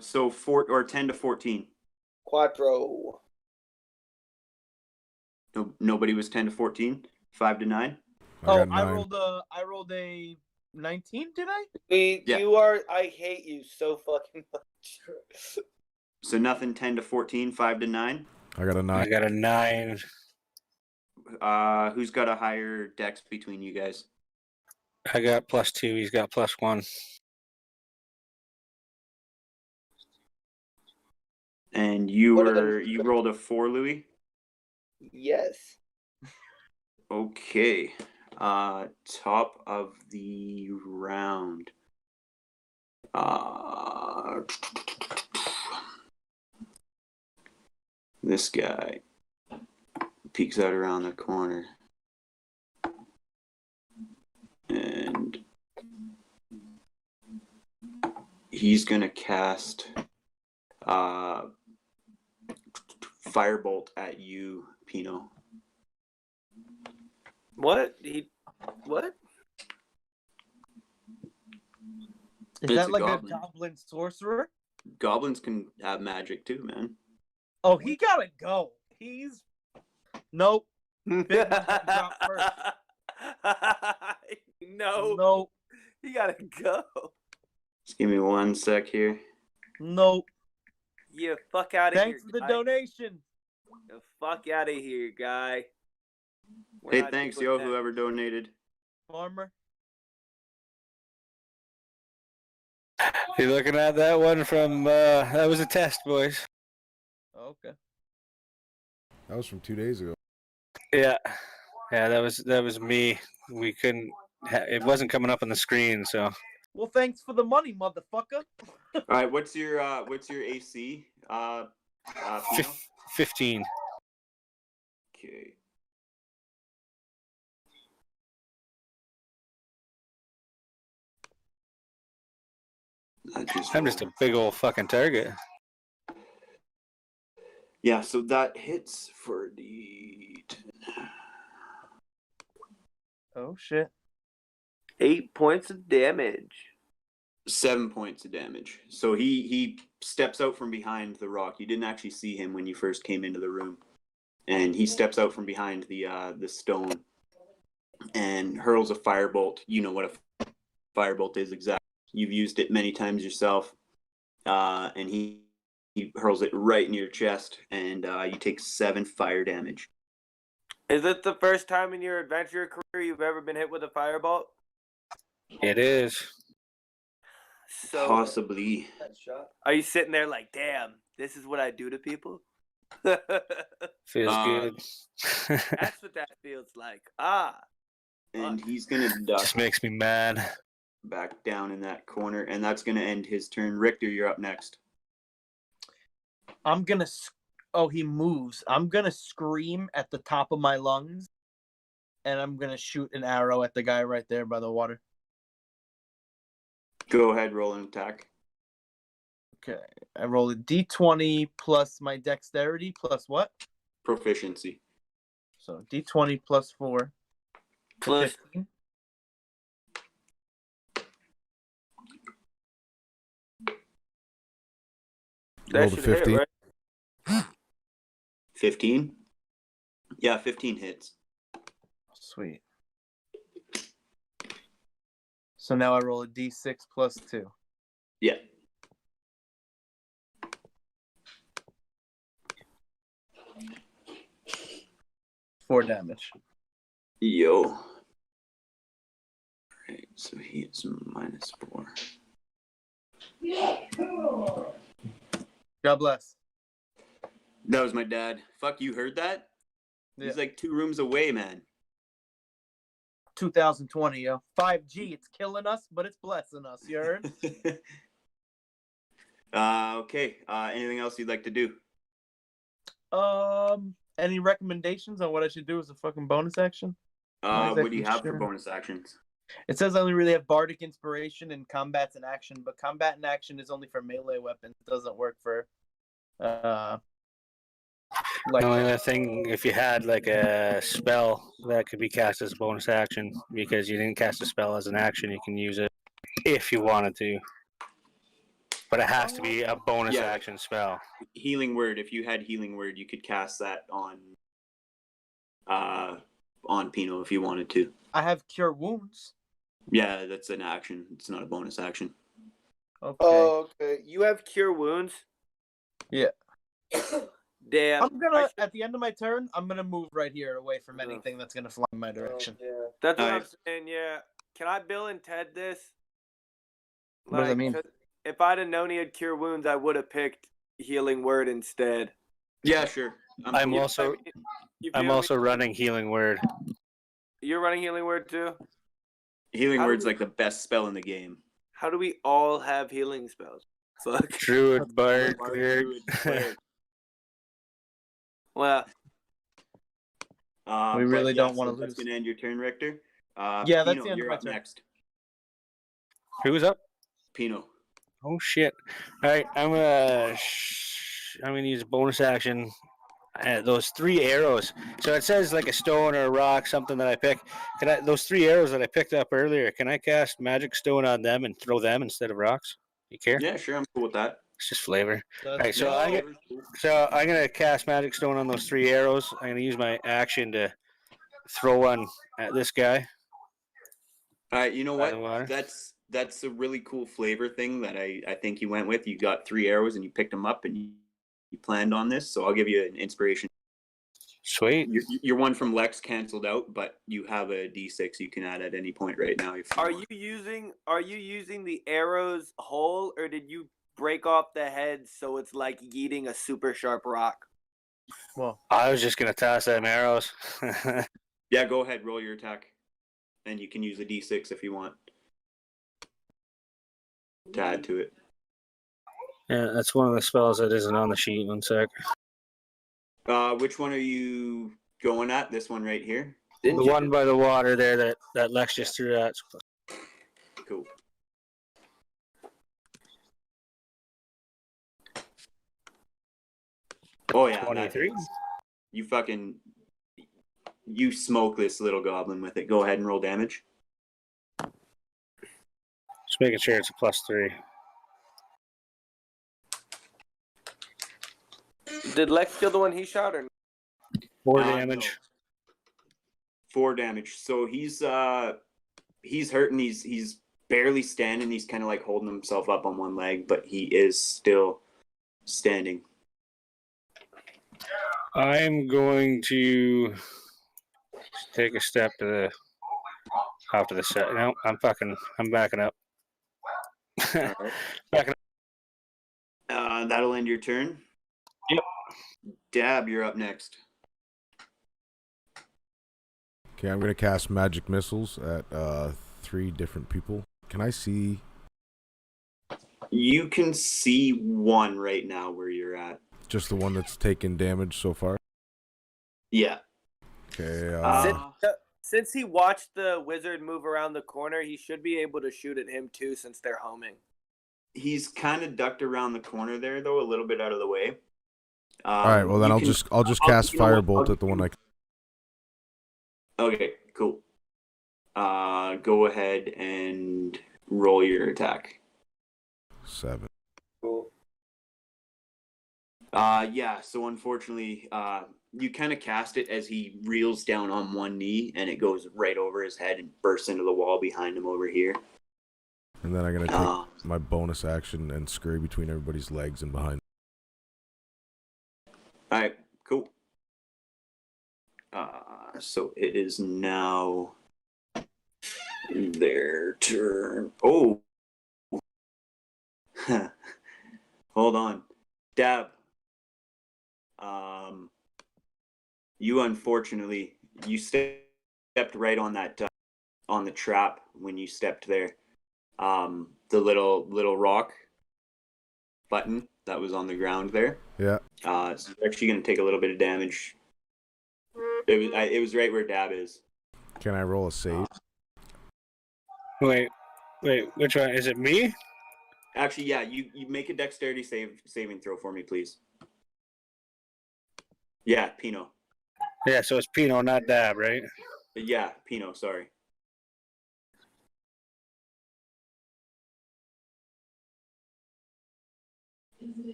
So 10 to 14. Quattro. No, nobody was 10 to 14. 5 to 9. I Oh, got I 9. rolled a 19, did I? Yeah. You are. I hate you so fucking much. So nothing 10 to 14. 5 to 9. I got a I 9. got a 9. Who's got a higher dex between you guys? I got +2. He's got +1. And you What are the- you rolled a 4, Louis. Yes. Okay. Top of the round. This guy peeks out around the corner. And he's going to cast Firebolt at you, Pino. What? What? Is It's that a like goblin. a goblin sorcerer? Goblins can have magic too, man. Oh, he gotta go. He's nope. Big drop first. No. Nope. You gotta go. Just give me 1 sec here. Nope. Yeah, fuck out of here. Thanks for the guy. donation. The fuck out of here, guy. We're Hey, not thanks, doing yo, that. whoever donated. Farmer. You're looking at that one from that was a test, boys. Okay. That was from 2 days ago. Yeah, that was me. We couldn't. It wasn't coming up on the screen, so Well, thanks for the money, motherfucker. All right, what's your AC? Pino? 15. Okay. I'm just a big old fucking target. Yeah, so that hits for the Oh shit. 8 points of damage. 7 points of damage. So he steps out from behind the rock. You didn't actually see him when you first came into the room, and he steps out from behind the stone and hurls a firebolt. You know what a firebolt is exactly. You've used it many times yourself, and he hurls it right in your chest, and you take 7 fire damage. Is it the first time in your adventure career you've ever been hit with a firebolt? It is. So, Possibly. That shot. are you sitting there like, damn, this is what I do to people? Feels good. That's what that feels like. Ah. And he's gonna duck Just makes me mad. back down in that corner, and that's gonna end his turn. Richter, you're up next. I'm gonna. Oh, he moves. I'm gonna scream at the top of my lungs, and I'm gonna shoot an arrow at the guy right there by the water. Go ahead, roll an attack. Okay. I roll a d20 plus my dexterity plus what? Proficiency. So d20 plus 4. Plus 15. That Roll the should hit, 50. right? 15? Yeah, 15 hits. Sweet. So now I roll a d6 plus 2. Yeah. Four damage. Yo. Right, so he is -4. God bless. That was my dad. Fuck, you heard that? Yeah. He's like 2 rooms away, man. 2020, yo. 5G, it's killing us, but it's blessing us. You heard? Okay. Anything else you'd like to do? Any recommendations on what I should do as a fucking bonus action? What do you have for Sure. bonus actions? It says I only really have bardic inspiration and combat's in action, but combat in action is only for melee weapons. It doesn't work for like The only other thing, if you had like a spell that could be cast as a bonus action, because you didn't cast a spell as an action, you can use it if you wanted to. But it has to be a bonus Yeah. action spell. Healing Word. If you had Healing Word, you could cast that on Pino if you wanted to. I have cure wounds. Yeah, that's an action. It's not a bonus action. Okay. Oh, okay. You have cure wounds? Yeah. Damn. I'm gonna at the end of my turn, I'm gonna move right here away from Ugh. anything that's gonna fly in my direction. Yeah. That's what I'm Alright. saying, yeah. Can I Bill and Ted this? What does that mean? 'cause if I'd have known he had cure wounds, I would have picked healing word instead. Yeah, sure. I'm You- also you I'm feel me? also running healing word. You're running healing word too? Healing How do Word's we- like the best spell in the game. How do we all have healing spells? Fuck. Druid, bard, Bard, cleric. Druid, Cleric. Well, We really don't wanna That's lose. gonna end your turn, Richter. Yeah, that's Pino, the end of you're my up turn. next. Who's up? Pino. Oh shit! All right, I'm gonna use a bonus action. Those 3 arrows. So it says like a stone or a rock, something that I pick. Those 3 arrows that I picked up earlier? Can I cast magic stone on them and throw them instead of rocks? You care? Yeah, sure, I'm cool with that. It's just flavor. All right, so Yeah, I'm gonna cast magic stone on those 3 arrows. I'm gonna use my action to throw one at this guy. All right, you know By the what? water. That's a really cool flavor thing that I think you went with. You got 3 arrows and you picked them up and you planned on this. So I'll give you an inspiration. Sweet. Your one from Lex canceled out, but you have a D6 you can add at any point right now. If you are want. you using the arrows whole, or did you break off the head so it's like yeeting a super sharp rock? Well, I was just gonna toss them arrows. Yeah, go ahead, roll your attack, and you can use a D6 if you want to add to it. Yeah, that's one of the spells that isn't on the sheet. 1 sec. Which one are you going at? This one right here. The one by the water there that Lex just threw at. Cool. Oh yeah, that 23. hits. You smoke this little goblin with it. Go ahead and roll damage. Just making sure it's a +3. Did Lex kill the one he shot, or? 4 No. damage. 4 damage. So he's hurting. He's barely standing. He's kind of like holding himself up on one leg, but he is still standing. I'm going to take a step to the off to the side. No, I'm backing up. Backing up. That'll end your turn. Yep. Dab, you're up next. Okay, I'm gonna cast magic missiles at 3 different people. Can I see? You can see one right now where you're at. Just the one that's taken damage so far? Yeah. Okay. Since he watched the wizard move around the corner, he should be able to shoot at him too, since they're homing. He's kind of ducked around the corner there, though, a little bit out of the way. All right. Well, then I'll just cast firebolt at the one I. Okay. Cool. Go ahead and roll your attack. 7. Cool. Yeah. So unfortunately, you kind of cast it as he reels down on one knee, and it goes right over his head and bursts into the wall behind him over here. And then I'm gonna take my bonus action and scurry between everybody's legs and behind. All right. Cool. So it is now their turn. Oh. Hold on. Dab. You unfortunately, you stepped right on that, on the trap when you stepped there. The little rock button that was on the ground there. Yeah. So you're actually going to take a little bit of damage. It was right where Dab is. Can I roll a save? Wait, which one? Is it me? Actually, yeah, you make a dexterity saving throw for me, please. Yeah, Pino. Yeah, so it's Pino, not Dab, right? Yeah, Pino, sorry.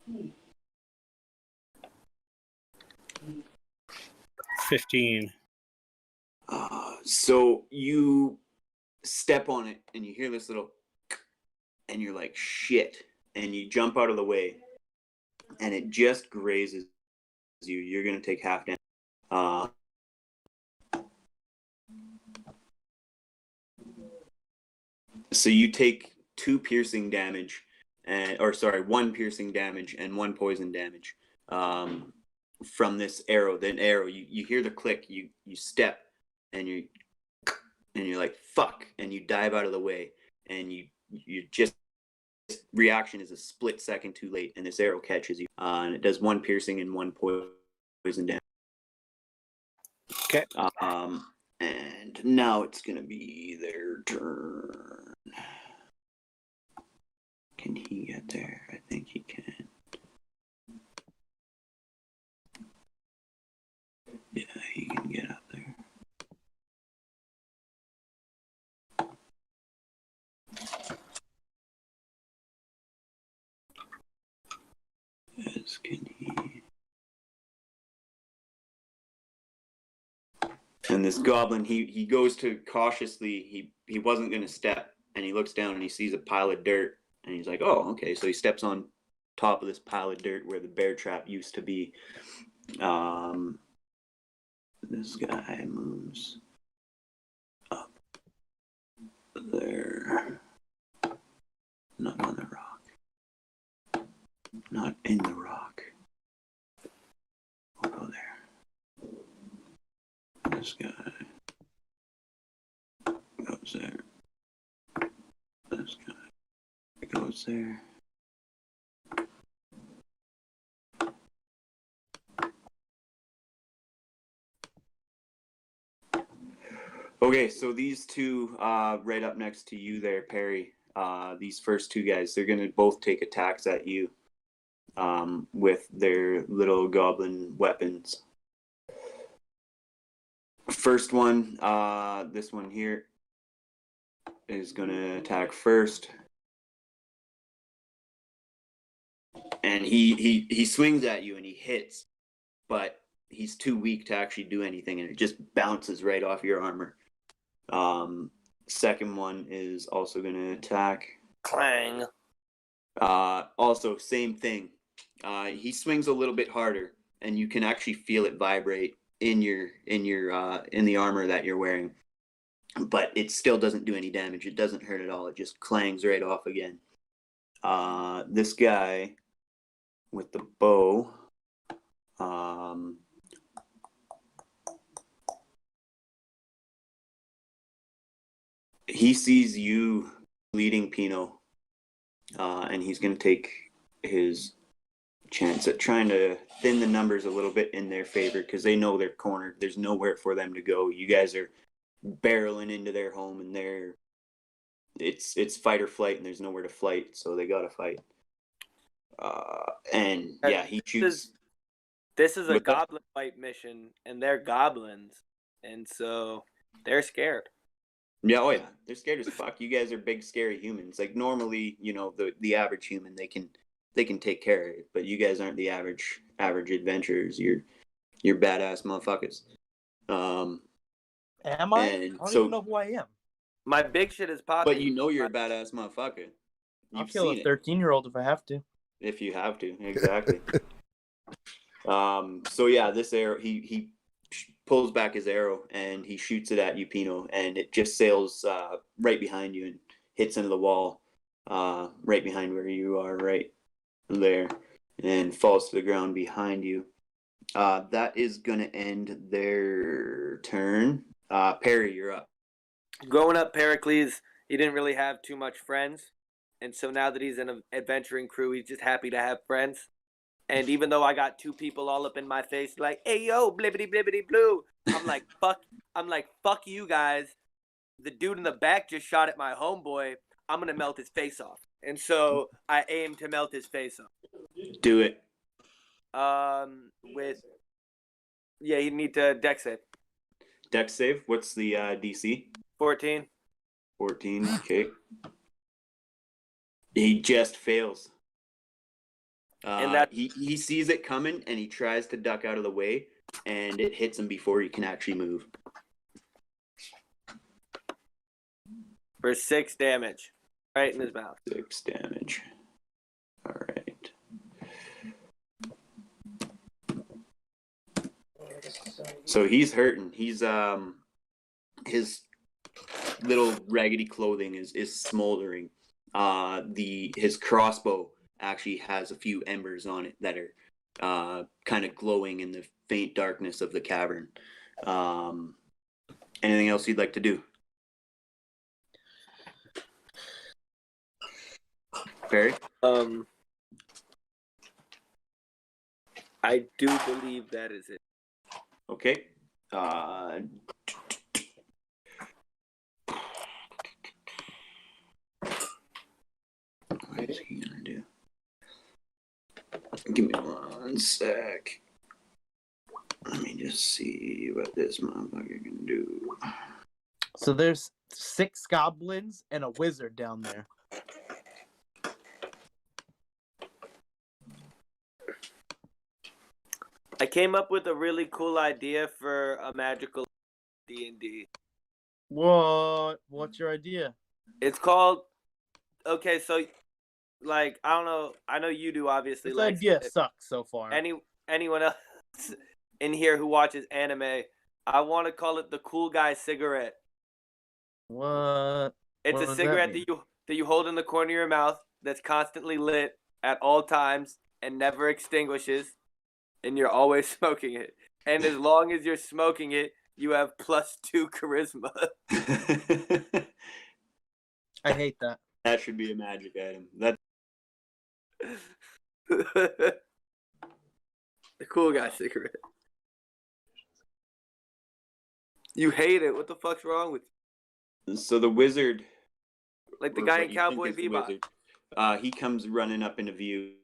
Hmm. 15. So you step on it and you hear this little, and you're like, shit, and you jump out of the way, and it just grazes you. You're gonna take half damage. So you take 2 piercing damage, one piercing damage and 1 poison damage from this arrow. Then arrow, you hear the click, you step, and you're like, fuck, and you dive out of the way, and you just reaction is a split second too late, and this arrow catches you. And it does 1 piercing and 1 poison damage. Okay. And now it's gonna be their turn. Can he get there? I think he can. Yeah, he can get up there. Yes, can he? And this goblin, he goes to cautiously, he wasn't going to step, and he looks down and he sees a pile of dirt, and he's like, oh, okay. So he steps on top of this pile of dirt where the bear trap used to be. This guy moves up there. Not on the rock. Not in the rock. We'll go there. This guy goes there. This guy goes there. Okay, so these two right up next to you there, Perry, these first two guys, they're going to both take attacks at you with their little goblin weapons. First one, this one here, is going to attack first. And he swings at you and he hits, but he's too weak to actually do anything, and it just bounces right off your armor. Second one is also going to attack. Clang. Also, same thing. He swings a little bit harder, and you can actually feel it vibrate in the armor that you're wearing. But it still doesn't do any damage. It doesn't hurt at all. It just clangs right off again. This guy with the bow. He sees you leading Pino, and he's going to take his chance at trying to thin the numbers a little bit in their favor because they know they're cornered. There's nowhere for them to go. You guys are barreling into their home, and it's fight or flight, and there's nowhere to fight, so they got to fight. And yeah, he shoots. This is a goblin fight mission, and they're goblins, and so they're scared. Yeah, oh yeah, they're scared as fuck. You guys are big, scary humans. Like normally, you know, the average human, they can take care of it, but you guys aren't the average adventurers. You're badass motherfuckers. Am I? I don't even know who I am. My big shit is popping. But you know you're a badass motherfucker. I'll kill a 13-year-old if I have to. If you have to, exactly. So yeah, this arrow, he pulls back his arrow and he shoots it at you, Pino, and it just sails right behind you and hits into the wall right behind where you are, right there, and falls to the ground behind you. That is going to end their turn. Perry, you're up. Growing up, Pericles, he didn't really have too much friends. And so now that he's in an adventuring crew, he's just happy to have friends. And even though I got two people all up in my face, like, hey, yo, blibbity, blibbity, blue. I'm like, fuck you guys. The dude in the back just shot at my homeboy. I'm going to melt his face off. And so I aim to melt his face off. Do it. You need to dex save. Dex save? What's the DC? 14. 14, okay. He just fails. And that he sees it coming and he tries to duck out of the way, and it hits him before he can actually move. For 6 damage. Right in his mouth. 6 damage. Alright. So he's hurting. He's his little raggedy clothing is smoldering. His crossbow actually has a few embers on it that are kind of glowing in the faint darkness of the cavern. Anything else you'd like to do? Barry? I do believe that is it. Okay. What is he gonna do? Give me 1 sec. Let me just see what this motherfucker can do. So there's 6 goblins and a wizard down there. I came up with a really cool idea for a magical DnD. What? What's your idea? It's called. Okay, so like I don't know. I know you do obviously. This like idea sucks so far. anyone else in here who watches anime, I want to call it the cool guy cigarette. What? It's What a does cigarette mean? that you hold in the corner of your mouth that's constantly lit at all times and never extinguishes, and you're always smoking it. And as long as you're smoking it, you have +2 charisma. I hate that. That should be a magic item. That The cool guy cigarette. You hate it. What the fuck's wrong with you? So the wizard, Like the or guy what in you Cowboy think is the Bebop. wizard, he comes running up into view.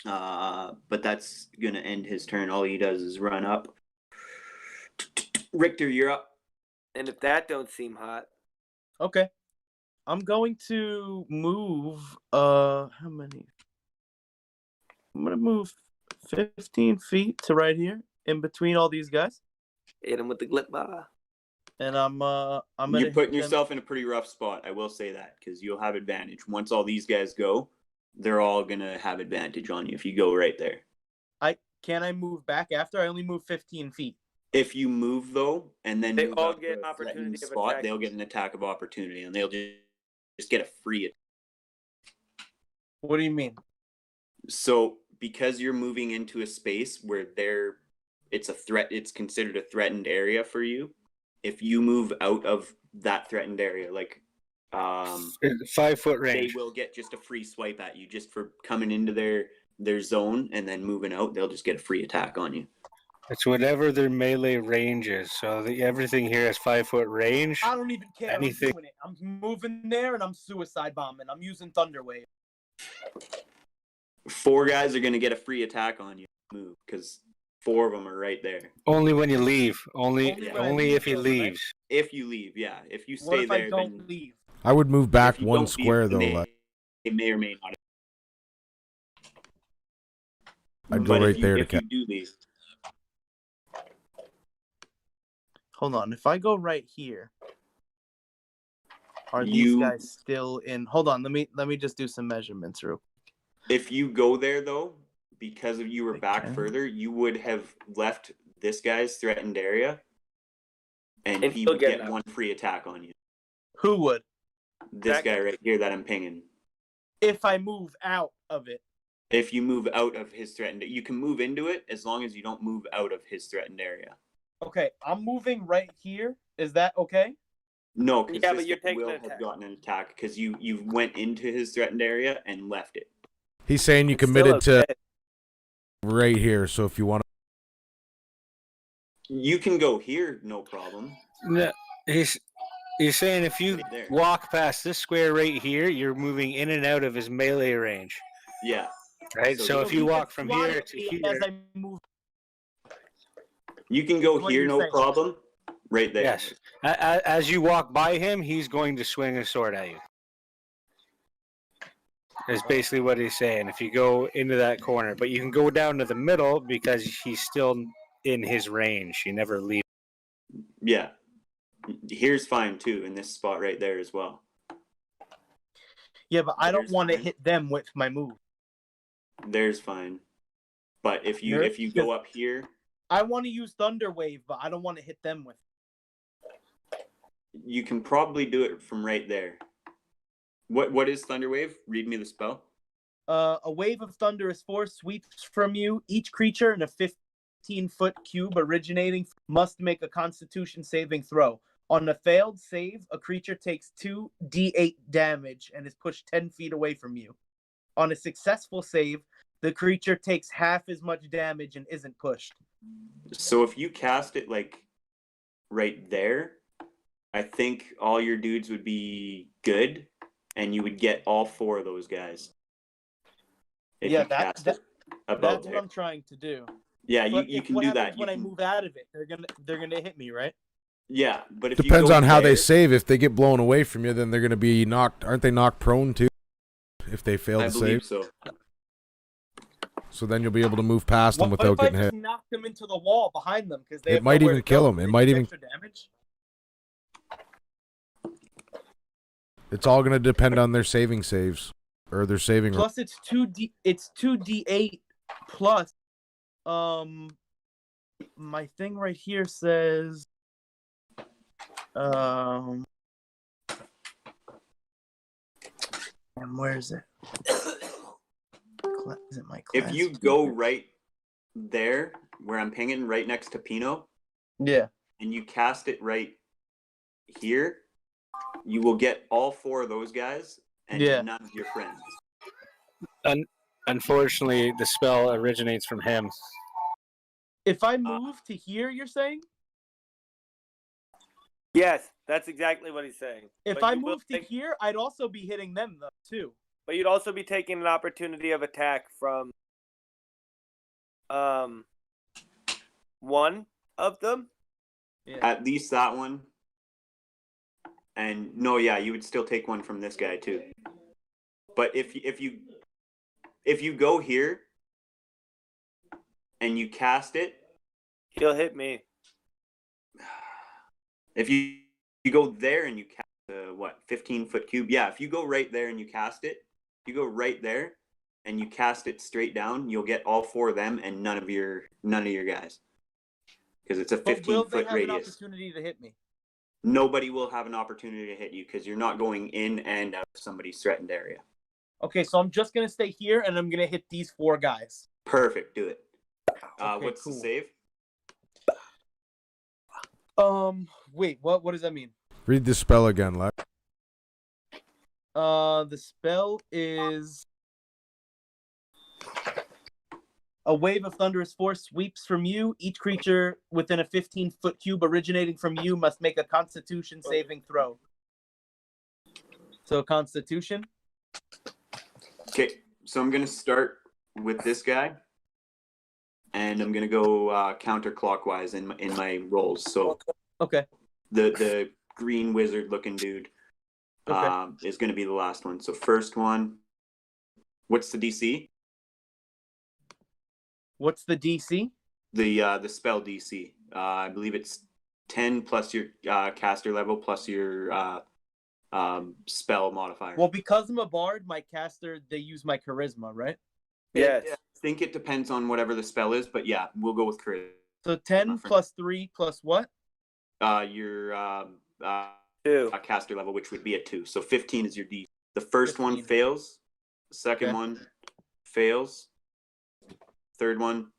But that's gonna end his turn. All he does is run up. Richter, you're up. And if that don't seem hot, Okay. I'm going to move how many? I'm gonna move 15 feet to right here in between all these guys. hit him with the glip bar. And I'm gonna You're putting hit them. yourself in a pretty rough spot. I will say that because you'll have advantage once all these guys go. They're all gonna have advantage on you if you go right there. Can I move back after? I only move 15 feet. If you move though, and then They move all up get to a opportunity threatened of spot, attack. they'll get an attack of opportunity, and they'll just get a free attack. What do you mean? So because you're moving into a space where it's a threat, it's considered a threatened area for you. If you move out of that threatened area, like 5 foot they range. will get just a free swipe at you just for coming into their zone and then moving out. They'll just get a free attack on you. It's whatever their melee range is. So everything here has 5 foot range. I don't even care. Anything. I'm doing it. I'm moving there and I'm suicide bombing. I'm using Thunder Wave. 4 guys are gonna get a free attack on you. Move because 4 of them are right there. Only when you leave. Only Only when I leave, if he though, right? leaves. If you leave, yeah. If you What stay if I there, don't then leave? I would move back if you 1 don't square leave, though. then Like they may or may not. I'd But go if right there to if you catch. do leave, Hold on. If I go right here, are these guys still in? Hold on. Let me just do some measurements real. if you go there though, because of you were back Okay. further, you would have left this guy's threatened area, and And he he'll would get get out. 1 free attack on you. Who would? This That guy guy. right here that I'm pinging. If I move out of it. If you move out of his threatened, you can move into it as long as you don't move out of his threatened area. Okay, I'm moving right here. Is that okay? No, because Yeah, but this you're guy taking will an have attack. gotten an attack because you went into his threatened area and left it. He's saying you It's still committed to okay. right here. So if you want You can go here, no problem. No, he's saying if you Right there. walk past this square right here, you're moving in and out of his melee range. Yeah. Right? So So if he you can walk from fly here to me here. as I move. You can go What here, you're no saying. problem. Right there. Yes. As you walk by him, he's going to swing a sword at you. Is basically what he's saying. If you go into that corner, but you can go down to the middle because he's still in his range. You never leave. Yeah. Here's fine too, in this spot right there as well. Yeah, but I don't There's want to fine. hit them with my move. There's fine. But if you Nerf? go up here, I want to use Thunder Wave, but I don't want to hit them with. you can probably do it from right there. What is Thunderwave? Read me the spell. A wave of thunder is force sweeps from you. Each creature in a 15-foot cube originating must make a Constitution saving throw. On a failed save, a creature takes 2d8 damage and is pushed 10 feet away from you. On a successful save, the creature takes half as much damage and isn't pushed. So if you cast it like right there, I think all your dudes would be good, and you would get all 4 of those guys. If you cast it about that's there. what I'm trying to do. Yeah, But you can what do happens that. when I move out of it? They're gonna hit me, right? Yeah, but if Depends you go on how they there- save. If they get blown away from you, then they're going to be knocked. Aren't they knocked prone too? If they fail I to believe save. so. So then you'll be able to move past them What without if I getting just hit. knock them into the wall behind them because they It have might nowhere even to kill go? them. Do It they might take even- extra damage. It's all going to depend on their saving saves or their saving. Plus, it's 2d8 plus. My thing right here says. And where is it? Is it my class? If you go right there, where I'm pinging, right next to Pino, Yeah. and you cast it right here, you will get all 4 of those guys and Yeah. none of your friends. Unfortunately, the spell originates from him. If I move to here, you're saying? Yes, that's exactly what he's saying. If But I you will move to take- here, I'd also be hitting them though too. But you'd also be taking an opportunity of attack from one of them. Yeah. At least that one. And no, yeah, you would still take one from this guy too. But if you go here and you cast it, He'll hit me. if you go there and you cast 15-foot cube, yeah, if you go right there and you cast it, you go right there and you cast it straight down, you'll get all 4 of them and none of your guys, because it's a But will they 15-foot have an radius. opportunity to hit me? Nobody will have an opportunity to hit you because you're not going in and out of somebody's threatened area. Okay, so I'm just gonna stay here and I'm gonna hit these 4 guys. Perfect, do it. Okay, What's cool. the save? Wait, what does that mean? Read the spell again, Lex. The spell is a wave of thunderous force sweeps from you. Each creature within a 15-foot cube originating from you must make a Constitution saving throw. So Constitution. Okay, so I'm gonna start with this guy, and I'm gonna go counterclockwise in my rolls. So Okay. the green wizard looking dude is gonna be the last one. So first one, what's the DC? What's the DC? The spell DC. I believe it's 10 plus your caster level plus your spell modifier. Well, because I'm a bard, my caster, they use my charisma, right? Yes. I think it depends on whatever the spell is, but yeah, we'll go with charisma. So 10 plus 3 plus what? Your 2. caster level, which would be a 2. So 15 is your D. The first one 15. fails. The second Okay. one fails. Third one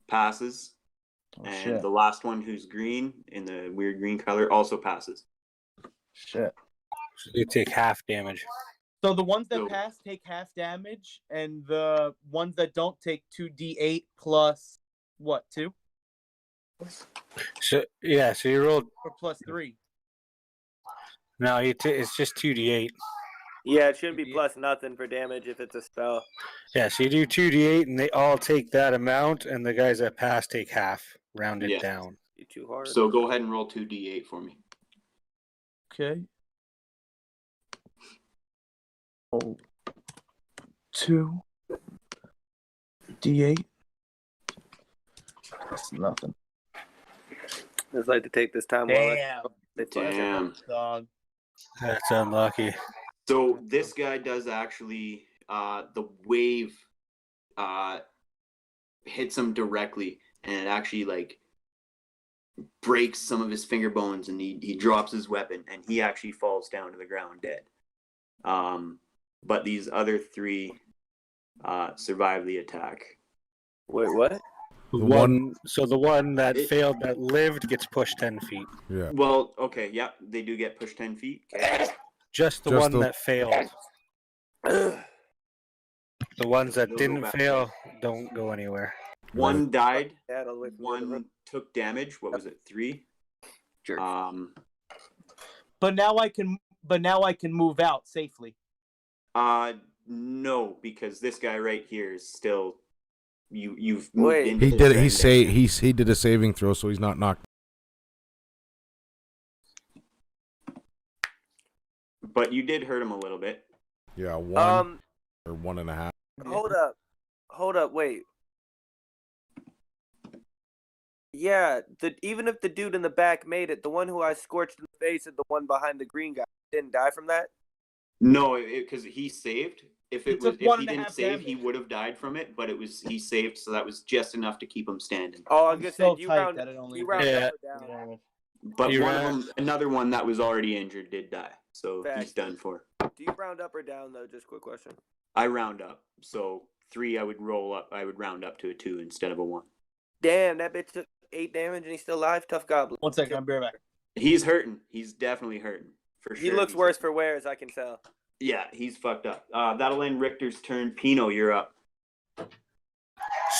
passes. Oh, And shit. the last one, who's green in the weird green color, also passes. Shit. So you take half damage. So the ones that So- pass take half damage, and the ones that don't take 2d8 plus what, 2? So yeah, so you rolled. Or plus 3? No, it's just 2d8. Yeah, it shouldn't be 2d8. plus nothing for damage if it's a spell. Yeah, so you do 2d8, and they all take that amount, and the guys that pass take half, rounded Yeah. down. You too hard. So go ahead and roll 2d8 for me. Okay. Oh. 2 d8. That's nothing. Just like to take this time Damn. the Damn. Dog. That's unlucky. So this guy does actually the wave hits him directly, and it actually like breaks some of his finger bones, and he drops his weapon, and he actually falls down to the ground dead. But these other 3 survive the attack. Wait, what? The one that It- failed that lived gets pushed 10 feet. Yeah. Well, okay, yeah, they do get pushed 10 feet. Okay. Just the Just one the- that failed. The ones that They'll go didn't back. fail don't go anywhere. One died. Dad all the way from the other room. One took damage. What was it? 3. Jerk. But now I can move out safely. No, because this guy right here is still. You've moved Wait. into. He the did. trend area. He did a saving throw, so he's not knocked. But you did hurt him a little bit. Yeah, 1 or 1.5. Hold up, wait. Yeah, even if the dude in the back made it, the one who I scorched in the face and the one behind the green guy didn't die from that? No, because he saved. If he took didn't 1.5 save, he damage. would have died from it. But he saved, so that was just enough to keep him standing. Oh, I was I'm gonna so say, you tight round that it only up Yeah. or down. But You one of ran- them, another one that was already injured, did die. So Facts. he's done for. Do you round up or down though? Just quick question. I round up. So 3, I would roll up. I would round up to a 2 instead of a 1. Damn, that bitch took 8 damage and he's still alive. Tough goblin. 1 second, I'll be right back. He's hurting. He's definitely hurting. For sure. He looks he's worse hurting. for wear, as I can tell. Yeah, he's fucked up. That'll end Richter's turn. Pino, you're up.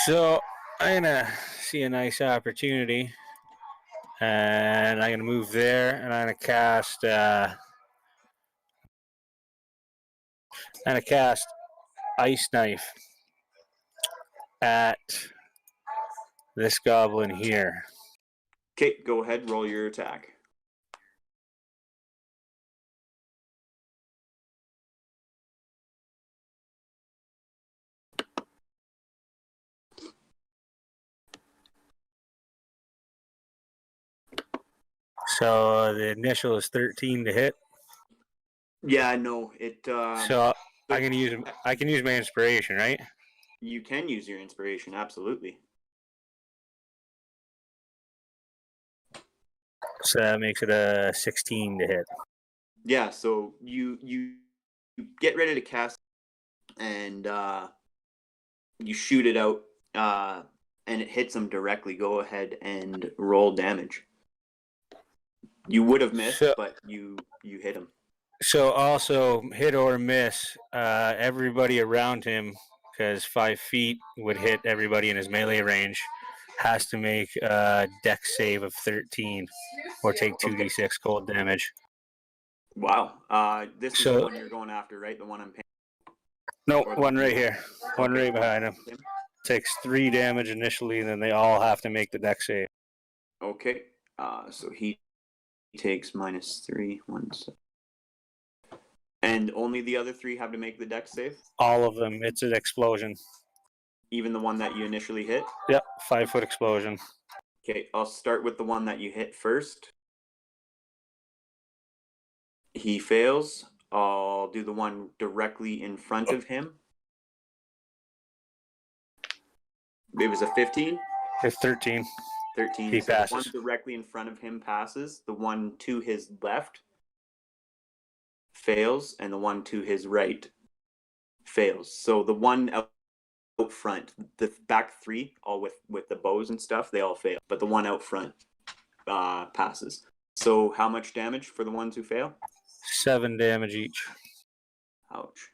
So I'm gonna see a nice opportunity, and I'm gonna move there, and I'm gonna cast Ice Knife at this goblin here. Okay, go ahead. Roll your attack. So the initial is 13 to hit. Yeah, no, it. So I can use my inspiration, right? You can use your inspiration, absolutely. So that makes it a 16 to hit. Yeah, so you get ready to cast, and you shoot it out, and it hits him directly. Go ahead and roll damage. You would have missed, So- but you hit him. So also hit or miss, everybody around him, because 5 feet would hit everybody in his melee range, has to make a dex save of 13 or take 2d6 cold damage. Wow. This is So- the one you're going after, right? The one I'm paying. No, Or the one right one- here. One Okay. right behind him. Takes 3 damage initially, and then they all have to make the dex save. Okay. So he takes -3. 1 sec. And only the other 3 have to make the dex save? All of them. It's an explosion. Even the one that you initially hit? Yep, 5-foot explosion. Okay, I'll start with the one that you hit first. He fails. I'll do the one directly in front of him. It was a 15? It's 13. 13. He so the one passes. directly in front of him passes. The one to his left fails, and the one to his right fails. So the one out front, the back 3, all with the bows and stuff, they all fail. But the one out front passes. So how much damage for the ones who fail? 7 damage each. Ouch.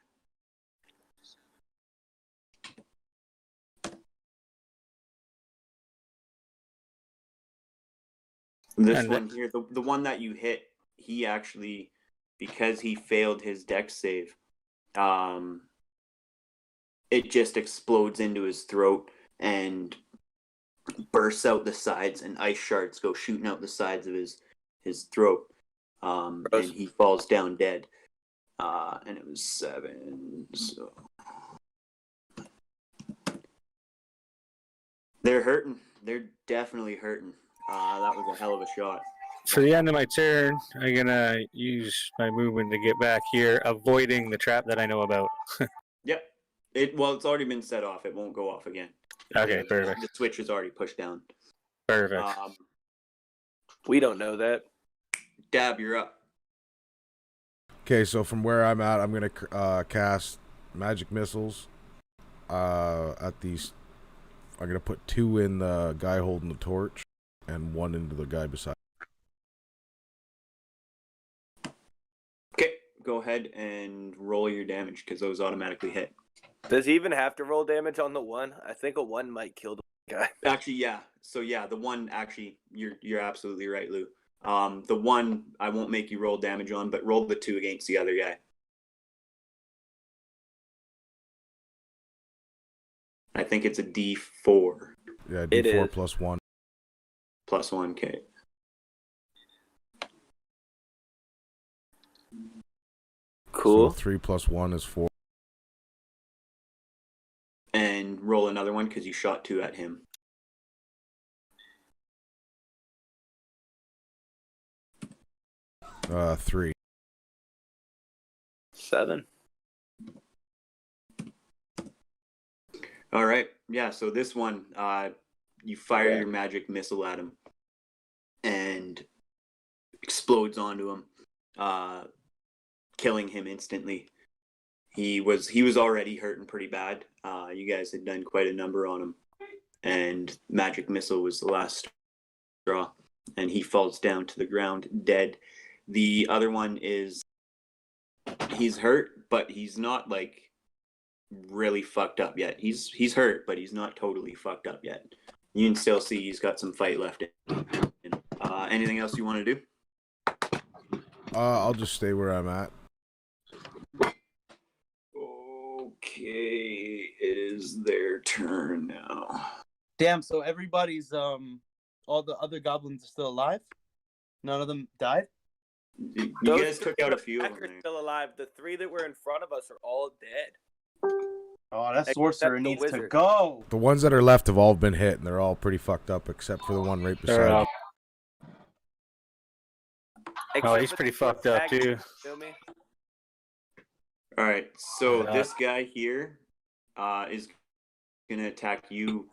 This And one here, the one that you hit, he actually, because he failed his dex save, it just explodes into his throat and bursts out the sides, and ice shards go shooting out the sides of his throat, and he falls down dead. And it was 7, so they're hurting. They're definitely hurting. That was a hell of a shot. For the end of my turn, I'm gonna use my movement to get back here, avoiding the trap that I know about. Yep. It's already been set off. It won't go off again. Okay, perfect. The switch is already pushed down. Perfect. We don't know that. Dab, you're up. Okay, so from where I'm at, I'm gonna cast magic missiles. At these, I'm gonna put 2 in the guy holding the torch, and 1 into the guy beside. Okay, go ahead and roll your damage because those automatically hit. Does he even have to roll damage on the one? I think a one might kill the guy. Actually, yeah. So yeah, the one actually, you're absolutely right, Lou. The one I won't make you roll damage on, but roll the 2 against the other guy. I think it's a D4 Yeah, It D4 is. plus 1. plus 1K. Cool. So 3 plus 1 is 4. And roll another one because you shot 2 at him. Uh, 3. 7. All right. Yeah. So this one, you fire your magic missile at him, and explodes onto him, killing him instantly. He was already hurting pretty bad. You guys had done quite a number on him, and magic missile was the last straw, and he falls down to the ground dead. The other one he's hurt, but he's not like really fucked up yet. He's hurt, but he's not totally fucked up yet. You can still see he's got some fight left in. Anything else you want to do? I'll just stay where I'm at. Okay, it is their turn now. Damn. So everybody's all the other goblins are still alive. None of them died. You Those guys took two out in a the few back of are them there. still alive. The 3 that were in front of us are all dead. Oh, that Except sorcerer the needs to wizard. go. The ones that are left have all been hit, and they're all pretty fucked up, except for the one right They're beside up. you. Oh, Except he's for pretty the fucked up protagonist, too. you feel me? All right, so Yeah. this guy here is gonna attack you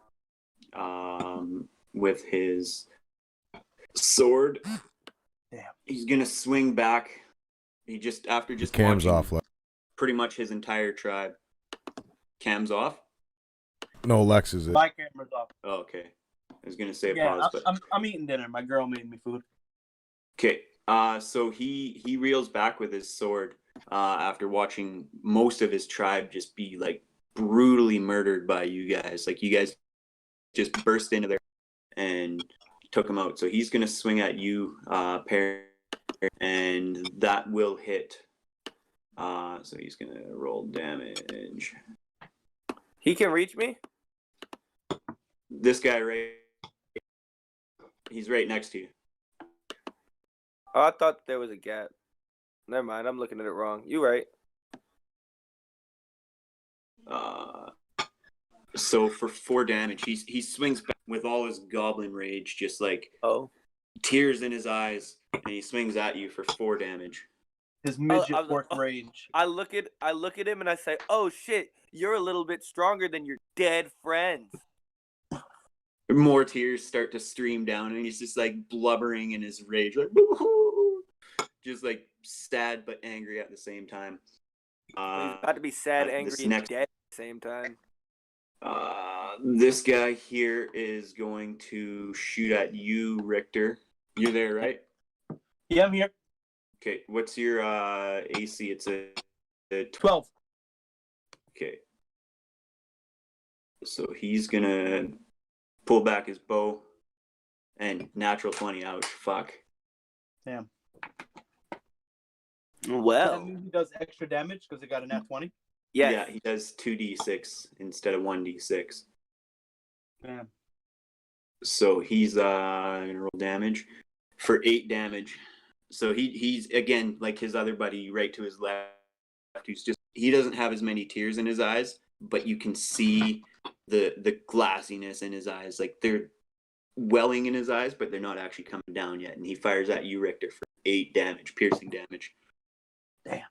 with his sword. Damn. He's gonna swing back. He just Cam's watching off. pretty much his entire tribe. Cam's off. No, Lex is it. My camera's off. Oh, okay. I was gonna say Yeah, pause, but I'm eating dinner. My girl made me food. okay. So he reels back with his sword after watching most of his tribe just be like brutally murdered by you guys. Like you guys just burst into there and took him out. So he's gonna swing at you, Perry, and that will hit. So he's gonna roll damage. He can reach me? This guy he's right next to you. Oh, I thought there was a gap. Never mind, I'm looking at it wrong. You right. So for 4 damage, he swings back with all his goblin rage, just like tears in his eyes, and he swings at you for 4 damage. His midget I was like, work rage. I look at him and I say, "Oh shit, you're a little bit stronger than your dead friends." More tears start to stream down, and he's just like blubbering in his rage, like just like sad but angry at the same time. He's about to be sad, angry, this and next- dead at the same time. This guy here is going to shoot at you, Richter. You're there, right? Yeah, I'm here. Okay, what's your AC? It's a 12. Okay. So he's gonna pull back his bow and natural 20. Ouch, fuck. Damn. That Well, means he does extra damage because it got a nat 20. yes. Yeah, he does 2d6 instead of 1d6. Damn. So he's gonna roll damage for 8 damage. So he's again like his other buddy right to his left, who's just he doesn't have as many tears in his eyes, but you can see the glassiness in his eyes. Like they're welling in his eyes, but they're not actually coming down yet. And he fires at you, Richter, for 8 damage, piercing damage. Damn.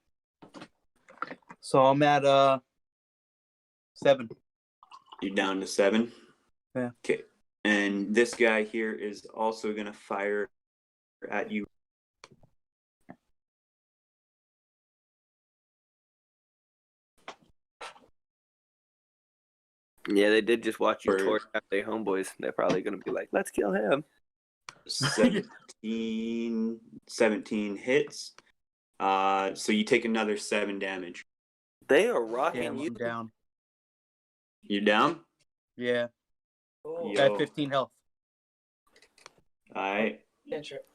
So I'm at 7. You're down to 7. Yeah. Okay. And this guy here is also gonna fire at you. Yeah, they did just watch you Or- torch out their homeboys. They're probably gonna be like, "Let's kill him." 17 hits. So you take another 7 damage. They are Yeah, rocking you. I'm down. You down? Yeah, Oh, I have Yo. 15 health. Alright. cantrip.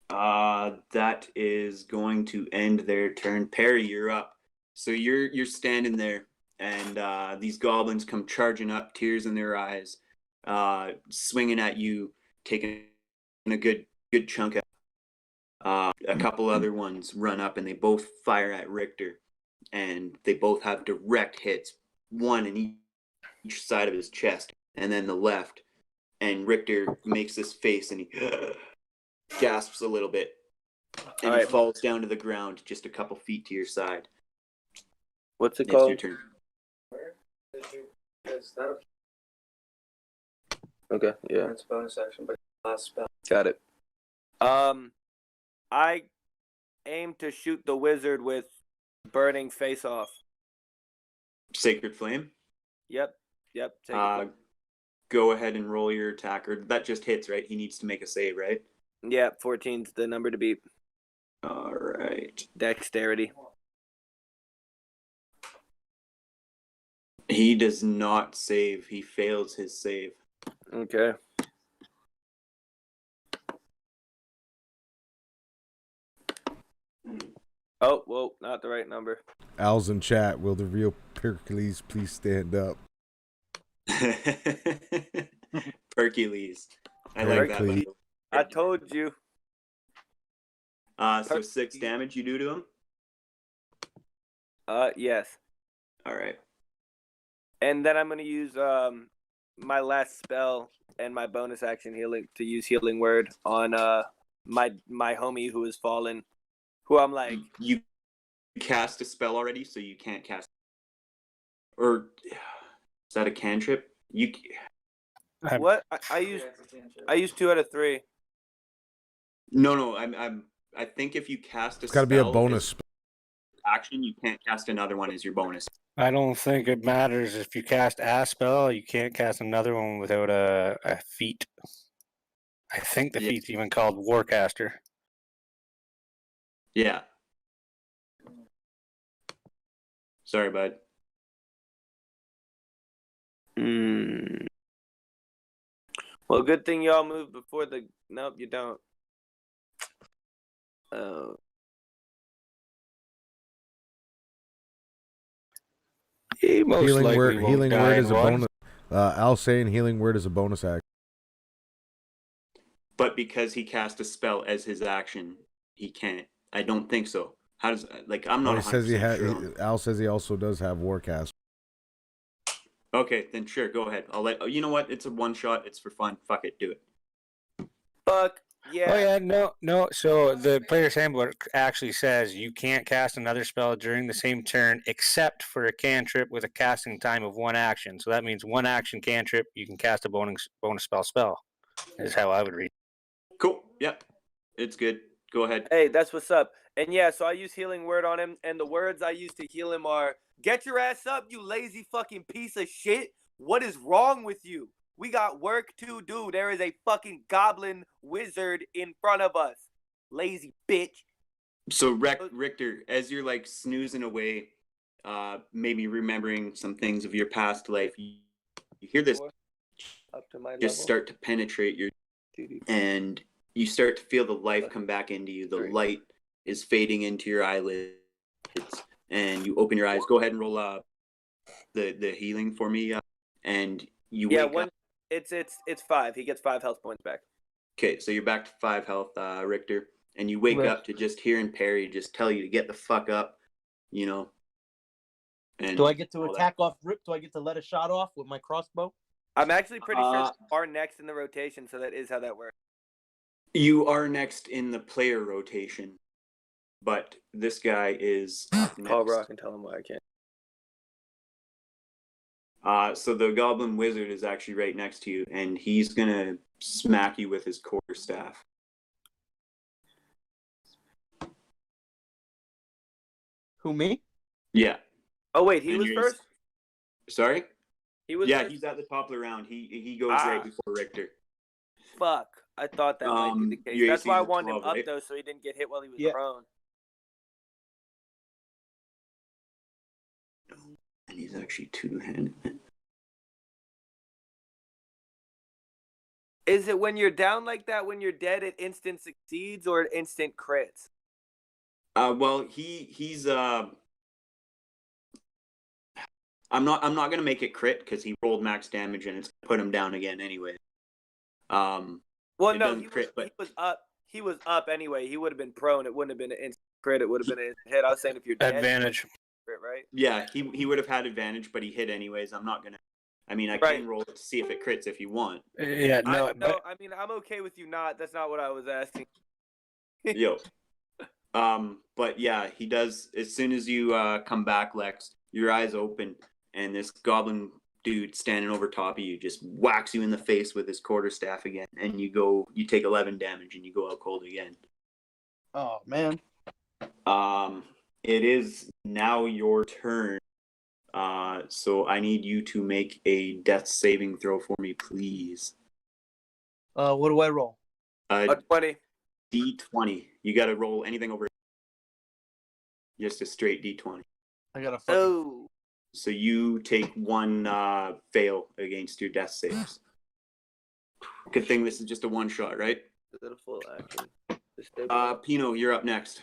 That is going to end their turn. Perry, you're up. So you're standing there, and these goblins come charging up, tears in their eyes, swinging at you, taking a good chunk out. A couple other ones run up, and they both fire at Richter, and they both have direct hits, one in each side of his chest, and then the left. And Richter makes this face, and he gasps a little bit, and he Alright. falls down to the ground just a couple feet to your side. What's it It's your called? turn. Where did you? Is that Okay, yeah. It's bonus action, but last spell. Got it. I aim to shoot the wizard with burning face off. Sacred Flame. Yep. Take it. Go ahead and roll your attacker. That just hits, right? He needs to make a save, right? Yeah, 14's the number to beat. All right. Dexterity. He does not save. He fails his save. Okay. Oh, whoa, not the right number. Al's in chat. Will the real Pericles please stand up? Percules. I like that. Pericles. I told you. So 6 damage you do to him? Yes. All right. And then I'm gonna use my last spell and my bonus action healing to use healing word on my homie who has fallen, who I'm like. You cast a spell already, so you can't cast. Or is that a cantrip? What I used 2 out of 3. No. I think if you cast a It's got to be a bonus. Action, you can't cast another one as your bonus. I don't think it matters if you cast a spell. You can't cast another one without a feat. I think the feat's even called Warcaster. Yeah. Sorry, bud. Well, good thing y'all moved before the. Nope, you don't. Oh. Healing word is a bonus. Al's saying healing word is a bonus action. But because he cast a spell as his action, he can't. I don't think so. How does I'm not? He says he has. sure. Al says he also does have Warcast. Okay, then sure, go ahead. I'll let. You know what? It's a one shot. It's for fun. Fuck it, do it. Fuck yeah. Oh yeah, no. So the player's handbook actually says you can't cast another spell during the same turn except for a cantrip with a casting time of 1 action. So that means 1 action cantrip, you can cast a bonus spell. Is how I would read. Cool. Yep. It's good. Go ahead. Hey, that's what's up. And yeah, so I use healing word on him, and the words I use to heal him are, "Get your ass up, you lazy fucking piece of shit. What is wrong with you? We got work to do. There is a fucking goblin wizard in front of us. Lazy bitch." So Richter, as you're like snoozing away, maybe remembering some things of your past life, you hear this Up to my just level. start to penetrate your, and you start to feel the life come back into you. The light is fading into your eyelids, and you open your eyes. Go ahead and roll the healing for me, and you wake up. It's 5. He gets 5 health points back. Okay, so you're back to 5 health, Richter, and you wake up to just hearing Perry just tell you to get the fuck up, you know. And do I get to attack off rip? Do I get to let a shot off with my crossbow? I'm actually pretty sure you are next in the rotation, so that is how that works. You are next in the player rotation, but this guy is next. Call Brock and tell him why I can't. So the goblin wizard is actually right next to you, and he's gonna smack you with his quarterstaff. Who, me? Yeah. Oh wait, he And was you're- first. Sorry. He was. Yeah, first? he's at the top of the round. He goes right before Richter. Fuck. I thought that might be the case. your That's AC why I is wanted 12, him up right? though, so he didn't get hit while he was Yeah. prone. And he's actually two-handed. Is it when you're down like that, when you're dead, it instant succeeds or it instant crits? Well, he's I'm not gonna make it crit because he rolled max damage and it's put him down again anyway. Well, it no, doesn't crit, but he was up. He was up anyway. He would have been prone. It wouldn't have been an instant crit. It would have been an instant hit. I was saying if you're dead, Advantage. crit, right? yeah, he would have had advantage, but he hit anyways. I'm not gonna. I mean, I Right. can roll it to see if it crits if you want. Yeah, no, but I mean, I'm okay with you not. That's not what I was asking. Yo. But yeah, he does. As soon as you come back, Lex, your eyes open, and this goblin dude standing over top of you just whacks you in the face with his quarterstaff again, and you take 11 damage, and you go out cold again. Oh man. It is now your turn. So I need you to make a death saving throw for me, please. What do I roll? A 20. D20. You got to roll anything over. Just a straight D20. I got a fucking. Oh. So you take one fail against your death saves. Good thing this is just a one shot, right? Is it a full action? Pino, you're up next.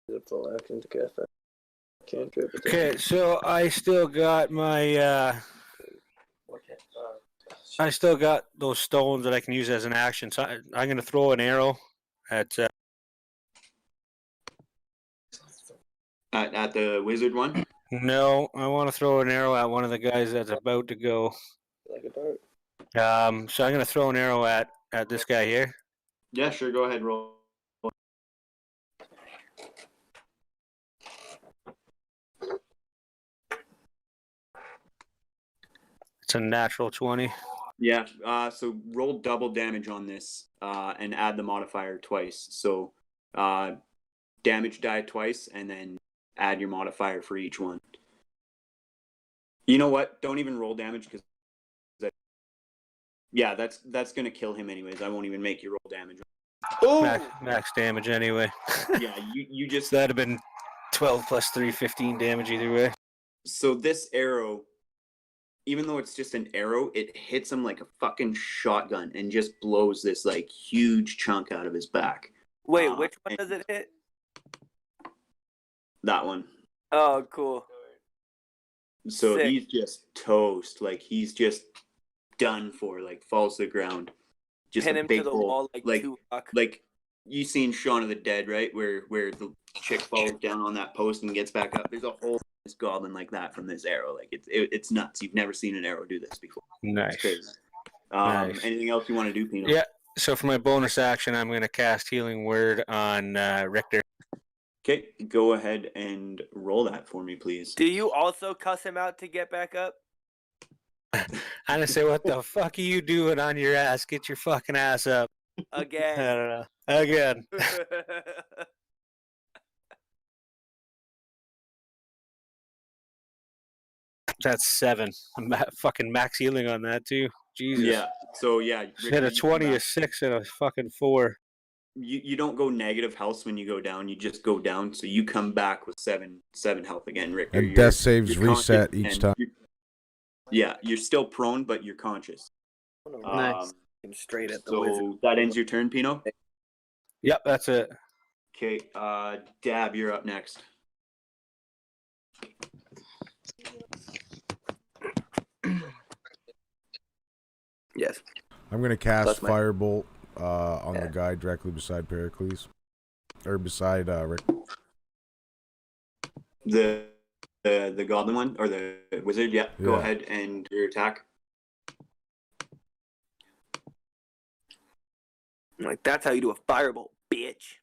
Is it a full action to cast that? Cantrip. okay. So I still got my. I still got those stones that I can use as an action. So I'm going to throw an arrow at. At the wizard one? No, I want to throw an arrow at one of the guys that's about to go. Like a dart. So I'm going to throw an arrow at this guy here. Yeah, sure. Go ahead, roll. It's a natural 20. Yeah, so roll double damage on this and add the modifier twice. So damage die twice and then add your modifier for each one. You know what? Don't even roll damage because that's going to kill him anyways. I won't even make you roll damage. Max damage anyway. Yeah, you just... That'd have been 12 plus 3, 15 damage either way. So this arrow, even though it's just an arrow, it hits him like a fucking shotgun and just blows this like huge chunk out of his back. Wait, which one does it hit? That one. Oh, cool. So Sick. he's just toast. Like he's just done for. Like falls to the ground. Just Pin a him big to the hole. wall like Tupac. Like you seen Shaun of the Dead, right? Where the chick falls down on that post and gets back up. There's a whole this goblin like that from this arrow. Like it's nuts. You've never seen an arrow do this before. Nice. It's crazy. Nice. Anything else you want to do, Pino? Yeah. So for my bonus action, I'm going to cast Healing Word on Richter. Okay, go ahead and roll that for me, please. Do you also cuss him out to get back up? I'm going to say, what the fuck are you doing on your ass? Get your fucking ass up. I Again. don't know. Again. That's 7. I'm fucking max healing on that too. Jesus. Yeah. So yeah, Hit a 20, a 6, and a fucking 4. You don't go negative health when you go down. You just go down. So you come back with seven health again, Richter. And death saves you're reset conscious each and time. Yeah, you're still prone, but you're conscious. Nice. Him straight at the So wizard. that ends your turn, Pino. Yep, that's it. Okay, Dab, you're up next. Yes. I'm gonna cast That's my- Firebolt on Yeah. the guy directly beside Pericles, or beside Rick. The goblin one or the wizard? Yeah. Go Yeah. ahead and your attack. Like, that's how you do a firebolt, bitch.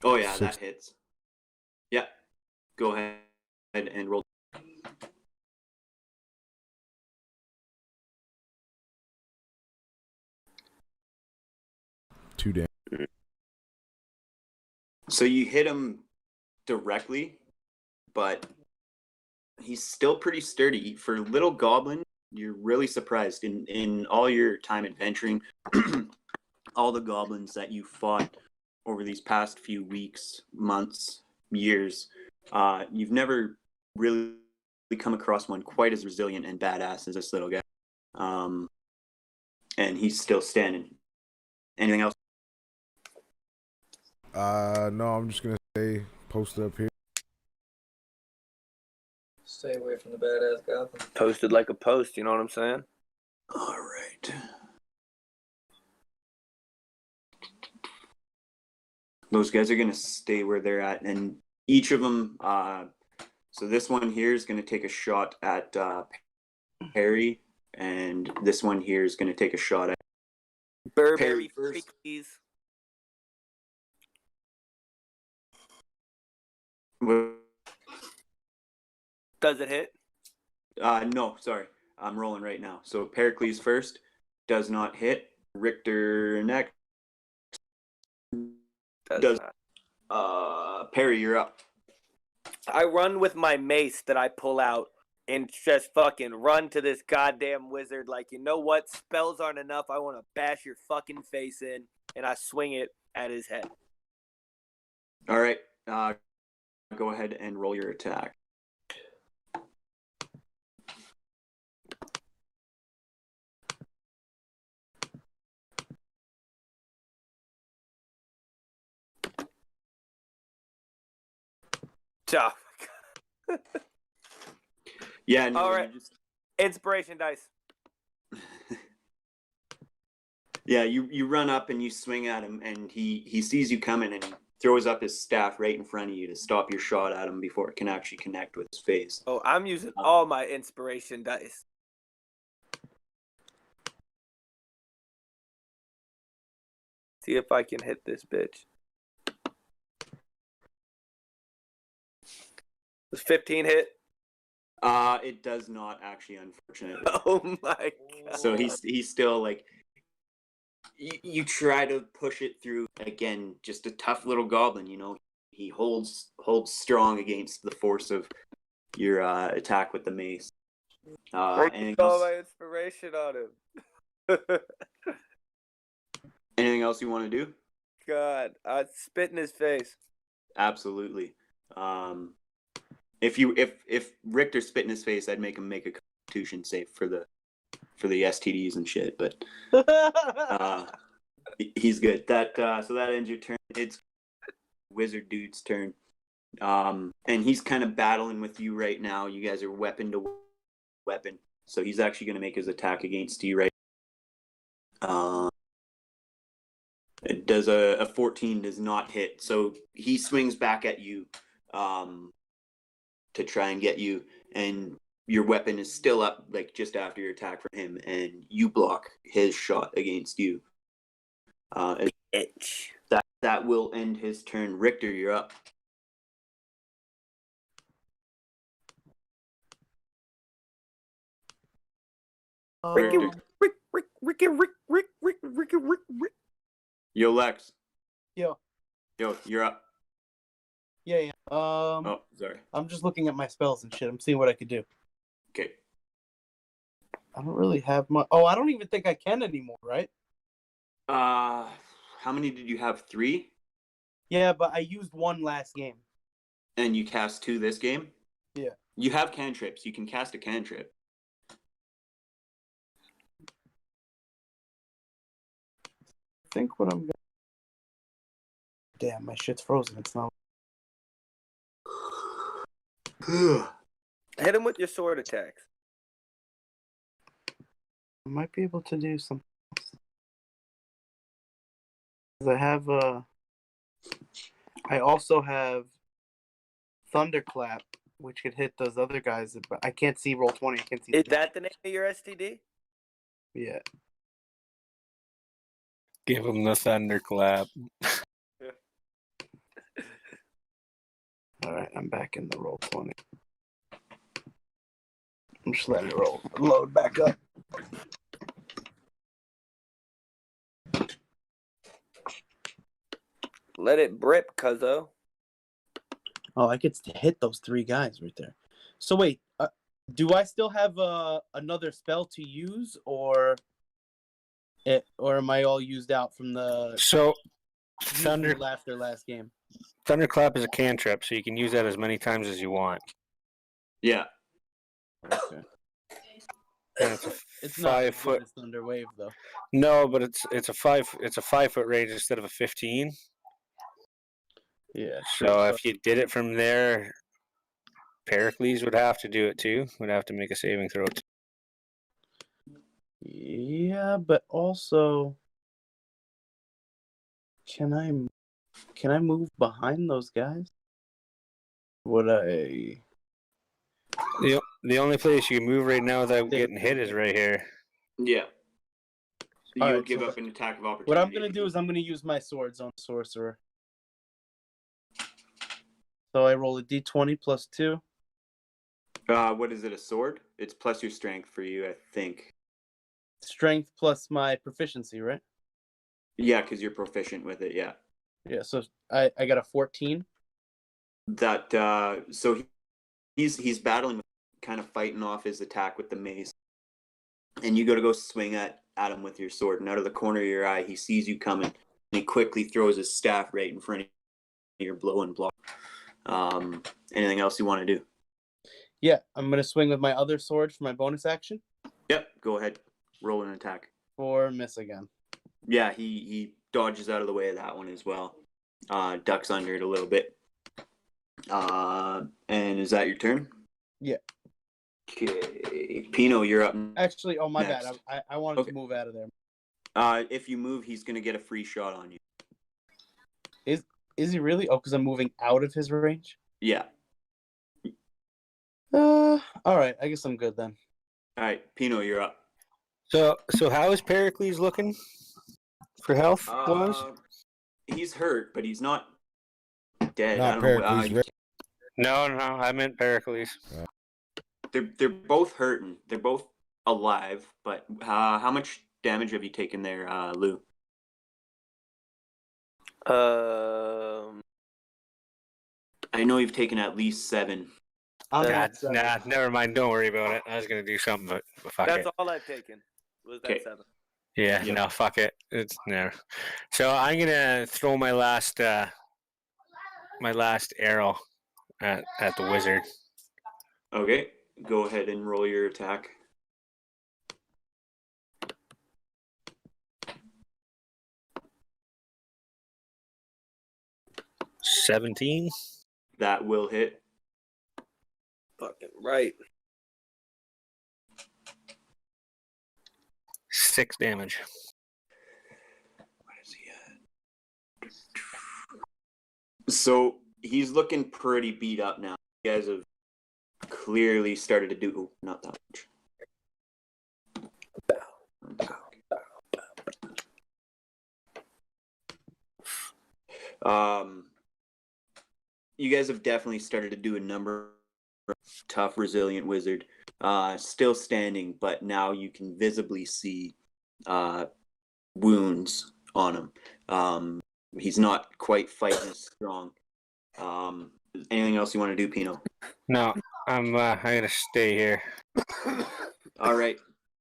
Oh yeah, Six. that hits. Yeah. Go ahead and roll. Two damage. So you hit him directly, but he's still pretty sturdy. For a little goblin, you're really surprised. In all your time adventuring, all the goblins that you fought over these past few weeks, months, years, you've never really come across one quite as resilient and badass as this little guy. And he's still standing. Anything else? No, I'm just gonna stay posted up here. Stay away from the badass goblin. Posted like a post, you know what I'm saying? All right. Those guys are going to stay where they're at, and each of them, so this one here is going to take a shot at Perry, and this one here is going to take a shot at Burberry first. freakies. Does it hit? No, sorry. I'm rolling right now. So Pericles first, does not hit. Richter next. Does not. Perry, you're up. I run with my mace that I pull out and just fucking run to this goddamn wizard like, you know what? Spells aren't enough. I want to bash your fucking face in, and I swing it at his head. All right. Go ahead and roll your attack. Oh, Yeah, no, all right. you just... Inspiration dice. Yeah, you run up and you swing at him, and he sees you coming, and he throws up his staff right in front of you to stop your shot at him before it can actually connect with his face. Oh, I'm using all my inspiration dice. See if I can hit this bitch. Does 15 hit? It does not actually, unfortunately. Oh my god. So he's still like, you try to push it through. Again, just a tough little goblin, you know. He holds strong against the force of your attack with the mace. Anything all else? my inspiration on him. Anything else you want to do? God, I'd spit in his face. Absolutely. If Richter spit in his face, I'd make him make a Constitution save for the STDs and shit. But he's good. So that ends your turn. It's Wizard Dude's turn, and he's kind of battling with you right now. You guys are weapon to weapon, so he's actually going to make his attack against you right. It does a 14 does not hit, so he swings back at you. To try and get you, and your weapon is still up, like just after your attack from him, and you block his shot against you. That will end his turn. Richter, you're up. Richter. Rick. Yo, Lex. Yo, You're up. yeah. Oh, sorry. I'm just looking at my spells and shit. I'm seeing what I could do. Okay. I don't really have much. Oh, I don't even think I can anymore, right? How many did you have? 3? Yeah, but I used one last game. And you cast 2 this game? Yeah. You have cantrips. You can cast a cantrip. I think what I'm gonna... Damn, my shit's frozen. It's not... Hit him with your sword attacks. I might be able to do something else. 'Cause I also have Thunderclap, which could hit those other guys, but I can't see roll 20. I can't see. Is that the name of your STD? Yeah. Give him the thunderclap. All right, I'm back in the roll 20. I'm just letting it load back up. Let it brip, cuzzo. Oh, I get to hit those 3 guys right there. So wait, do I still have another spell to use, or am I all used out from the? So Thunder- after last game. Thunderclap is a cantrip, so you can use that as many times as you want. Yeah. Okay. And it's a It's not 5 as good foot. as Thunder Wave though. No, but it's a 5 foot range instead of a 15. Yeah. So if you did it from there, Pericles would have to do it too. Would have to make a saving throw. Yeah, but also, can I move behind those guys? Would I? The only place you can move right now without getting hit is right here. Yeah. All You'll right, give so up an attack of opportunity. What I'm gonna do is I'm gonna use my swords on sorcerer. So I roll a d20 plus 2. What is it? A sword? It's plus your strength for you, I think. Strength plus my proficiency, right? Yeah, because you're proficient with it. Yeah. Yeah. So I got a 14. That so he's battling, kind of fighting off his attack with the mace, and you go swing at him with your sword, and out of the corner of your eye, he sees you coming, and he quickly throws his staff right in front of your blowing block. Anything else you want to do? Yeah, I'm gonna swing with my other sword for my bonus action. Yep. Go ahead. Roll an attack. For miss again. Yeah, he dodges out of the way of that one as well. Ducks under it a little bit. And is that your turn? Yeah. Okay. Pino, you're up. Actually, oh my Next. bad. I wanted to move out of there. If you move, he's gonna get a free shot on you. Is he really? Oh, because I'm moving out of his range. Yeah. All right. I guess I'm good then. All right, Pino, you're up. So how is Pericles looking for health? He's hurt, but he's not dead. Not I don't Pericles, know. Rick. No, I meant Pericles. They're both hurting. They're both alive. But how much damage have you taken there, Lou? I know you've taken at least 7. Nah, never mind. Don't worry about it. I was gonna do something, but fuck That's it. all I've taken. Was that Okay. 7? Yeah, Yep. no, fuck it. It's no. So I'm gonna throw my last arrow at the wizard. Okay, go ahead and roll your attack. $17. That will hit. Fucking right. 6 damage. What is he at? So he's looking pretty beat up now. You guys have clearly started to do not that much. You guys have definitely started to do a number of tough, resilient wizard. Still standing, but now you can visibly see wounds on him. He's not quite fighting as strong. Anything else you want to do, Pino? No, I'm gonna stay here. All right,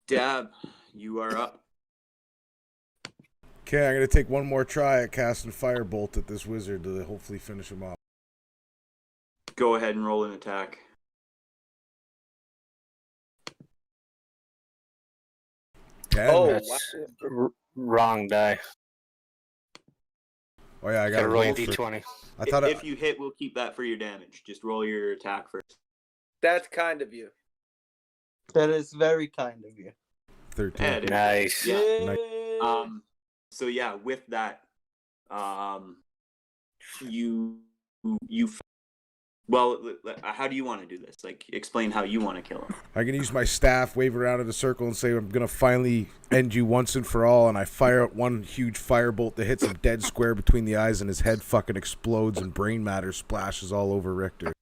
Dab, you are up. Okay, I'm gonna take one more try at casting Firebolt at this wizard to hopefully finish him up. Go ahead and roll an attack. Oh, That's wrong die. Oh yeah, I Gotta gotta roll roll your for. d20. I thought If you hit, we'll keep that for your damage. Just roll your attack first. That's kind of you. That is very kind of you. 13. Yeah, it is. Nice. Yeah. Yay! So yeah, with that, you well, how do you want to do this? Like, explain how you want to kill him. I can use my staff, wave it around in a circle, and say I'm gonna finally end you once and for all. And I fire out one huge firebolt that hits him dead square between the eyes, and his head fucking explodes, and brain matter splashes all over Richter.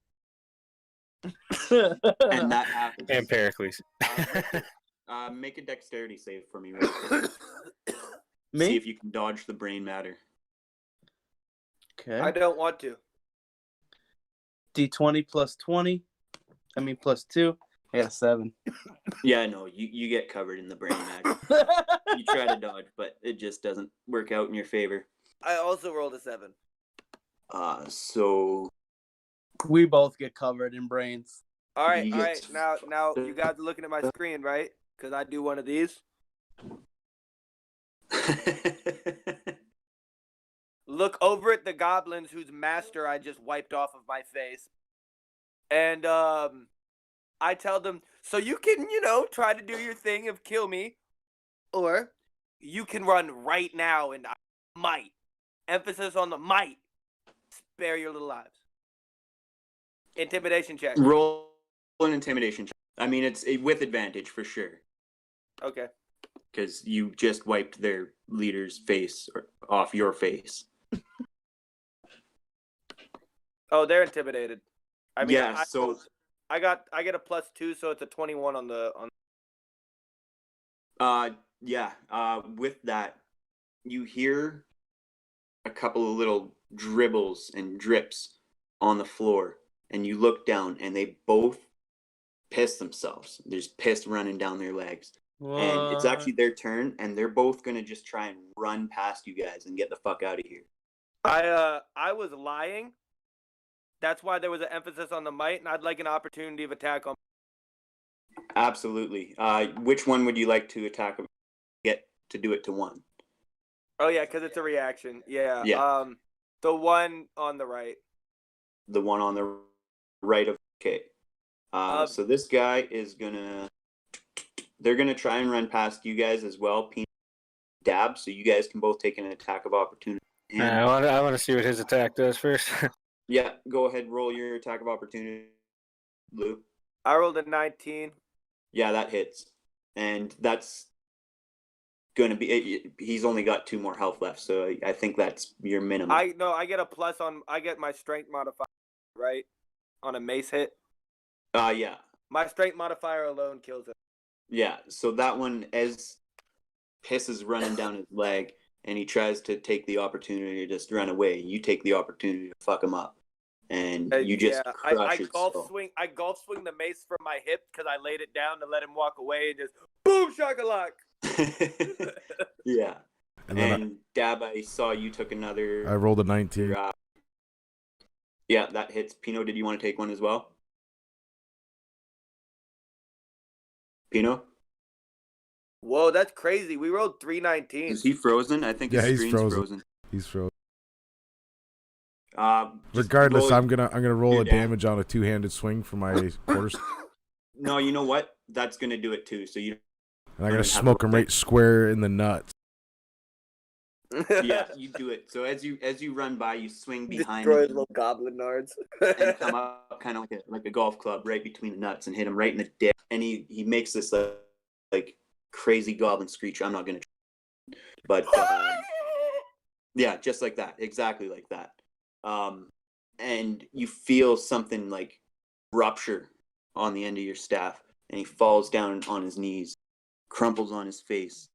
And that happens. And Pericles. Make a dexterity save for me. Real quick. Me? See if you can dodge the brain matter. Okay. I don't want to. D20 plus 20. I mean plus 2. Yeah, 7. Yeah, no, you get covered in the brain matter. You try to dodge, but it just doesn't work out in your favor. I also rolled a 7. So We both get covered in brains. All right, He all right. gets- Now you guys are looking at my screen, right? Because I do one of these. Look over at the goblins whose master I just wiped off of my face. And I tell them, so you can, try to do your thing of kill me, or you can run right now and I might, emphasis on the might, spare your little lives. Intimidation check. Roll an intimidation check. I mean, it's with advantage for sure. Okay. Because you just wiped their leader's face off your face. Oh, they're intimidated. I mean, Yeah, so I get a +2, so it's a 21 on the with that, you hear a couple of little dribbles and drips on the floor, and you look down, and they both piss themselves. There's piss running down their legs. And it's actually their turn, and they're both gonna just try and run past you guys and get the fuck out of here. I was lying. That's why there was an emphasis on the might, and I'd like an opportunity of attack on. Absolutely. Which one would you like to attack? Get to do it to one. Oh yeah, because it's a reaction. Yeah. Yeah. The one on the right. The one on the right of okay. So this guy is gonna. They're gonna try and run past you guys as well. Dab, so you guys can both take an attack of opportunity. I want to see what his attack does first. Yeah, go ahead, roll your attack of opportunity, Lou. I rolled a 19. Yeah, that hits, and that's going to be. He's only got 2 more health left, so I think that's your minimum. I get a plus on. I get my strength modifier, right, on a mace hit. Yeah. My strength modifier alone kills it. Yeah, so that one, as piss is running down his leg, and he tries to take the opportunity to just run away. You take the opportunity to fuck him up, and you just crush his skull. I golf swing the mace from my hip because I laid it down to let him walk away, and just boom shakalak. Yeah, And Dab, I saw you took another. I rolled a 19. Yeah, that hits. Pino, did you want to take one as well? Pino? Whoa, that's crazy. We rolled 3 19s. Is he frozen? I think his Yeah, he's screen's frozen. He's frozen. Just Regardless, roll- I'm gonna roll You're a down. damage on a 2-handed swing for my quarters, No, you know what? That's gonna do it too. So you. and I'm gonna smoke him right square in the nuts. Yeah, you do it. So as you run by, you swing behind Destroy him little goblin nards. and come up kind of like a golf club right between the nuts and hit him right in the dick. And he makes this like crazy goblin screech. I'm not gonna. But yeah, just like that, exactly like that. And you feel something like rupture on the end of your staff, and he falls down on his knees, crumples on his face.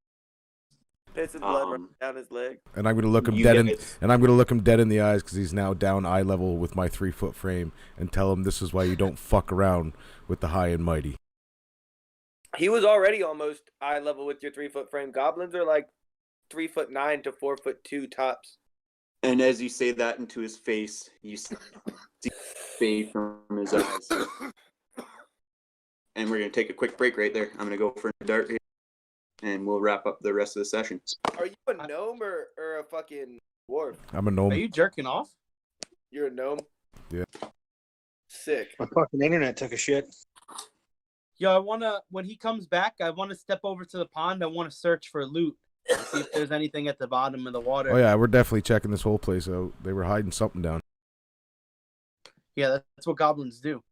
Pisses blood running down his leg. And I'm gonna look him You dead in, guys- and I'm gonna look him dead in the eyes because he's now down eye level with my 3-foot frame, and tell him this is why you don't fuck around with the high and mighty. He was already almost eye level with your 3-foot frame. Goblins are like 3'9" to 4'2" tops. And as you say that into his face, you see fade from his eyes. And we're gonna take a quick break right there. I'm gonna go for a dart here, and we'll wrap up the rest of the session. Are you a gnome or a fucking dwarf? I'm a Are gnome. you jerking off? You're a gnome? Yeah. Sick. My fucking internet took a shit. Yo, when he comes back, I wanna step over to the pond. I wanna search for loot. And see if there's anything at the bottom of the water. Oh yeah, we're definitely checking this whole place out. They were hiding something down. Yeah, that's what goblins do.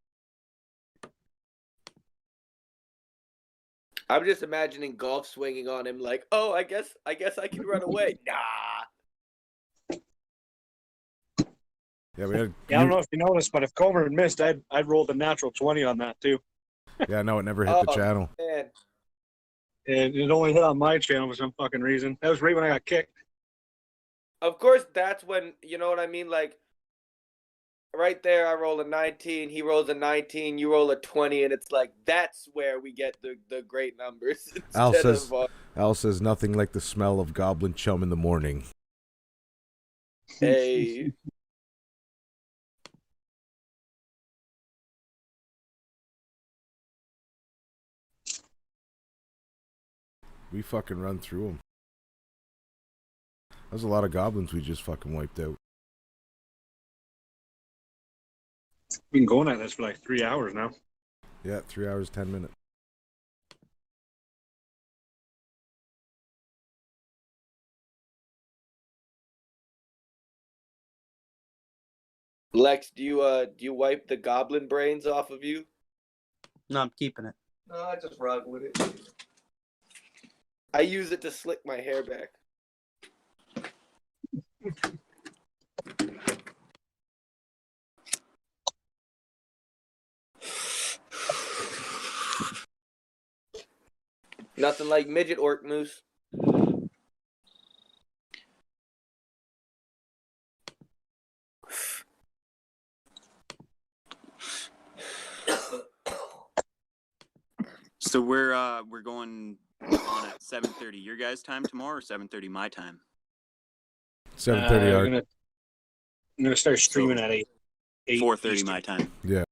I'm just imagining golf swinging on him like, oh, I guess I can run away. Nah. Yeah, we had. Yeah, I don't know if you noticed, but if Comer had missed, I'd rolled a natural 20 on that too. Yeah, no, it never hit the Oh, channel. Man. And it only hit on my channel for some fucking reason. That was right when I got kicked. Of course, that's when, you know what I mean? Like, right there, I roll a 19, he rolls a 19, you roll a 20, and it's like, that's where we get the great numbers. Al instead says, of, Al says nothing like the smell of goblin chum in the morning. Hey. We fucking run through them. There's a lot of goblins we just fucking wiped out. We've been going at this for like 3 hours now. Yeah, 3 hours, 10 minutes. Lex, do you wipe the goblin brains off of you? No, I'm keeping it. No, I just rock with it. I use it to slick my hair back. Nothing like midget orc moose. So we're going on at 7:30 your guys' time tomorrow, or 7:30 my time? 7:30 our. I'm gonna start streaming at 8. 4:30 my time. Yeah.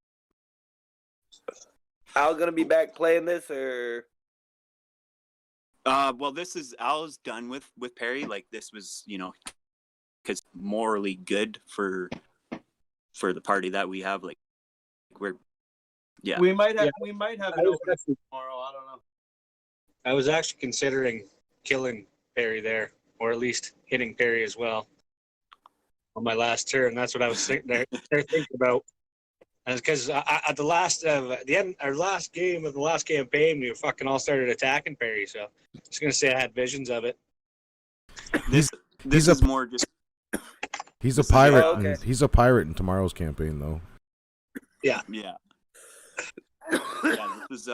Al gonna be back playing this, or Well, this is Al's done with Perry. Like, this was, because morally good for the party that we have. Like, we're We might have I an was open actually- tomorrow. I don't know. I was actually considering killing Perry there, or at least hitting Perry as well on my last turn. That's what I was thinking about. Because at the last our last game of the last campaign, we fucking all started attacking Perry. So I'm just gonna say I had visions of it. this he's is a- more just He's a This is- pirate. oh, okay. He's a pirate in tomorrow's campaign, though. yeah. Yeah, this is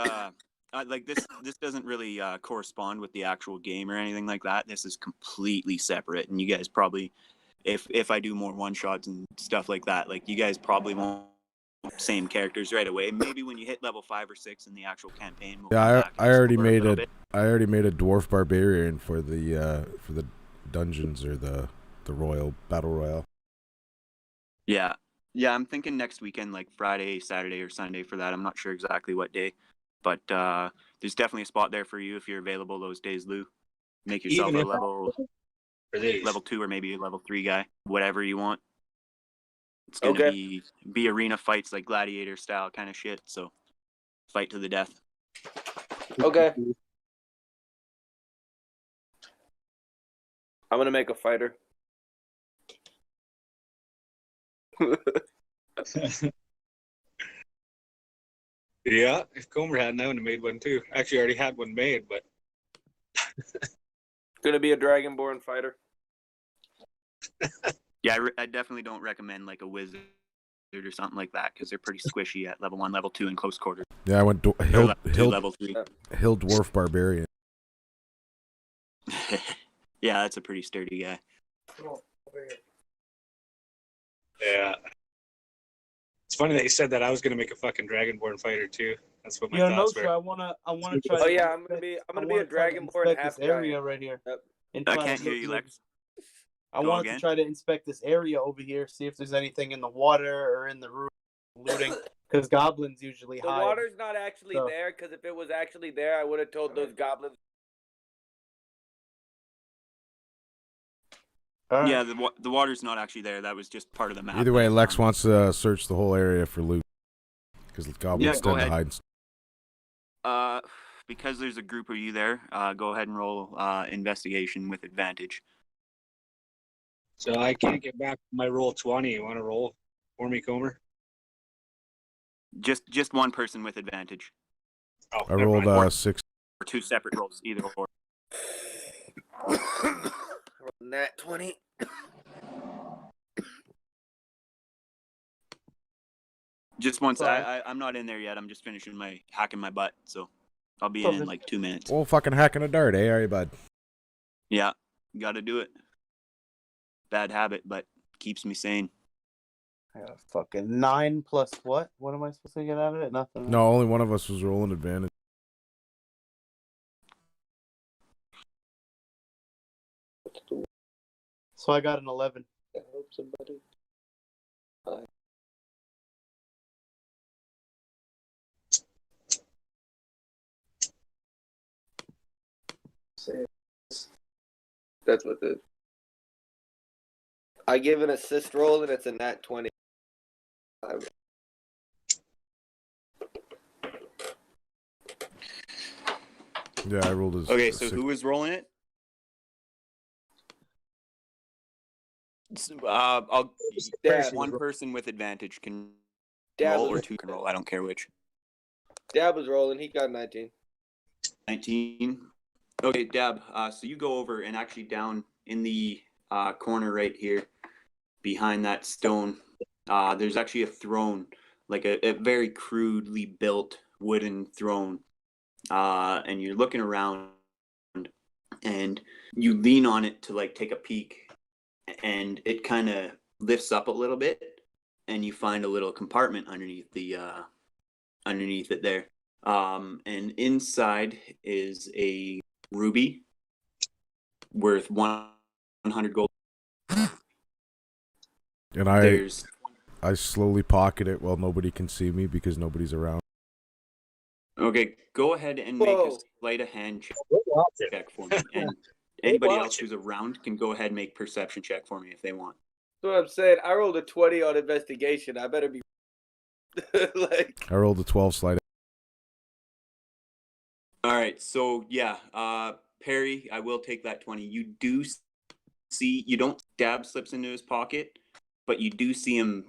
like this doesn't really correspond with the actual game or anything like that. This is completely separate, and you guys probably, if I do more one shots and stuff like that, like, you guys probably won't same characters right away. Maybe when you hit level 5 or 6 in the actual campaign. We'll come Yeah, back I and already explore made little a bit. dwarf barbarian for the dungeons or the royal battle royale. Yeah, I'm thinking next weekend, like Friday, Saturday, or Sunday for that. I'm not sure exactly what day, but there's definitely a spot there for you if you're available those days, Lou. Make yourself Even a if for these. level 2 or maybe a level 3 guy, whatever you want. It's gonna be arena fights, like gladiator style kind of shit. So fight to the death. okay. I'm gonna make a fighter. Yeah, if Comer hadn't, I would have made one too. Actually, I already had one made, but Gonna be a dragonborn fighter. Yeah, I definitely don't recommend like a wizard or something like that, because they're pretty squishy at level 1, level 2 in close quarters. Yeah, I went Or level 2, level 3. hill dwarf barbarian. Yeah, that's a pretty sturdy guy. yeah. It's funny that you said that. I was gonna make a fucking dragonborn fighter too. That's what my Yo, no, thoughts sir. were. I wanna try. Oh to yeah, I'm inspect- gonna I be a wanna try to dragonborn inspect half this area guy. right here. Yep. And I try to can't hear look you, in- Lex. I Go wanted again? to try to inspect this area over here, see if there's anything in the water or in the room looting, because goblins usually The hide. water's not actually So- there, because if it was actually there, I would have told those goblins. All right. Yeah, the water's not actually there. That was just part of the map. Either way, Lex wants to search the whole area for loot because goblins Yeah, go tend to ahead. hide. Because there's a group of you there, go ahead and roll investigation with advantage. So I can't get back to my roll 20. You want to roll for me, Comer? Just one person with advantage, Oh, I never rolled mind. 6. or 2 separate rolls, either or. Nat 20. Just once. Sorry. I'm not in there yet. I'm just finishing my hacking my butt, so I'll be Perfect. in like 2 minutes. Oh, fucking hacking a dart, eh? Are you, bud? Yeah, got to do it. Bad habit, but keeps me sane. I got a fucking 9 plus what? What am I supposed to get out of it? Nothing. No, only one of us was rolling advantage. So I got an 11. somebody. That's what the. I give an assist roll and it's a nat 20. Yeah, I rolled his. Okay, so who was rolling it? I'll Dab. one person with advantage can Dab roll, was, or two can roll. I don't care which. Dab was rolling. He got 19. 19. Okay, Dab. So you go over and actually down in the corner right here, behind that stone, there's actually a throne, like a very crudely built wooden throne. And you're looking around, and you lean on it to like take a peek, and it kind of lifts up a little bit, and you find a little compartment underneath it there. And inside is a ruby worth 100 gold. And I slowly pocket it while nobody can see me because nobody's around. Okay, go ahead and make a sleight of hand check for me. And anybody else who's around can go ahead and make perception check for me if they want. That's what I'm saying. I rolled a 20 on investigation. I better be like. I rolled a 12 slide. All right, so yeah, Perry, I will take that 20. You do see, you don't Dab slips into his pocket, but you do see him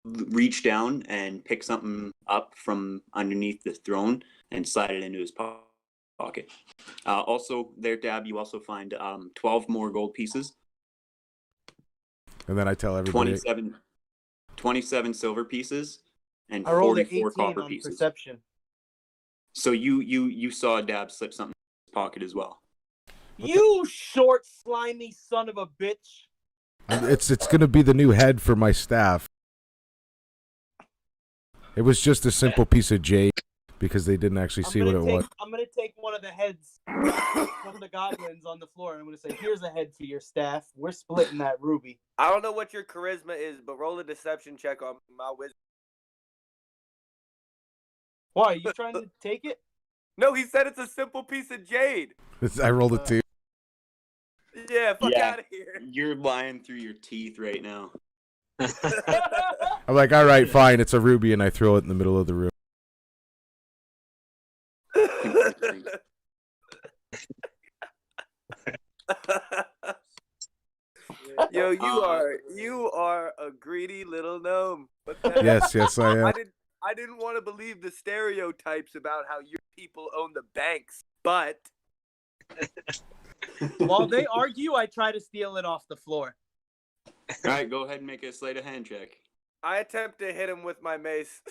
reach down and pick something up from underneath the throne and slide it into his pocket. Also, there, Dab, you also find 12 more gold pieces. And then I tell everybody 27 silver pieces and I rolled 44 an 18 copper on pieces. perception. So you saw Dab slip something in his pocket as well. You short, slimy son of a bitch. it's gonna be the new head for my staff. It was just a simple piece of jade because they didn't actually see what it was. I'm gonna take one of the heads from the goblins on the floor and I'm gonna say, "Here's a head for your staff. We're splitting that ruby." I don't know what your charisma is, but roll a deception check on my wizard. Why, are you trying to take it? No, he said it's a simple piece of jade. I rolled a 2. Yeah, fuck out of here. You're lying through your teeth right now. I'm like, all right, fine, it's a ruby, and I throw it in the middle of the room. Yo, you are a greedy little gnome. Yes, I am. I didn't want to believe the stereotypes about how your people own the banks, but While they argue, I try to steal it off the floor. All right, go ahead and make a sleight of hand check. I attempt to hit him with my mace.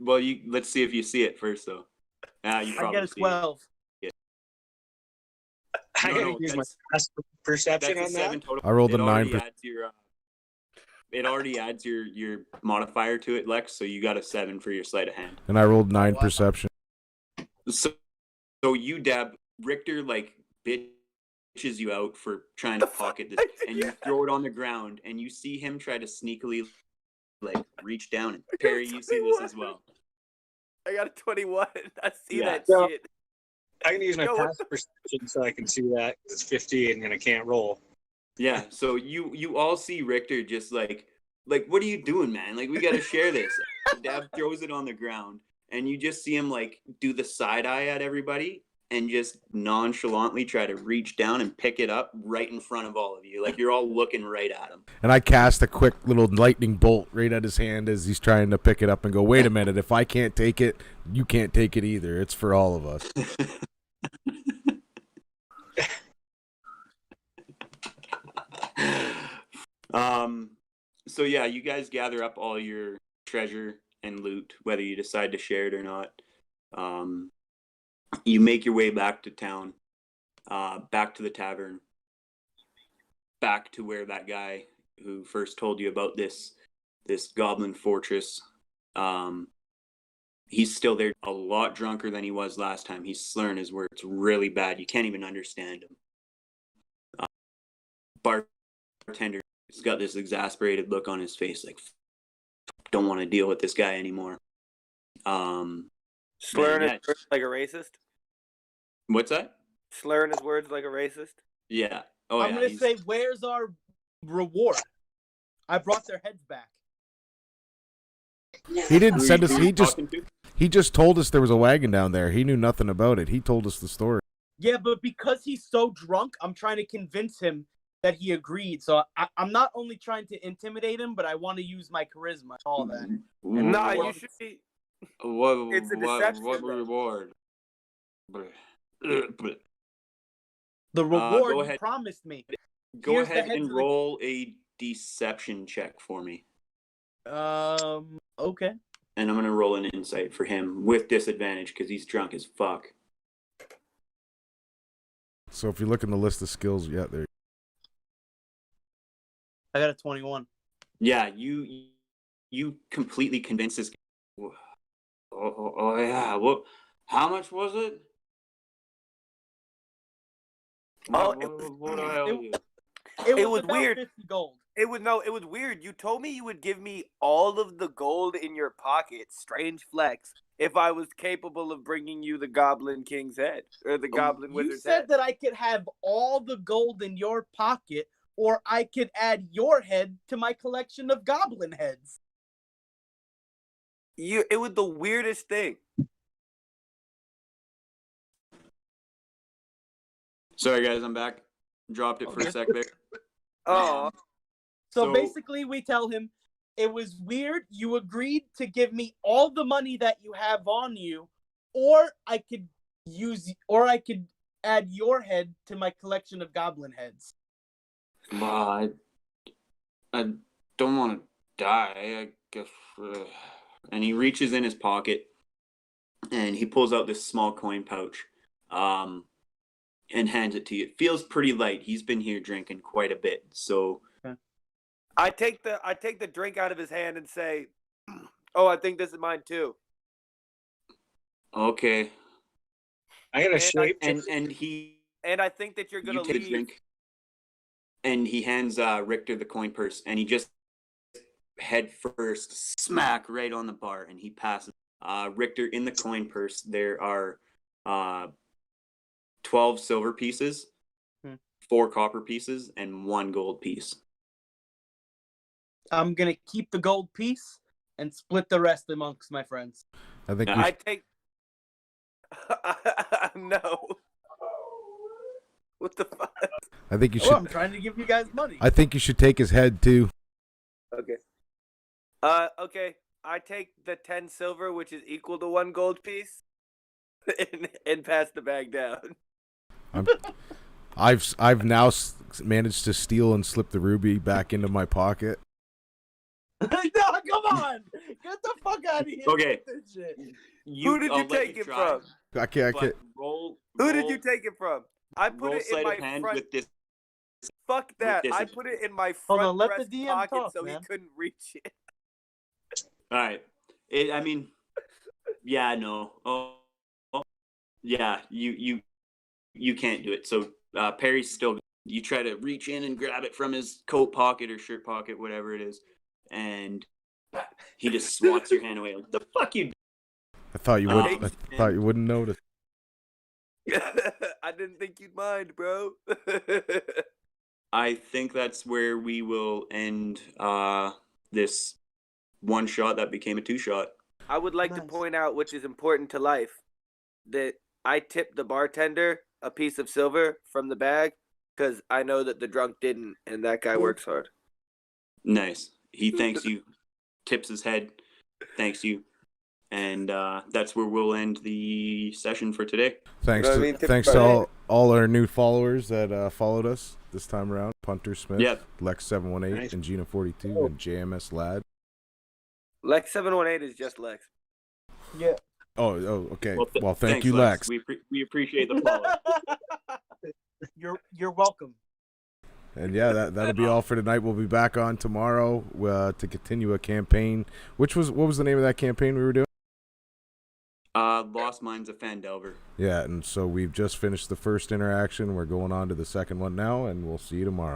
Well, let's see if you see it first, though. You I probably get a 12. I gotta use my perception that's on a 7 that. total. I rolled a It already 9. It already adds your modifier to it, Lex. So you got a 7 for your sleight of hand. And I rolled 9 wow. perception. So you, Dab, Richter like bitches you out for trying to pocket this, and you throw it on the ground, and you see him try to sneakily like reach down. And Perry, you see this as well. I got a 21. I see that Yeah. shit. I can use my Yo, passive perception so I can see that. It's 15 and I can't roll. Yeah, so you all see Richter just like what are you doing, man? Like, we gotta share this. Dab throws it on the ground, and you just see him like do the side eye at everybody and just nonchalantly try to reach down and pick it up right in front of all of you. Like, you're all looking right at him. And I cast a quick little lightning bolt right at his hand as he's trying to pick it up and go, wait a minute, if I can't take it, you can't take it either. It's for all of us. So yeah, you guys gather up all your treasure and loot, whether you decide to share it or not. You make your way back to town, back to the tavern, back to where that guy who first told you about this goblin fortress, he's still there, a lot drunker than he was last time. He's slurring his words really bad. You can't even understand him. Bartender He's got this exasperated look on his face, like, don't want to deal with this guy anymore. Slurring Man, his words like a racist. What's that? Slurring his words like a racist. Yeah. Oh, I'm yeah. gonna say, where's our reward? I brought their heads back. He didn't Who send you- us. who you talking to? He just told us there was a wagon down there. He knew nothing about it. He told us the story. Yeah, but because he's so drunk, I'm trying to convince him that he agreed. So I'm not only trying to intimidate him, but I want to use my charisma and all that. Nah, you should be. What, It's a what, deception, what though. reward? The reward go you ahead. promised me. Go Here's the ahead heads and of the- roll a deception check for me. Okay. And I'm going to roll an insight for him with disadvantage because he's drunk as fuck. So if you look in the list of skills, yeah, there. I got a 21. Yeah, you completely convinced this guy. Oh, yeah. What? How much was it? Oh, What do I owe you? It was about weird. 50 gold. It was weird. You told me you would give me all of the gold in your pocket, strange flex, if I was capable of bringing you the Goblin King's head or the Goblin You Wizard's said head. that I could have all the gold in your pocket, or I could add your head to my collection of goblin heads. It was the weirdest thing. Sorry, guys, I'm back. Dropped it for a sec, Vic. Oh, So basically, we tell him it was weird. You agreed to give me all the money that you have on you, or I could add your head to my collection of goblin heads. I don't want to die, I guess. And he reaches in his pocket and he pulls out this small coin pouch and hands it to you. It feels pretty light. He's been here drinking quite a bit, so I take the drink out of his hand and say, "Oh, I think this is mine too." okay. I got a And shape. And I think that you're gonna you take a leave. drink, and he hands Richter the coin purse, and he just head first smack right on the bar, and he passes. Richter, in the coin purse, there are 12 silver pieces, 4 copper pieces, and 1 gold piece. I'm gonna keep the gold piece and split the rest amongst my friends. I think. I take. No. What the fuck? I think you Oh, I'm should. trying to give you guys money. I think you should take his head too. Okay. Okay. I take the 10 silver, which is equal to 1 gold piece, and pass the bag down. I've now managed to steal and slip the ruby back into my pocket. No, come on! Get the fuck out of here! Okay. with this shit. Who did I'll you let take it try, from? I can't. but Roll. Who did roll- you take it from? I put roll it in sleight my of hand front. with this. Fuck that! I disadvantage. put it in my Hold front on, let the breast DM pocket talk, so man. he couldn't reach it. All right. I mean, yeah, no. Oh, yeah. You can't do it. So Perry's still. You try to reach in and grab it from his coat pocket or shirt pocket, whatever it is, and he just swats your hand away. Like, the fuck you? I thought you would. I Um, thought you wouldn't notice. I didn't think you'd mind, bro. I think that's where we will end this one shot that became a 2-shot. I would like to Nice. point out, which is important to life, that I tipped the bartender a piece of silver from the bag because I know that the drunk didn't, and that guy works hard. Nice. He thanks you, tips his head, thanks you, and that's where we'll end the session for today. Thanks You know to what I mean? thanks to all our new followers that followed us this time around. Punter Smith, Yep. Lex718, Nice. and Gina42, and JMS Lad. Lex 718 is just Lex. Yeah. Oh, okay. Well, thank thanks, you, Lex. We appreciate the follow. You're welcome. And yeah, that'll be all for tonight. We'll be back on tomorrow to continue a campaign. What was the name of that campaign we were doing? Lost Mines of Fandelver. Yeah, and so we've just finished the first interaction. We're going on to the second one now, and we'll see you tomorrow.